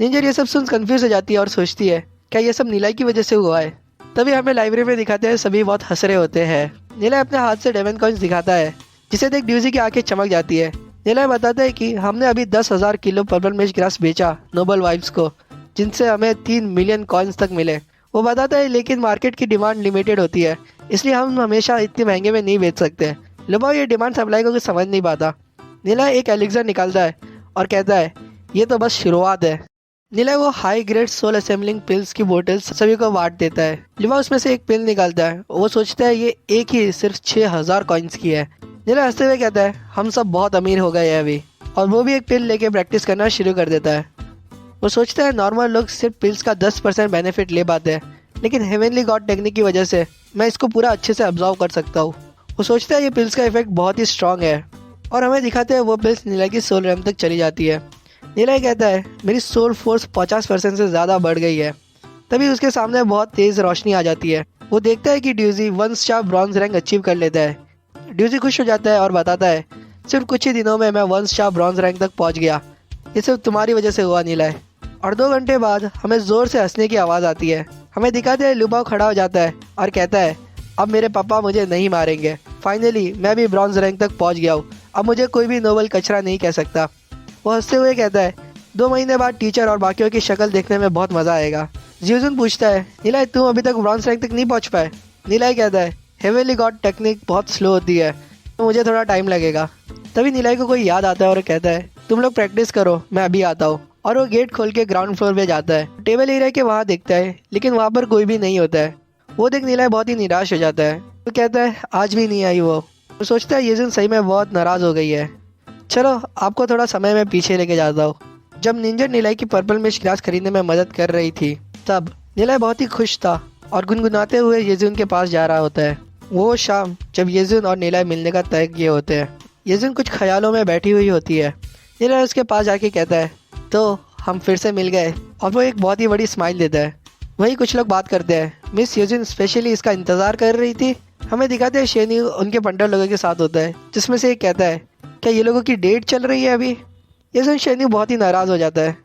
निंजर ये सब सुन कंफ्यूज हो जाती है और सोचती है, क्या ये सब नीला की वजह से हुआ है? तभी हमें लाइब्रेरी में दिखाते हैं सभी बहुत हंस रहे होते हैं। नीला अपने हाथ से डेमन कॉइन्स दिखाता है, जिसे देख ड्यूजी की आंखें चमक जाती है। नीला बताता है कि हमने अभी 10,000 किलो पर्पल मिस्ट ग्रास बेचा नोबल वाइब्स को, जिनसे हमें 3 मिलियन कॉइन्स तक मिले। वो बताता है लेकिन मार्केट की डिमांड लिमिटेड होती है, इसलिए हम हमेशा इतने महंगे में नहीं बेच सकते। लुबा ये डिमांड सप्लाई को कुछ समझ नहीं पाता। नीला एक एलिक्सर निकालता है और कहता है, ये तो बस शुरुआत है। नीला वो high grade soul assembling pills की बोतल्स सभी को बांट देता है। लुबा उसमें से एक पिल निकालता है। वो सोचता है ये एक ही सिर्फ 6,000 कॉइन्स की है। नीला हंसते हुए कहता है, हम सब बहुत अमीर हो गए हैं अभी, और वो भी एक पिल लेके प्रैक्टिस करना शुरू कर देता है। वो सोचता है नॉर्मल लोग सिर्फ पिल्स का 10% बेनिफिट ले पाते हैं, लेकिन हेवनली गॉड टेक्निक की वजह से मैं इसको पूरा अच्छे से ऑब्जर्व कर सकता हूँ। वो सोचता है ये पिल्स का इफेक्ट बहुत ही स्ट्रांग है और हमें दिखाते हैं वो पिल्स नीला की सोल रैम तक चली जाती है। नीला कहता है, मेरी सोल फोर्स 50% से ज़्यादा बढ़ गई है। तभी उसके सामने बहुत तेज़ रोशनी आ जाती है। वो देखता है कि ड्यूजी 1 स्टार ब्रॉन्ज रैंक अचीव कर लेता है। ड्यूजी खुश हो जाता है और बताता है, सिर्फ कुछ ही दिनों में मैं 1 स्टार ब्रॉन्ज रैंक तक पहुँच गया, ये सिर्फ तुम्हारी वजह से हुआ नीला। और 2 घंटे बाद हमें ज़ोर से हंसने की आवाज़ आती है। हमें दिखाते हैं लुबाओ खड़ा हो जाता है और कहता है, अब मेरे पापा मुझे नहीं मारेंगे, फाइनली मैं भी ब्रॉन्ज रैंक तक पहुंच गया हूँ, अब मुझे कोई भी नोबल कचरा नहीं कह सकता। वो हंसते हुए कहता है, 2 महीने बाद टीचर और बाकियों की शक्ल देखने में बहुत मज़ा आएगा। जियोजुन पूछता है, नीला तुम अभी तक ब्रॉन्ज रैंक तक नहीं पहुँच पाए? नीला कहता है, हेवनली गॉड टेक्निक बहुत स्लो होती है तो मुझे थोड़ा टाइम लगेगा। तभी नीला को कोई याद आता है और कहता है, तुम लोग प्रैक्टिस करो, मैं अभी आता हूँ। और वो गेट खोल के ग्राउंड फ्लोर पे जाता है। टेबल एरिया के वहाँ देखता है, लेकिन वहाँ पर कोई भी नहीं होता है। वो देख नीला बहुत ही निराश हो जाता है। तो कहता है आज भी नहीं आई वो। तो सोचता है येजुन सही में बहुत नाराज़ हो गई है। चलो आपको थोड़ा समय में पीछे लेके जाता हूँ। जब निंजा नीलाई की पर्पल मिश ग्लास खरीदने में मदद कर रही थी तब नीलाई बहुत ही खुश था और गुनगुनाते हुए येजुन के पास जा रहा होता है। वो शाम जब येजुन और नीलाई मिलने का तय किए होते हैं, येजुन कुछ ख्यालों में बैठी हुई होती है। नीलाई उसके पास जाके कहता है तो हम फिर से मिल गए, और वो एक बहुत ही बड़ी स्माइल देता है। वहीं कुछ लोग बात करते हैं मिस येजुन स्पेशली इसका इंतज़ार कर रही थी। हमें दिखाते हैं शेन्यू उनके पंडर लोगों के साथ होता है, जिसमें से एक कहता है क्या ये लोगों की डेट चल रही है अभी। येजुन शेन्यू बहुत ही नाराज़ हो जाता है।